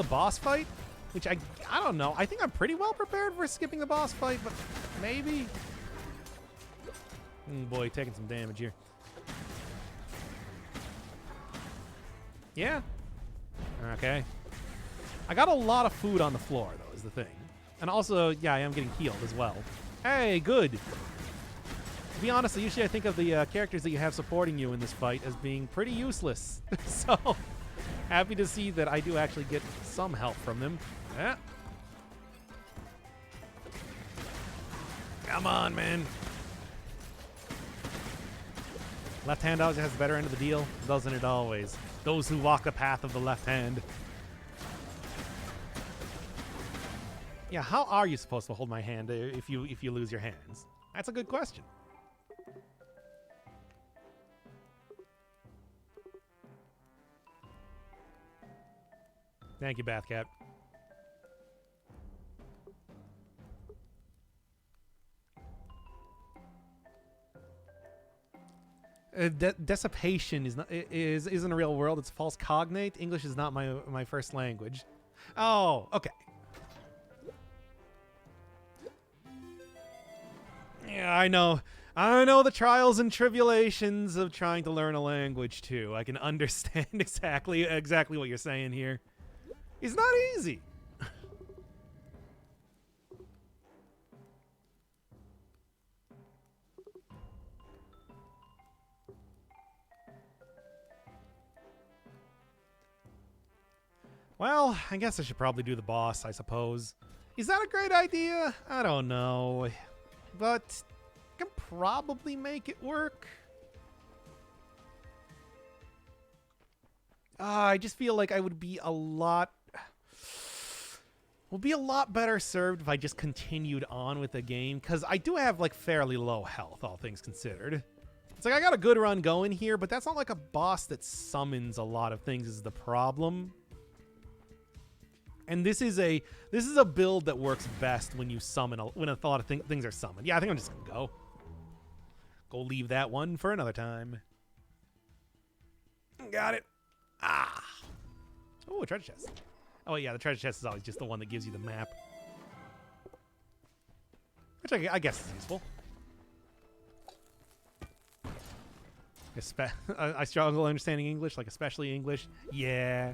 Speaker 1: boss fight, which I don't know. I think I'm pretty well prepared for skipping the boss fight, but maybe. Boy, taking some damage here. Yeah. Okay. I got a lot of food on the floor, though, is the thing. And also, yeah, I am getting healed as well. Hey, good. To be honest, usually I think of the characters that you have supporting you in this fight as being pretty useless. So, happy to see that I do actually get some help from them. Yeah. Come on, man. Left hand always has the better end of the deal, doesn't it always? Those who walk the path of the left hand. Yeah, how are you supposed to hold my hand if you lose your hands? That's a good question. Thank you, Bathcat. Dissipation isn't a real world. It's false cognate. English is not my first language. Oh, okay. Yeah, I know. I know the trials and tribulations of trying to learn a language too. I can understand exactly what you're saying here. It's not easy. Well, I guess I should probably do the boss, I suppose. Is that a great idea? I don't know. But I can probably make it work. I just feel like I would be a lot better served if I just continued on with the game, because I do have like fairly low health, all things considered. It's like I got a good run going here, but that's not like a boss that summons a lot of things is the problem. And this is a build that works best when you summon when a lot of things are summoned. Yeah, I think I'm just gonna go leave that one for another time. Got it. Ah. Oh, a treasure chest. Oh yeah, the treasure chest is always just the one that gives you the map, which I guess is useful. I struggle understanding English, like especially English. Yeah.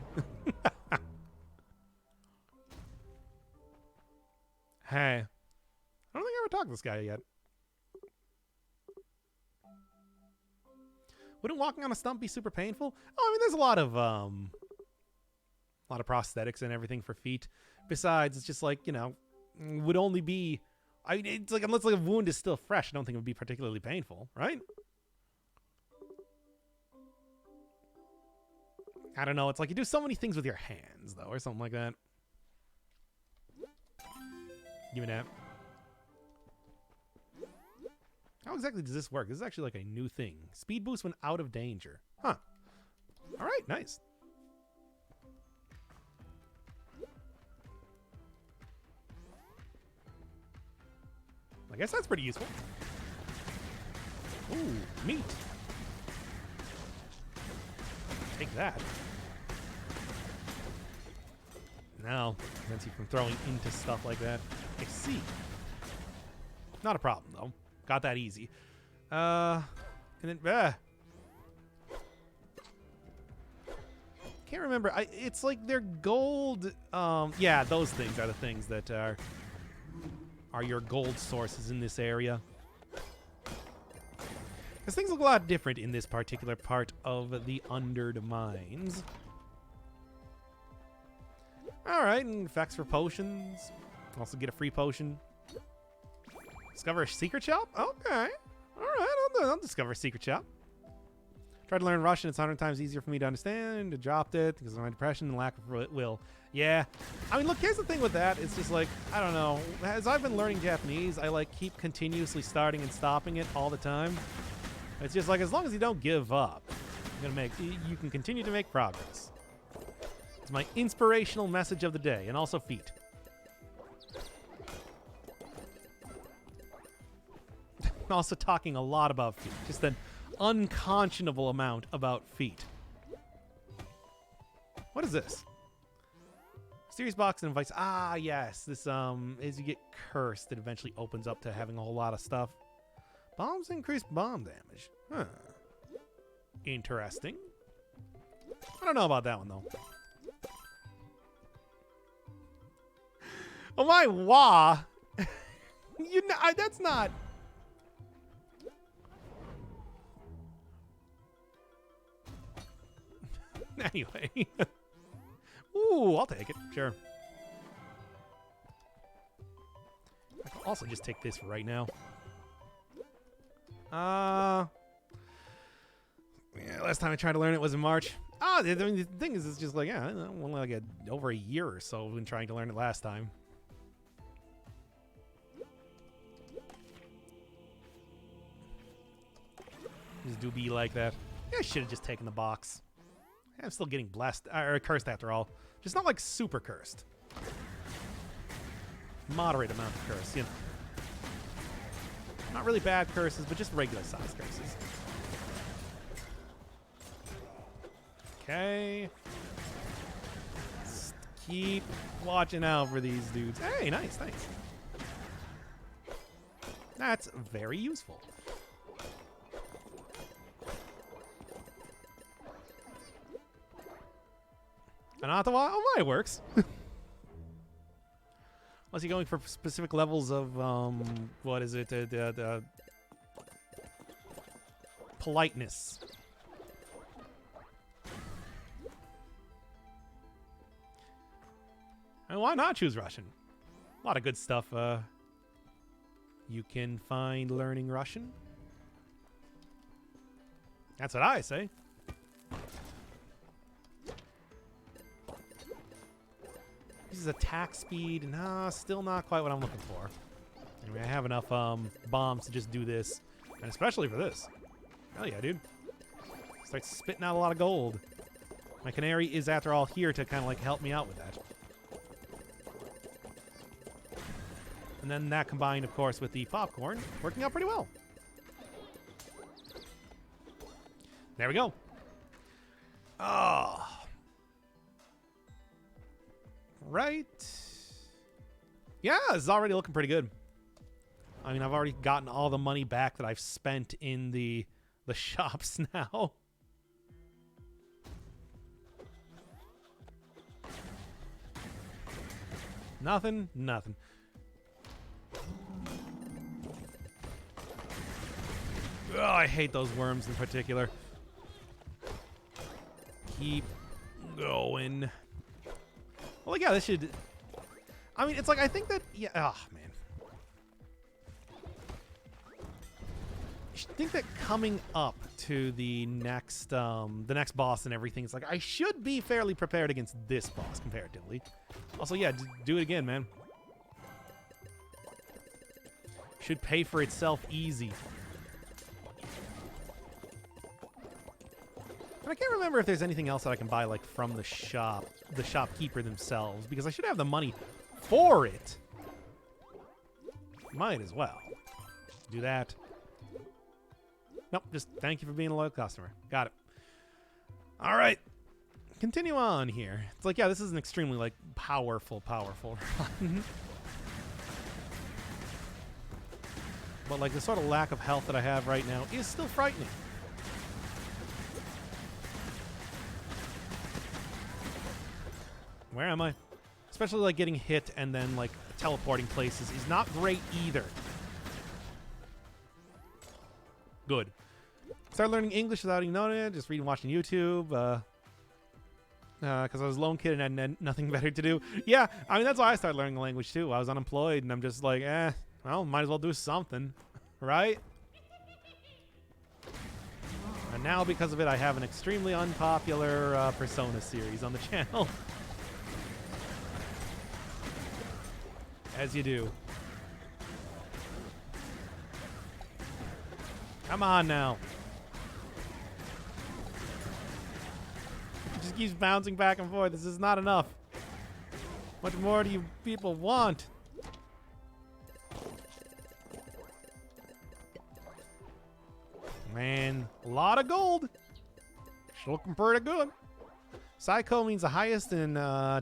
Speaker 1: Hey, I don't think I ever talked to this guy yet. Wouldn't walking on a stump be super painful? Oh, I mean, there's a lot of prosthetics and everything for feet. Besides, it's just like, you know, would only be. I mean, it's like unless like a wound is still fresh, I don't think it would be particularly painful, right? I don't know. It's like you do so many things with your hands, though, or something like that. Give me that. How exactly does this work? This is actually like a new thing. Speed boost when out of danger. Huh. All right, nice. I guess that's pretty useful. Ooh, meat. Take that. Now, prevents you from throwing into stuff like that. I see. Not a problem, though. Got that easy. And then, can't remember. It's like they're gold. Yeah, those things are the things that are your gold sources in this area. Because things look a lot different in this particular part of the Undermines. Alright, and effects for potions. Also get a free potion. Discover a secret shop? Okay. Alright, I'll discover a secret shop. Tried to learn Russian. It's 100 times easier for me to understand. I dropped it because of my depression and lack of will. Yeah. I mean, look, here's the thing with that. It's just like, I don't know. As I've been learning Japanese, I like keep continuously starting and stopping it all the time. It's just like, as long as you don't give up, you can continue to make progress. It's my inspirational message of the day, and also feet. Also talking a lot about feet. Just an unconscionable amount about feet. What is this? Mysterious box and invites. Ah, yes. This, as you get cursed, it eventually opens up to having a whole lot of stuff. Bombs increase bomb damage. Huh. Interesting. I don't know about that one, though. Oh, my wah. You know, that's not... Anyway. Ooh, I'll take it. Sure. I can also just take this right now. Yeah, last time I tried to learn it was in March. The thing is, it's just like, yeah, only like over a year or so when trying to learn it last time. Just do be like that. Yeah, I should have just taken the box. I'm still getting blessed, or cursed after all. Just not like super cursed. Moderate amount of curse, you know. Not really bad curses, but just regular size curses. Okay. Just keep watching out for these dudes. Hey, nice, thanks. That's very useful. And Ottawa, oh, my, it works. Unless you're going for specific levels of, what is it? Politeness. And why not choose Russian? A lot of good stuff you can find learning Russian. That's what I say. This is attack speed. Nah, still not quite what I'm looking for. Anyway, I have enough bombs to just do this. And especially for this. Hell yeah, dude. Starts spitting out a lot of gold. My canary is, after all, here to kind of like help me out with that. And then that combined, of course, with the popcorn, working out pretty well. There we go. Oh. Right. Yeah, it's already looking pretty good. I mean, I've already gotten all the money back that I've spent in the shops now. Nothing. Oh, I hate those worms in particular. Keep going. Well, yeah, this should... I mean, it's like, I think that... Yeah, oh, man. I think that coming up to the next boss and everything, it's like, I should be fairly prepared against this boss, comparatively. Also, yeah, do it again, man. Should pay for itself easy. But I can't remember if there's anything else that I can buy, like, from the shopkeeper themselves, because I should have the money for it. Might as well. Do that. Nope, just thank you for being a loyal customer. Got it. All right. Continue on here. It's like, yeah, this is an extremely, like, powerful run. But, like, the sort of lack of health that I have right now is still frightening. Where am I? Especially, like, getting hit and then, like, teleporting places is not great either. Good. Started learning English without even knowing it. Just reading, watching YouTube. Because I was a lone kid and had nothing better to do. Yeah, I mean, that's why I started learning the language, too. I was unemployed, and I'm just like, well, might as well do something. Right? And now, because of it, I have an extremely unpopular Persona series on the channel. As you do. Come on now. It just keeps bouncing back and forth. This is not enough. What more do you people want? Man, a lot of gold. It's looking pretty good. Saiko means the highest in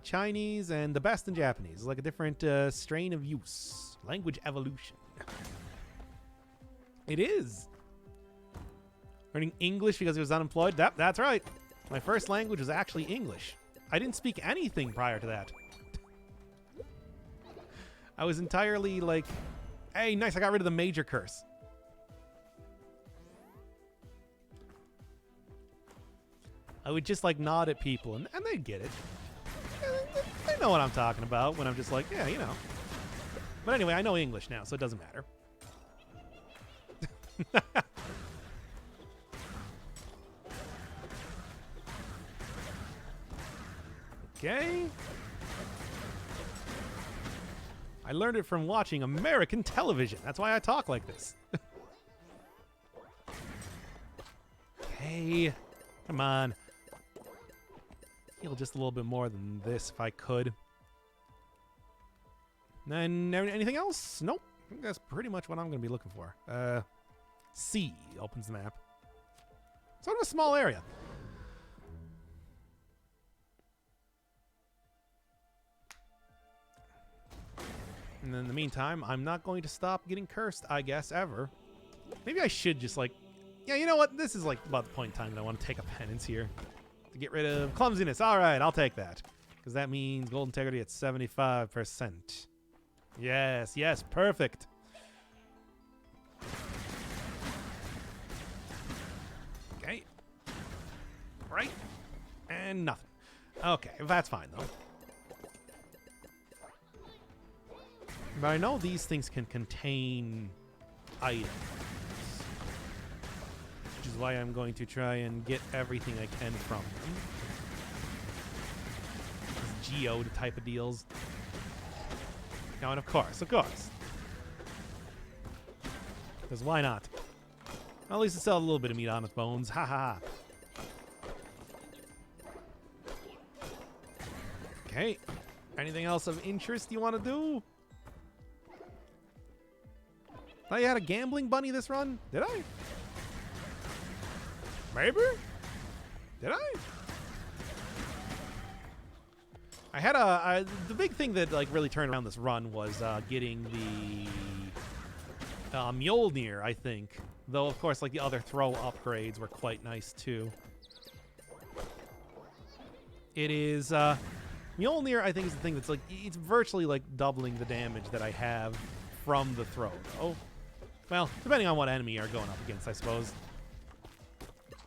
Speaker 1: Chinese and the best in Japanese. It's like a different strain of use. Language evolution. It is. Learning English because he was unemployed? That's right. My first language was actually English. I didn't speak anything prior to that. I was entirely like, hey, nice, I got rid of the major curse. I would just like nod at people and they'd get it. They know what I'm talking about when I'm just like, yeah, you know. But anyway, I know English now, so it doesn't matter. Okay. I learned it from watching American television. That's why I talk like this. Okay. Come on. Heal just a little bit more than this if I could. And anything else? Nope. I think that's pretty much what I'm going to be looking for. C opens the map. Sort of a small area. And in the meantime, I'm not going to stop getting cursed, I guess, ever. Maybe I should just, like... Yeah, you know what? This is, like, about the point in time that I want to take a penance here. To get rid of clumsiness. All right, I'll take that. Because that means gold integrity at 75%. Yes, yes, perfect. Okay. Right. And nothing. Okay, that's fine, though. But I know these things can contain items. Which is why I'm going to try and get everything I can from them. These geode type of deals. Now, and of course. Because why not? Well, at least it sells a little bit of meat on its bones. Ha ha ha. Okay. Anything else of interest you want to do? I had a gambling bunny this run? Did I? Maybe? Did I? I had the big thing that like really turned around this run was getting the Mjolnir, I think. Though of course like the other throw upgrades were quite nice too. It is Mjolnir, I think, is the thing that's like it's virtually like doubling the damage that I have from the throw. Oh, well, depending on what enemy you're going up against, I suppose.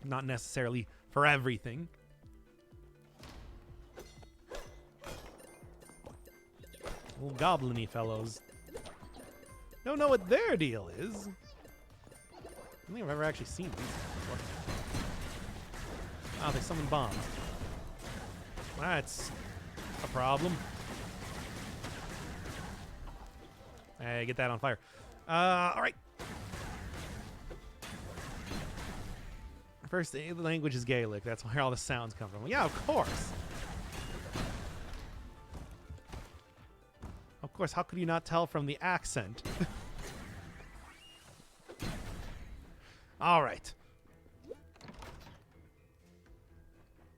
Speaker 1: Not necessarily for everything. Little goblin-y fellows. Don't know what their deal is. I don't think I've ever actually seen these before. Oh, they summon bombs. That's a problem. Hey, get that on fire. All right. First language is Gaelic. That's where all the sounds come from. Yeah, of course. Of course, how could you not tell from the accent? All right.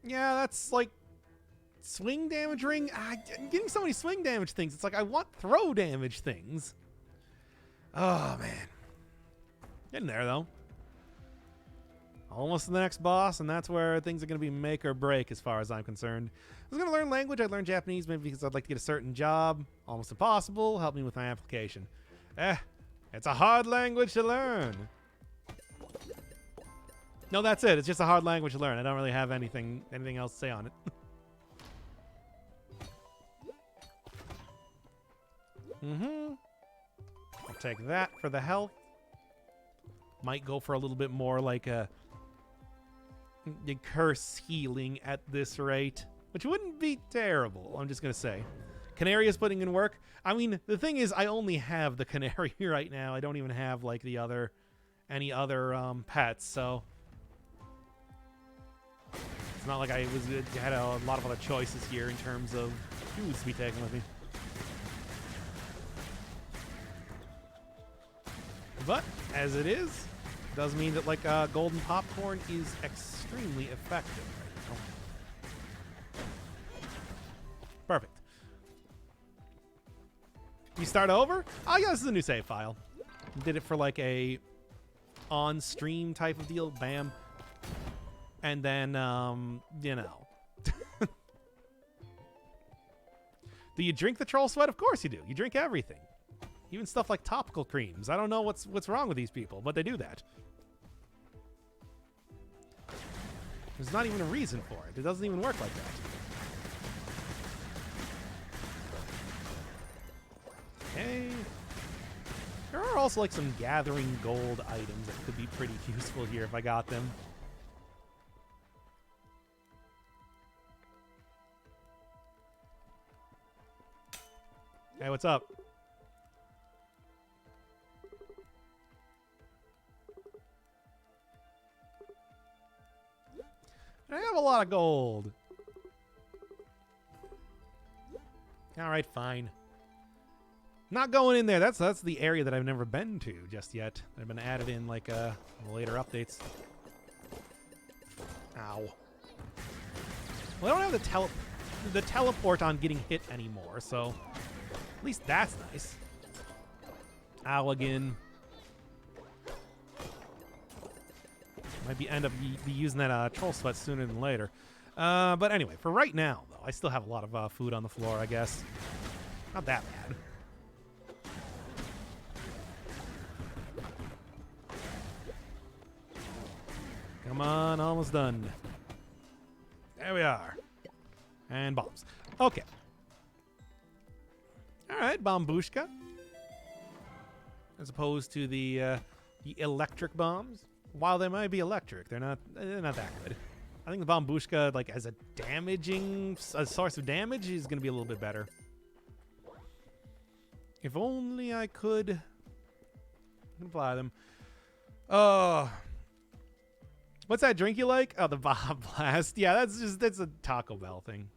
Speaker 1: Yeah, that's like swing damage ring. I'm getting so many swing damage things. It's like I want throw damage things. Oh, man. Getting there, though. Almost to the next boss, and that's where things are going to be make or break as far as I'm concerned. I was going to learn language. I learned Japanese maybe because I'd like to get a certain job. Almost impossible. Help me with my application. It's a hard language to learn. No, that's it. It's just a hard language to learn. I don't really have anything else to say on it. I'll take that for the health. Might go for a little bit more like a curse healing at this rate, which wouldn't be terrible, I'm just going to say. Canary is putting in work. I mean, the thing is, I only have the canary right now. I don't even have, like, any other pets, so it's not like I had a lot of other choices here in terms of foods to be taken with me. But, as it is, does mean that, like, golden popcorn is extremely effective right now. Perfect. You start over? Oh, yeah, this is a new save file. Did it for, like, a on-stream type of deal. Bam. And then, you know. Do you drink the troll sweat? Of course you do. You drink everything. Even stuff like topical creams. I don't know what's wrong with these people, but they do that. There's not even a reason for it. It doesn't even work like that. Okay. There are also like some gathering gold items that could be pretty useful here if I got them. Hey, what's up? I have a lot of gold. All right, fine. Not going in there. That's the area that I've never been to just yet. They've been added in like later updates. Ow. Well, I don't have the teleport on getting hit anymore, so at least that's nice. Ow again. Might end up be using that troll sweat sooner than later. But anyway, for right now, though, I still have a lot of food on the floor, I guess. Not that bad. Come on, almost done. There we are. And bombs. Okay. All right, Bombushka. As opposed to the electric bombs. While they might be electric, they're not that good. I think the Bombushka, like as a source of damage, is going to be a little bit better. If only I could apply them. Oh, what's that drink you like? Oh, the Bob Blast. Yeah, that's a Taco Bell thing.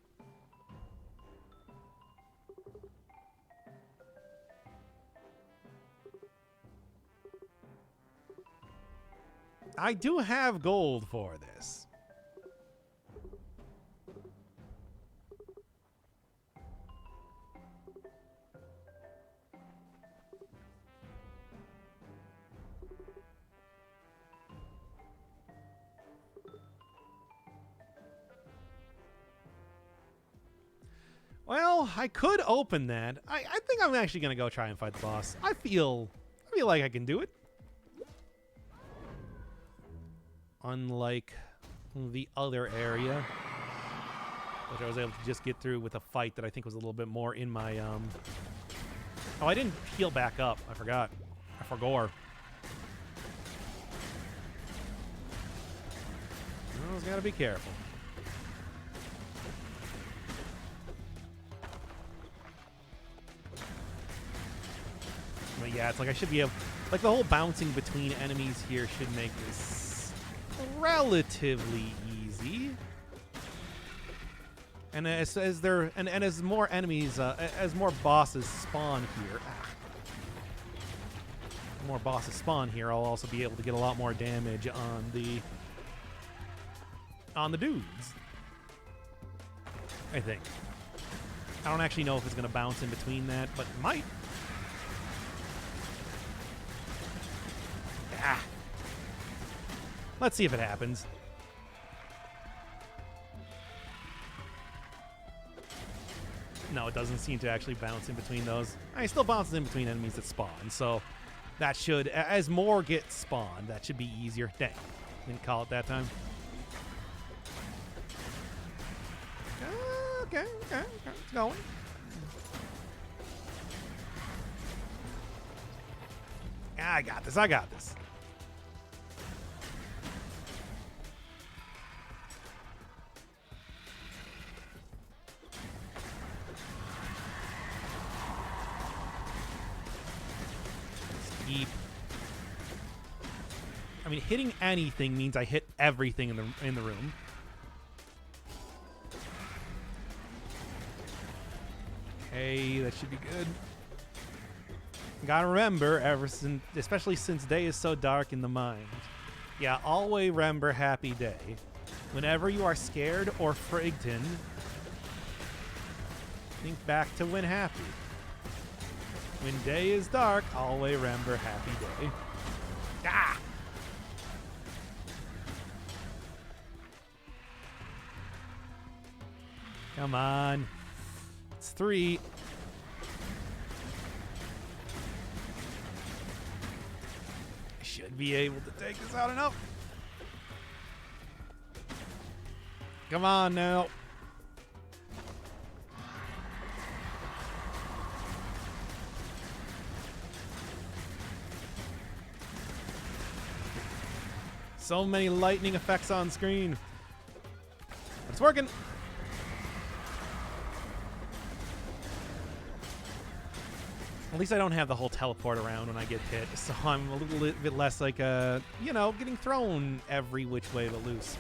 Speaker 1: I do have gold for this. Well, I could open that. I think I'm actually going to go try and fight the boss. I feel like I can do it. Unlike the other area, which I was able to just get through with a fight that I think was a little bit more in my... Oh, I didn't heal back up. I forgot. I forgot. I was gotta be careful. But yeah, it's like I should be able... Like, the whole bouncing between enemies here should make this relatively easy. And as more enemies, as more bosses spawn here... more bosses spawn here, I'll also be able to get a lot more damage on the dudes. I think. I don't actually know if it's going to bounce in between that, but it might. Ah. Let's see if it happens. No, it doesn't seem to actually bounce in between those. It still bounces in between enemies that spawn, so that should, as more get spawned, that should be easier. Dang, didn't call it that time. Okay, it's going. I got this. I mean, hitting anything means I hit everything in the room. Okay, that should be good. Gotta remember, especially since day is so dark in the mind. Yeah, always remember happy day. Whenever you are scared or frightened, think back to when happy. When day is dark, always remember happy day. Ah! Come on. It's 3. I should be able to take this out enough. Come on now. So many lightning effects on screen. But it's working. At least I don't have the whole teleport around when I get hit, so I'm a little bit less like, getting thrown every which way but loose.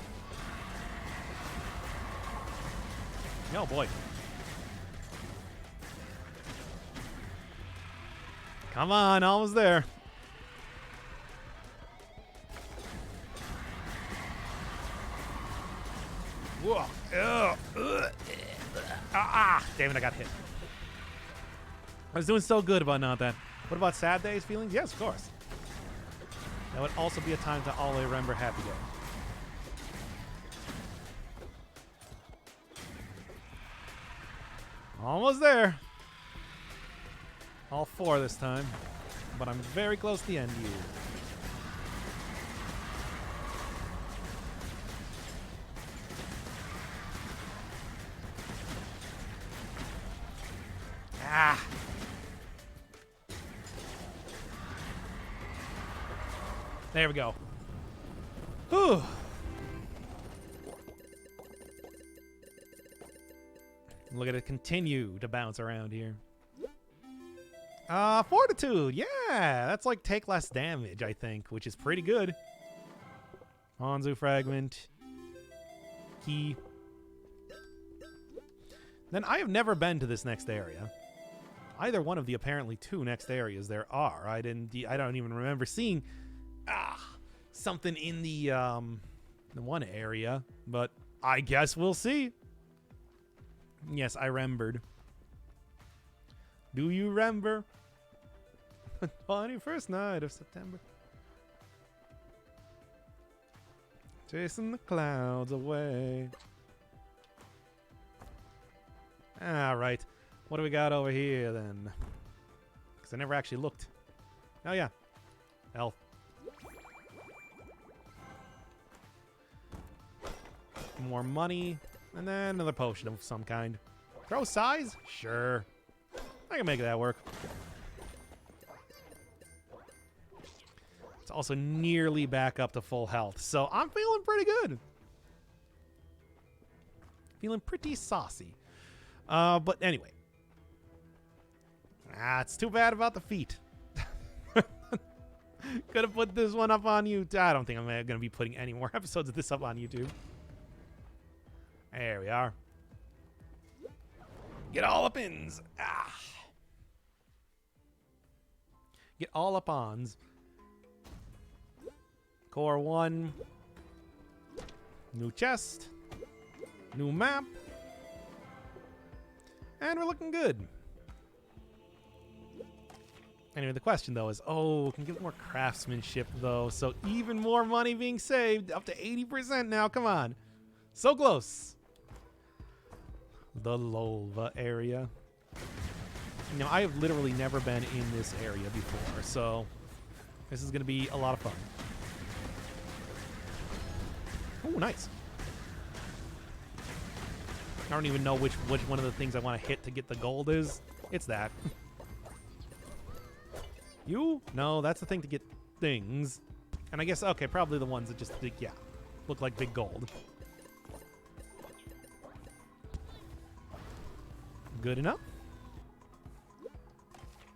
Speaker 1: Oh, boy. Come on, almost there. Whoa. Damn it, I got hit. I was doing so good about not that. What about sad days, feelings? Yes, of course. That would also be a time to always remember happy day. Almost there. All 4 this time. But I'm very close to the end here. Ah! There we go. Whew. Look at it continue to bounce around here. Fortitude. Yeah, that's like take less damage, I think, which is pretty good. Hanzu fragment. Key. Then I have never been to this next area. Either one of the apparently 2 next areas there are. I don't even remember seeing something in the one area, but I guess we'll see. Yes, I remembered. Do you remember? 21st night of September. Chasing the clouds away. All right. What do we got over here then? Because I never actually looked. Oh, yeah. Health. More money. And then another potion of some kind. Throw size? Sure. I can make that work. It's also nearly back up to full health. So I'm feeling pretty good. Feeling pretty saucy. But anyway. It's too bad about the feet. Could have put this one up on YouTube. I don't think I'm going to be putting any more episodes of this up on YouTube. There we are. Get all up ins. Get all up ons. Core 1. New chest. New map. And we're looking good. Anyway, the question, though, is, can get more craftsmanship, though. So even more money being saved. Up to 80% now. Come on. So close. The Lolva area. You know, I have literally never been in this area before. So this is going to be a lot of fun. Oh, nice. I don't even know which one of the things I want to hit to get the gold is. It's that. You? No, that's the thing to get things. And I guess, okay, probably the ones that just, yeah, look like big gold. Good enough.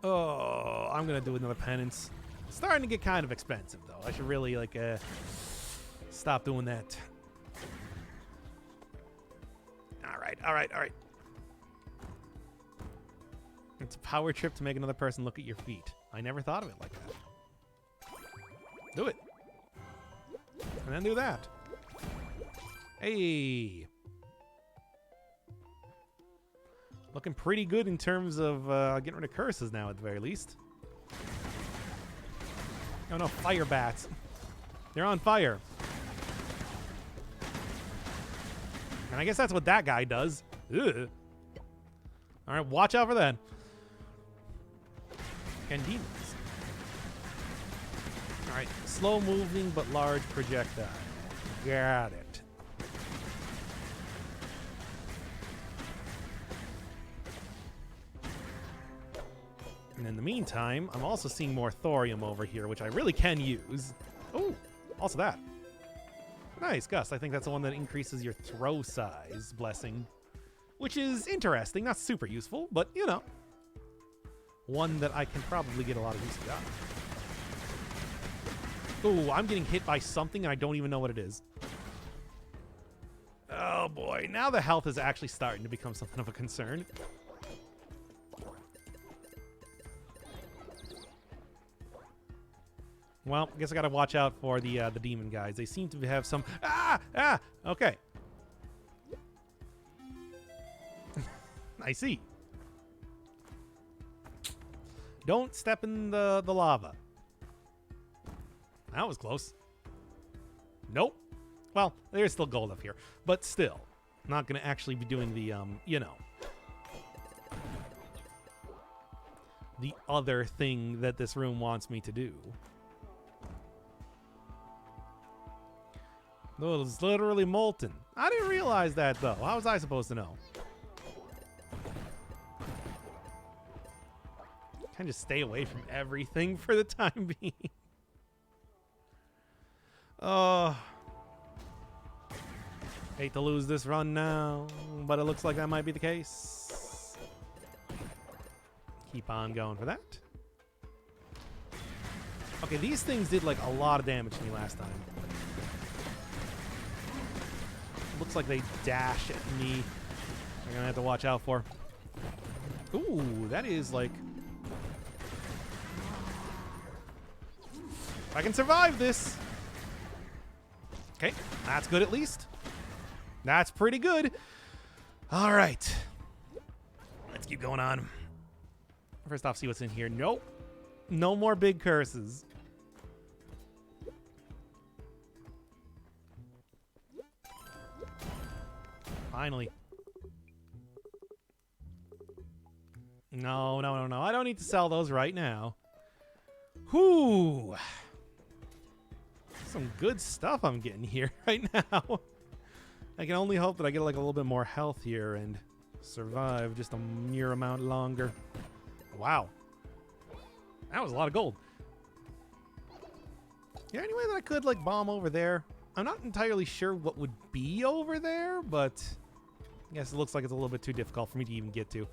Speaker 1: Oh, I'm going to do another penance. It's starting to get kind of expensive, though. I should really, like, stop doing that. All right. It's a power trip to make another person look at your feet. I never thought of it like that. Do it. And then do that. Hey. Looking pretty good in terms of getting rid of curses now, at the very least. Oh no, fire bats. They're on fire. And I guess that's what that guy does. Ugh. All right, watch out for that. And demons. All right, slow moving but large projectile. Got it. And in the meantime, I'm also seeing more thorium over here, which I really can use. Oh, also that. Nice, Gus. I think that's the one that increases your throw size, blessing. Which is interesting. Not super useful, but, you know. One that I can probably get a lot of use out of. Ooh, I'm getting hit by something and I don't even know what it is. Oh boy, now the health is actually starting to become something of a concern. Well, I guess I gotta watch out for the demon guys. They seem to have some... Okay. I see. Don't step in the lava. That was close. Nope. Well, there's still gold up here. But still, I'm not going to actually be doing the, you know, the other thing that this room wants me to do. No, it's literally molten. I didn't realize that, though. How was I supposed to know? Kind of just stay away from everything for the time being. Hate to lose this run now, but it looks like that might be the case. Keep on going for that. Okay, these things did like a lot of damage to me last time. Looks like they dash at me. I'm gonna have to watch out for. Ooh, that is like... If I can survive this, Okay, that's good at least. That's pretty good. All right. Let's keep going on. First off, see what's in here. Nope. No more big curses. Finally. No, no, no, no. I don't need to sell those right now. Whew. Some good stuff I'm getting here right now. I can only hope that I get like a little bit more health here and survive just a mere amount longer. Wow. That was a lot of gold. Yeah, any way that I could like bomb over there? I'm not entirely sure what would be over there, but I guess it looks like it's a little bit too difficult for me to even get to.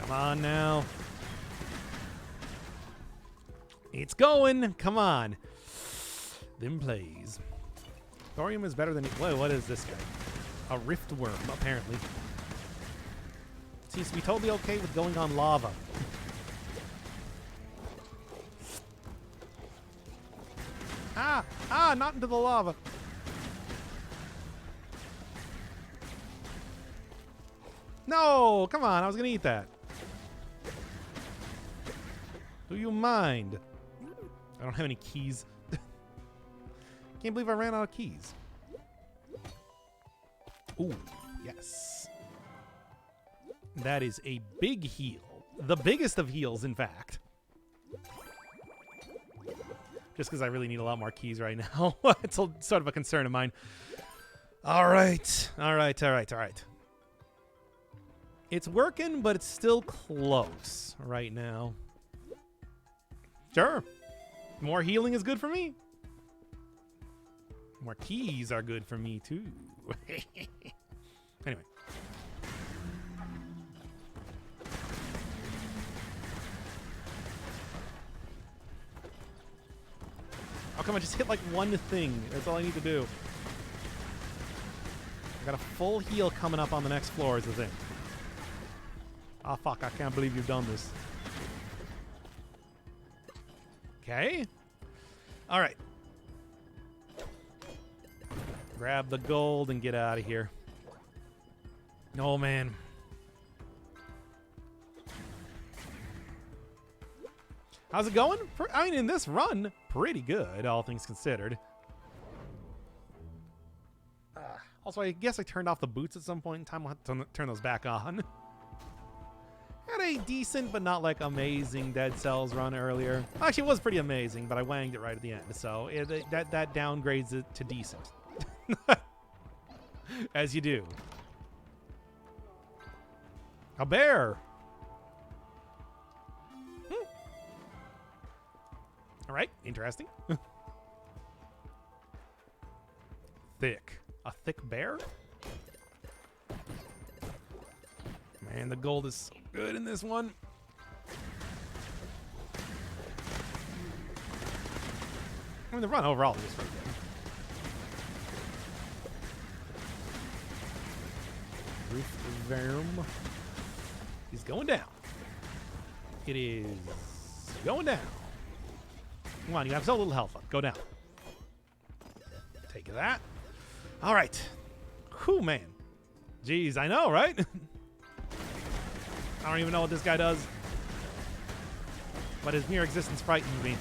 Speaker 1: Come on now. It's going. Come on. Them plays. Thorium is better than... Whoa, what is this guy? A rift worm, apparently. Seems to be totally okay with going on lava. Not into the lava. No, come on. I was going to eat that. Do you mind? I don't have any keys. Can't believe I ran out of keys. Ooh, yes. That is a big heal. The biggest of heals, in fact. Just because I really need a lot more keys right now. It's sort of a concern of mine. All right. All right, all right, all right. It's working, but it's still close right now. Sure. More healing is good for me. More keys are good for me, too. Anyway. How come I just hit like one thing? That's all I need to do. I got a full heal coming up on the next floor is the thing. Oh, fuck. I can't believe you've done this. Okay. All right. Grab the gold and get out of here. Oh, man. How's it going? I mean, in this run, pretty good, all things considered. Also, I guess I turned off the boots at some point in time. I'll have to turn those back on. Had a decent but not like amazing Dead Cells run earlier. Actually, it was pretty amazing, but I wanged it right at the end. So that downgrades it to decent. As you do. A bear. All right, interesting. Thick. A thick bear? Man, the gold is so good in this one. I mean, the run overall is pretty good. Roof Verm. He's going down. It is going down. Come on, you have so little health left. Go down. Take that. All right. Whew, man. Jeez, I know, right? I don't even know what this guy does. But his mere existence frightens me.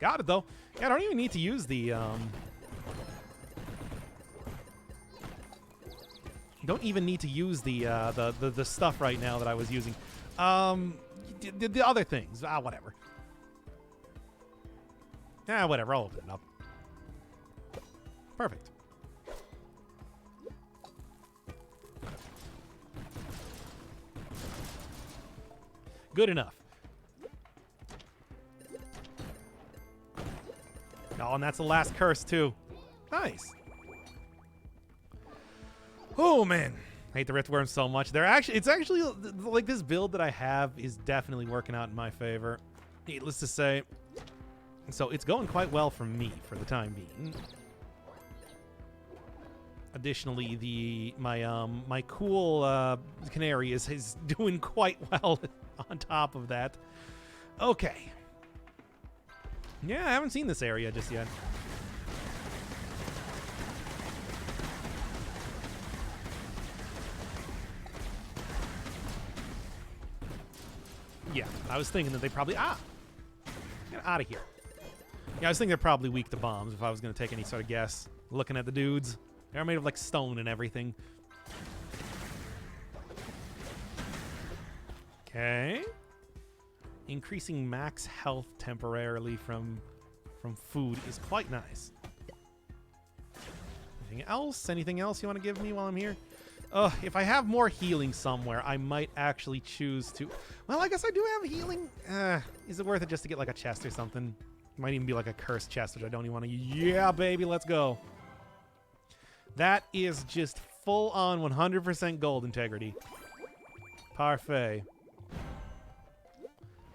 Speaker 1: Got it, though. Yeah, I don't even need to use the... Don't even need to use the stuff right now that I was using. The other things. Whatever. Whatever. I'll open it up. Perfect. Good enough. Oh, and that's the last curse, too. Nice. Oh, man. I hate the Rift Worms so much. It's actually, like, this build that I have is definitely working out in my favor. Needless to say. So it's going quite well for me for the time being. Additionally, my cool canary is doing quite well on top of that. Okay. Yeah, I haven't seen this area just yet. Yeah, I was thinking that they probably... get out of here. Yeah, I was thinking they're probably weak to bombs if I was going to take any sort of guess. Looking at the dudes. They're made of, like, stone and everything. Okay. Increasing max health temporarily from food is quite nice. Anything else? Anything else you want to give me while I'm here? If I have more healing somewhere, I might actually choose to... Well, I guess I do have healing. Is it worth it just to get, like, a chest or something? It might even be, like, a cursed chest, which I don't even want to... Yeah, baby, let's go. That is just full-on 100% gold integrity. Parfait.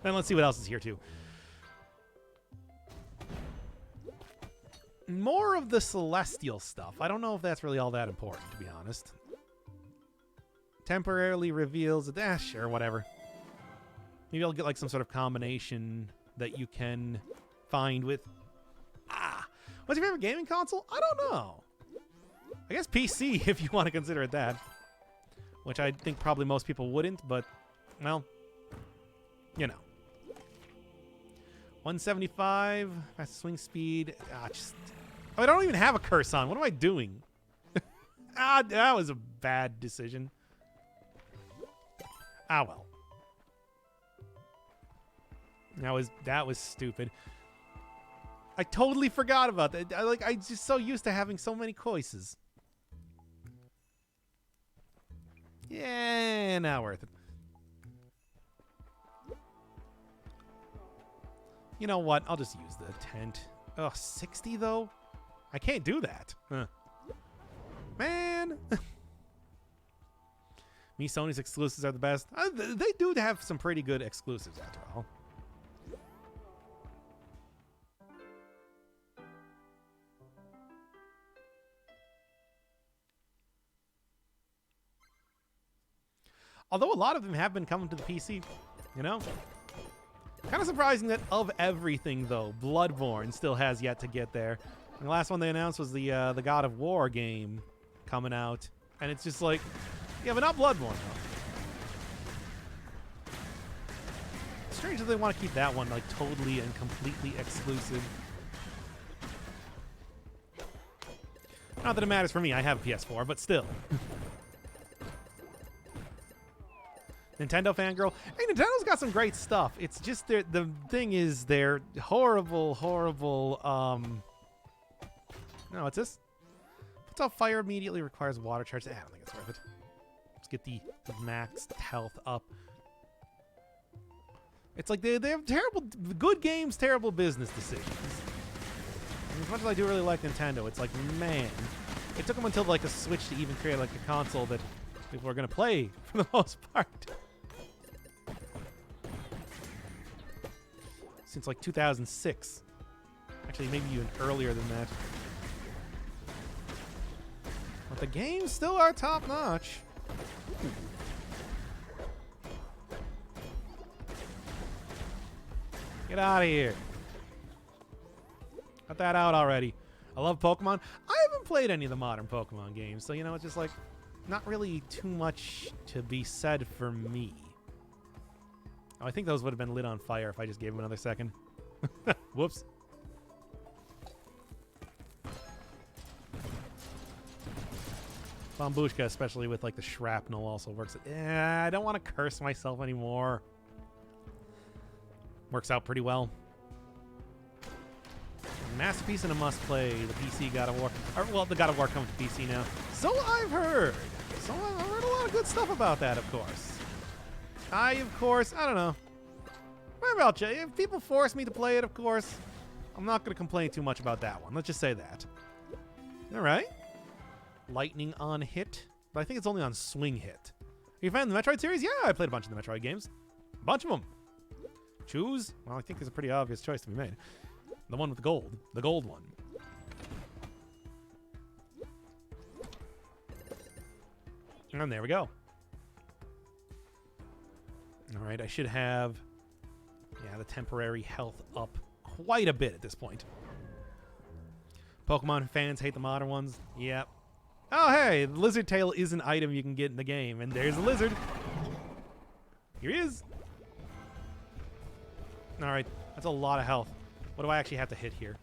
Speaker 1: Then let's see what else is here, too. More of the celestial stuff. I don't know if that's really all that important, to be honest. Temporarily reveals a dash or whatever. Maybe I'll get like some sort of combination that you can find with... What's your favorite gaming console? I don't know. I guess PC, if you want to consider it that. Which I think probably most people wouldn't, but, well, you know. 175, fast swing speed. I don't even have a curse on. What am I doing? That was a bad decision. Well. That was stupid. I totally forgot about that. I'm just so used to having so many choices. Yeah, not worth it. You know what? I'll just use the tent. 60 though? I can't do that. Huh. Man. Me, Sony's exclusives are the best. They do have some pretty good exclusives after all. Although a lot of them have been coming to the PC, you know? Kind of surprising that of everything, though, Bloodborne still has yet to get there. And the last one they announced was the God of War game coming out. And it's just like, yeah, but not Bloodborne, though. It's strange that they want to keep that one, like, totally and completely exclusive. Not that it matters for me. I have a PS4, but still. Nintendo fangirl. Hey, Nintendo's got some great stuff. It's just the thing is they're horrible. No, it's this. Puts out fire immediately, requires water charge. I don't think it's worth it. Let's get the maxed health up. It's like they have terrible, good games, terrible business decisions. And as much as I do really like Nintendo, it's like, man, it took them until like a Switch to even create like a console that people are going to play for the most part. Since like 2006. Actually, maybe even earlier than that. But the games still are top notch. Get out of here. Got that out already. I love Pokemon. I haven't played any of the modern Pokemon games, so, you know, it's just like not really too much to be said for me. Oh, I think those would have been lit on fire if I just gave them another second. Whoops. Bombushka, especially with like the shrapnel, also works. I don't want to curse myself anymore. Works out pretty well. A masterpiece and a must-play. The PC God of War. Well, the God of War comes to PC now. So I've heard. So I've heard a lot of good stuff about that, of course. I don't know. Maybe I'll check. If people force me to play it, of course, I'm not going to complain too much about that one. Let's just say that. All right. Lightning on hit. But I think it's only on swing hit. Are you a fan of the Metroid series? Yeah, I played a bunch of the Metroid games. A bunch of them. Choose? Well, I think there's a pretty obvious choice to be made. The one with the gold. The gold one. And there we go. Alright, I should have... yeah, the temporary health up quite a bit at this point. Pokemon fans hate the modern ones. Yep. Oh, hey! The lizard tail is an item you can get in the game. And there's a lizard. Here he is. Alright, that's a lot of health. What do I actually have to hit here?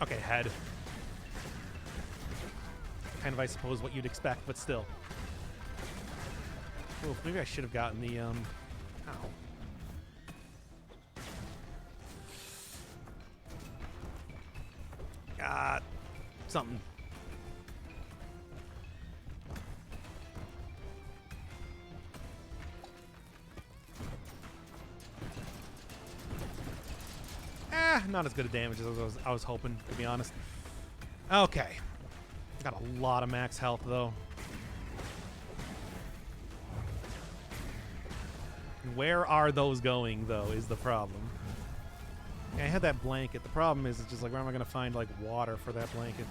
Speaker 1: Okay, head. Kind of, I suppose, what you'd expect, but still. Oof, maybe I should have gotten the, Ow. Something. Not as good a damage as I was hoping, to be honest. Okay. Got a lot of max health, though. Where are those going, though, is the problem. Yeah, I had that blanket. The problem is, it's just like, where am I going to find, like, water for that blanket?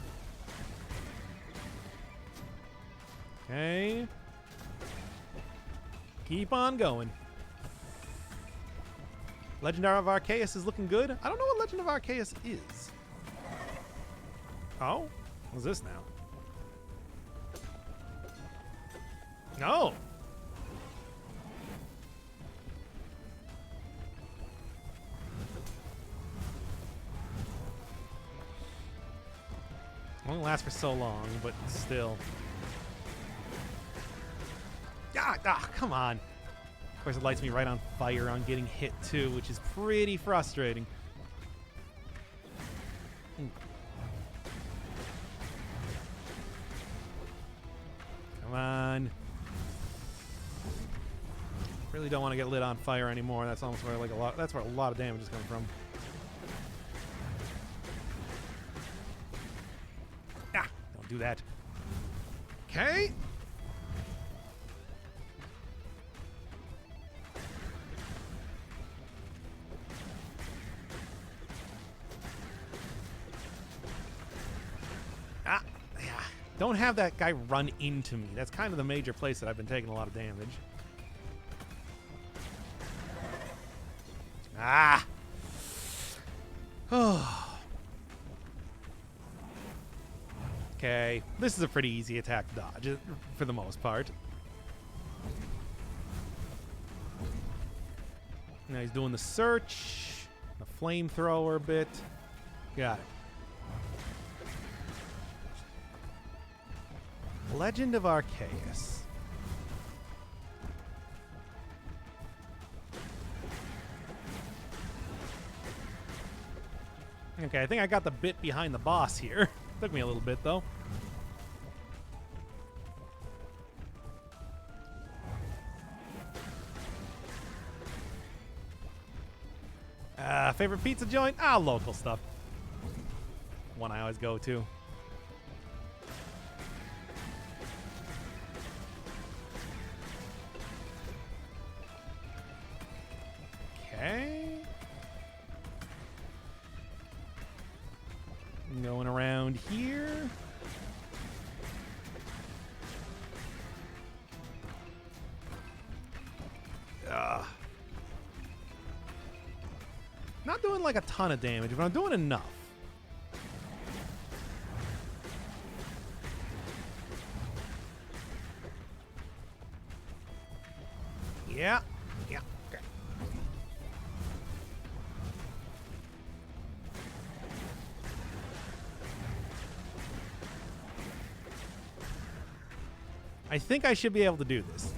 Speaker 1: Okay. Keep on going. Legendary of Arceus is looking good. I don't know what Legend of Arceus is. Oh? What's this now? No! Won't last for so long, but still. Come on. Of course, it lights me right on fire on getting hit, too, which is pretty frustrating. Come on. Really don't want to get lit on fire anymore. That's almost where that's where a lot of damage is coming from. Don't do that. Okay. Don't have that guy run into me. That's kind of the major place that I've been taking a lot of damage. Okay. This is a pretty easy attack dodge, for the most part. Now he's doing the search, the flamethrower bit. Got it. Legend of Arceus. Okay, I think I got the bit behind the boss here. Took me a little bit, though. Favorite pizza joint? Local stuff. One I always go to. Going around here. Not doing like a ton of damage, but I'm doing enough. Yeah. Yeah. Okay. I think I should be able to do this.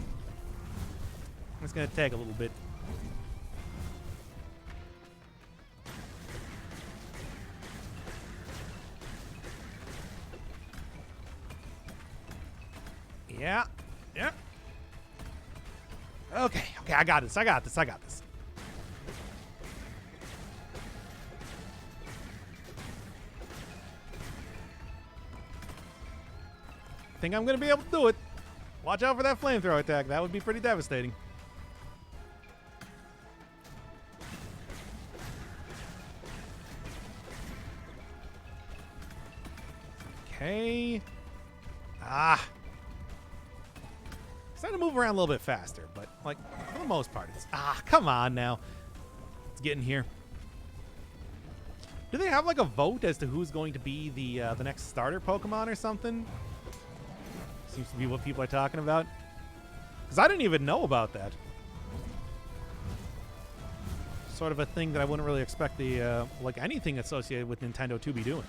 Speaker 1: It's going to take a little bit. Yeah. Yeah. Okay. Okay, I got this. I got this. I got this. I think I'm going to be able to do it. Watch out for that flamethrower attack. That would be pretty devastating. Hey. Ah. Starting to move around a little bit faster, but like for the most part, it's come on now. Let's get in here. Do they have like a vote as to who's going to be the next starter Pokemon or something? Seems to be what people are talking about. Because I didn't even know about that. Sort of a thing that I wouldn't really expect the like anything associated with Nintendo to be doing.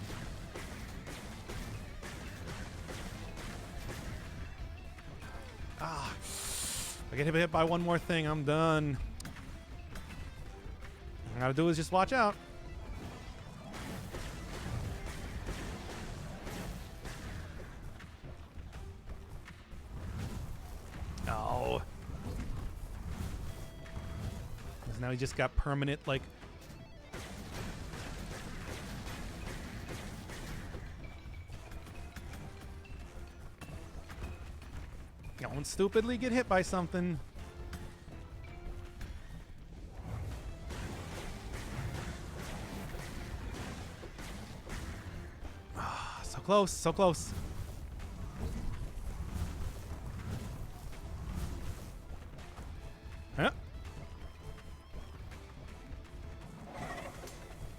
Speaker 1: If I get hit by one more thing, I'm done. All I gotta do is just watch out. Oh. Because now he just got permanent, like... Don't stupidly get hit by something. So close, so close. Huh?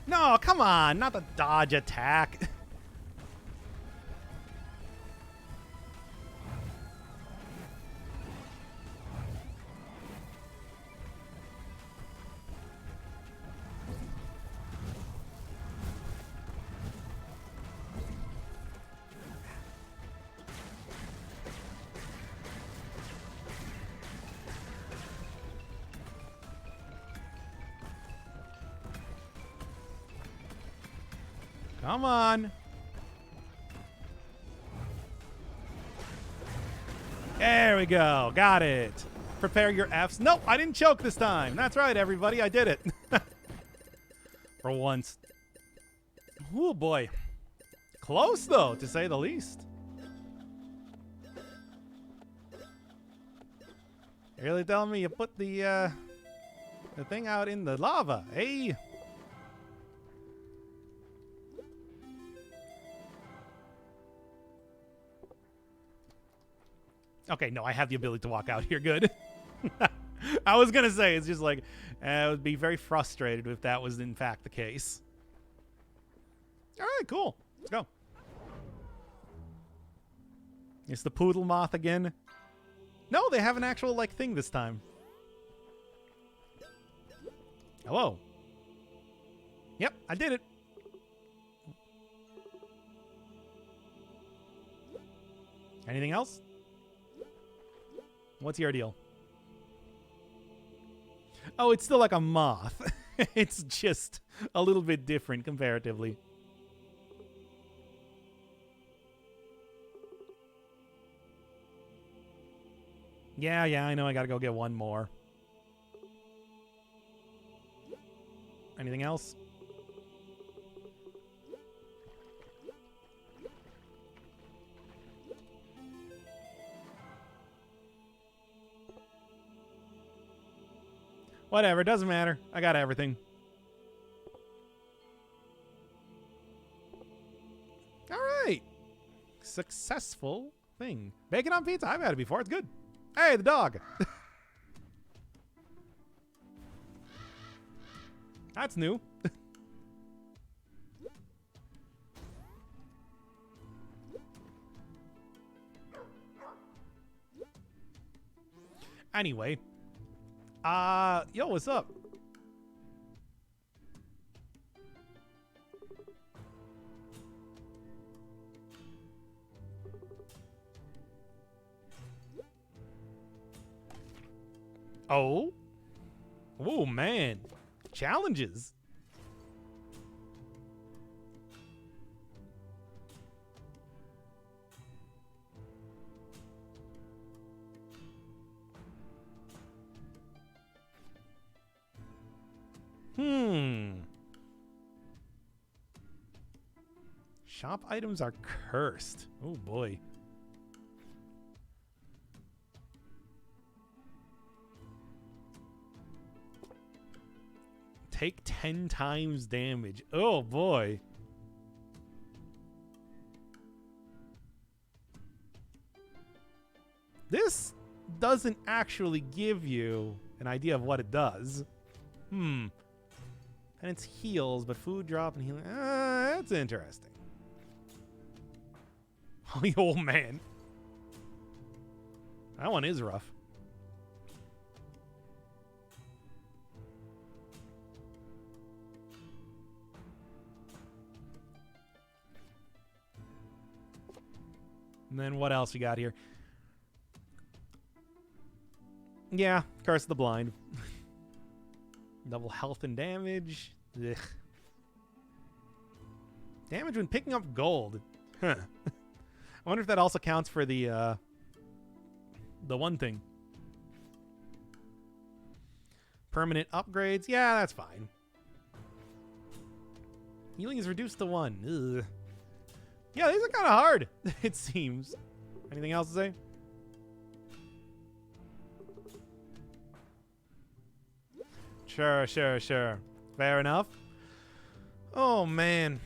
Speaker 1: No, come on, not the dodge attack. Come on. There we go. Got it. Prepare your Fs. Nope, I didn't choke this time. That's right, everybody. I did it. For once. Oh, boy. Close, though, to say the least. You're really telling me you put the thing out in the lava, eh? Okay, no, I have the ability to walk out here. Good. I was going to say, it's just like, I would be very frustrated if that was in fact the case. All right, cool. Let's go. It's the poodle moth again. No, they have an actual, like, thing this time. Hello. Yep, I did it. Anything else? What's your deal? Oh, it's still like a moth. It's just a little bit different comparatively. Yeah, I know I gotta go get one more. Anything else? Whatever, doesn't matter. I got everything. All right. Successful thing. Bacon on pizza. I've had it before. It's good. Hey, the dog. That's new. Anyway. Yo, what's up? Oh? Oh, man. Challenges. Shop items are cursed. Oh, boy. Take 10 times damage. Oh, boy. doesn't actually give you an idea of what it does. And it's heals, but food drop and healing. That's interesting. Oh, man. That one is rough. And then what else we got here? Yeah, Curse of the Blind. Double health and damage. Ugh. Damage when picking up gold. Huh. I wonder if that also counts for the one thing. Permanent upgrades. Yeah, that's fine. Healing is reduced to 1. Ugh. Yeah, these are kind of hard, it seems. Anything else to say? Sure. Fair enough. Oh, man.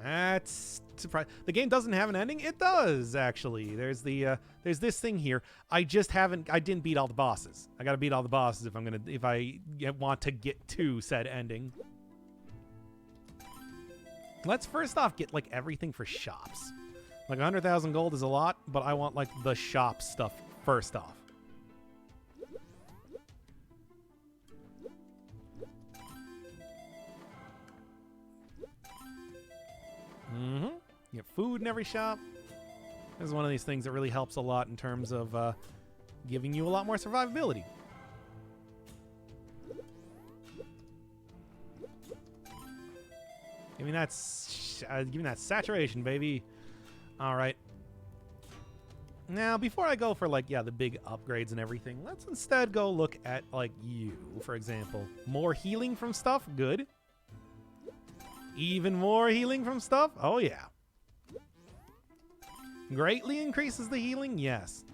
Speaker 1: That's surprising. The game doesn't have an ending? It does, actually. There's this thing here. I didn't beat all the bosses. I gotta beat all the bosses if I want to get to said ending. Let's first off get, like, everything for shops. Like, 100,000 gold is a lot, but I want, like, the shop stuff first off. You get food in every shop. This is one of these things that really helps a lot in terms of giving you a lot more survivability. Give me that saturation, baby. All right. Now, before I go for, like, yeah, the big upgrades and everything, let's instead go look at, like, you, for example. More healing from stuff? Good. Even more healing from stuff? Oh, yeah. Greatly increases the healing? Yes.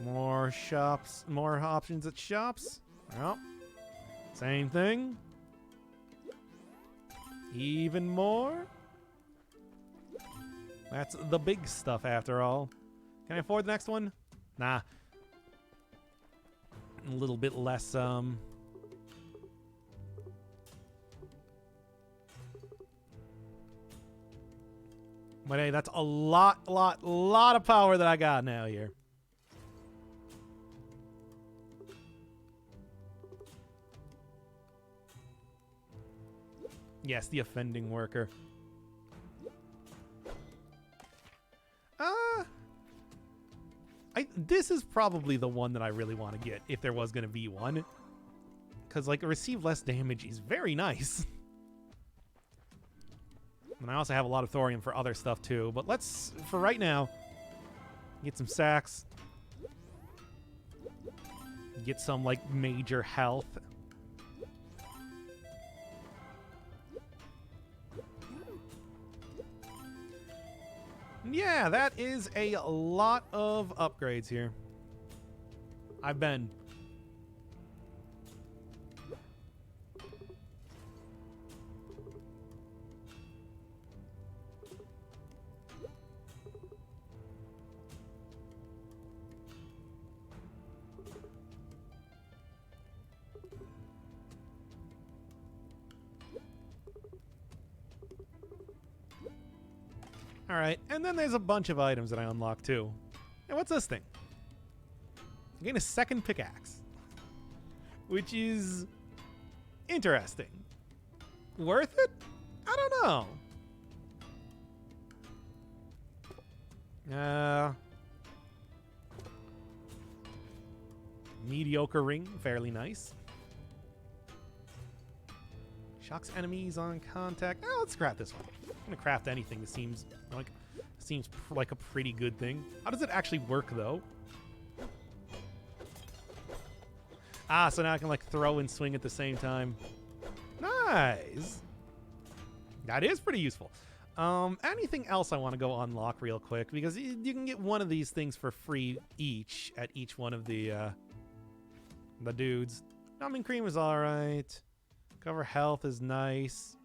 Speaker 1: More shops, more options at shops? Well, same thing. Even more? That's the big stuff after all. Can I afford the next one? Nah. A little bit less, But hey, that's a lot of power that I got now here. Yes, the offending worker. This is probably the one that I really want to get if there was going to be one. Because, like, receive less damage is very nice. And I also have a lot of thorium for other stuff, too. But let's, for right now, get some sacks. Get some, like, major health. Yeah, that is a lot of upgrades here. I've been. All right, and then there's a bunch of items that I unlock too. And what's this thing? I gain a second pickaxe, which is interesting. Worth it? I don't know. Mediocre ring, fairly nice. Shocks enemies on contact. Oh, let's scrap this one. I'm gonna craft anything that seems like a pretty good thing. How does it actually work though? Ah, so now I can, like, throw and swing at the same time. Nice. That is pretty useful. Anything else I want to go unlock real quick, because you can get one of these things for free each at each one of the dudes. Numbing cream is all right. Cover health is nice.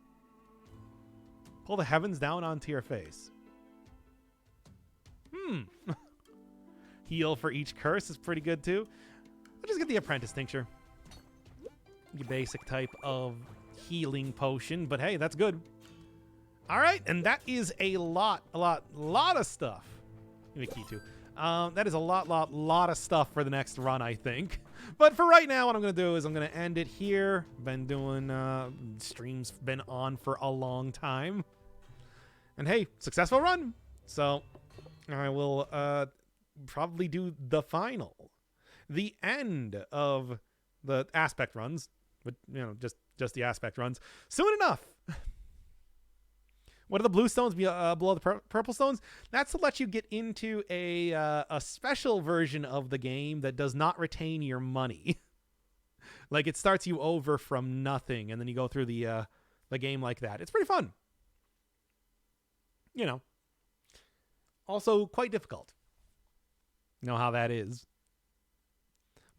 Speaker 1: Pull the heavens down onto your face. heal for each curse is pretty good too. I'll just get the Apprentice Tincture. Your basic type of healing potion, but hey, that's good. All right, and that is a lot of stuff. Give me a key too. That is a lot of stuff for the next run, I think. But for right now, what I'm going to do is I'm going to end it here. Been doing streams, been on for a long time. And hey, successful run. So I will probably do the final. The end of the aspect runs. But, you know, just the aspect runs. Soon enough. What are the blue stones below the purple stones? That's to let you get into a special version of the game that does not retain your money. Like, it starts you over from nothing, and then you go through the game like that. It's pretty fun. You know. Also, quite difficult. You know how that is.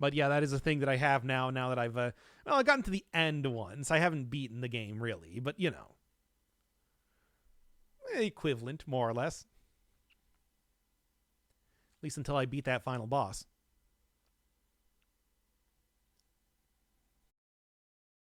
Speaker 1: But yeah, that is a thing that I have now that I've... well, I've gotten to the end once. I haven't beaten the game, really, but, you know. Equivalent, more or less. At least until I beat that final boss.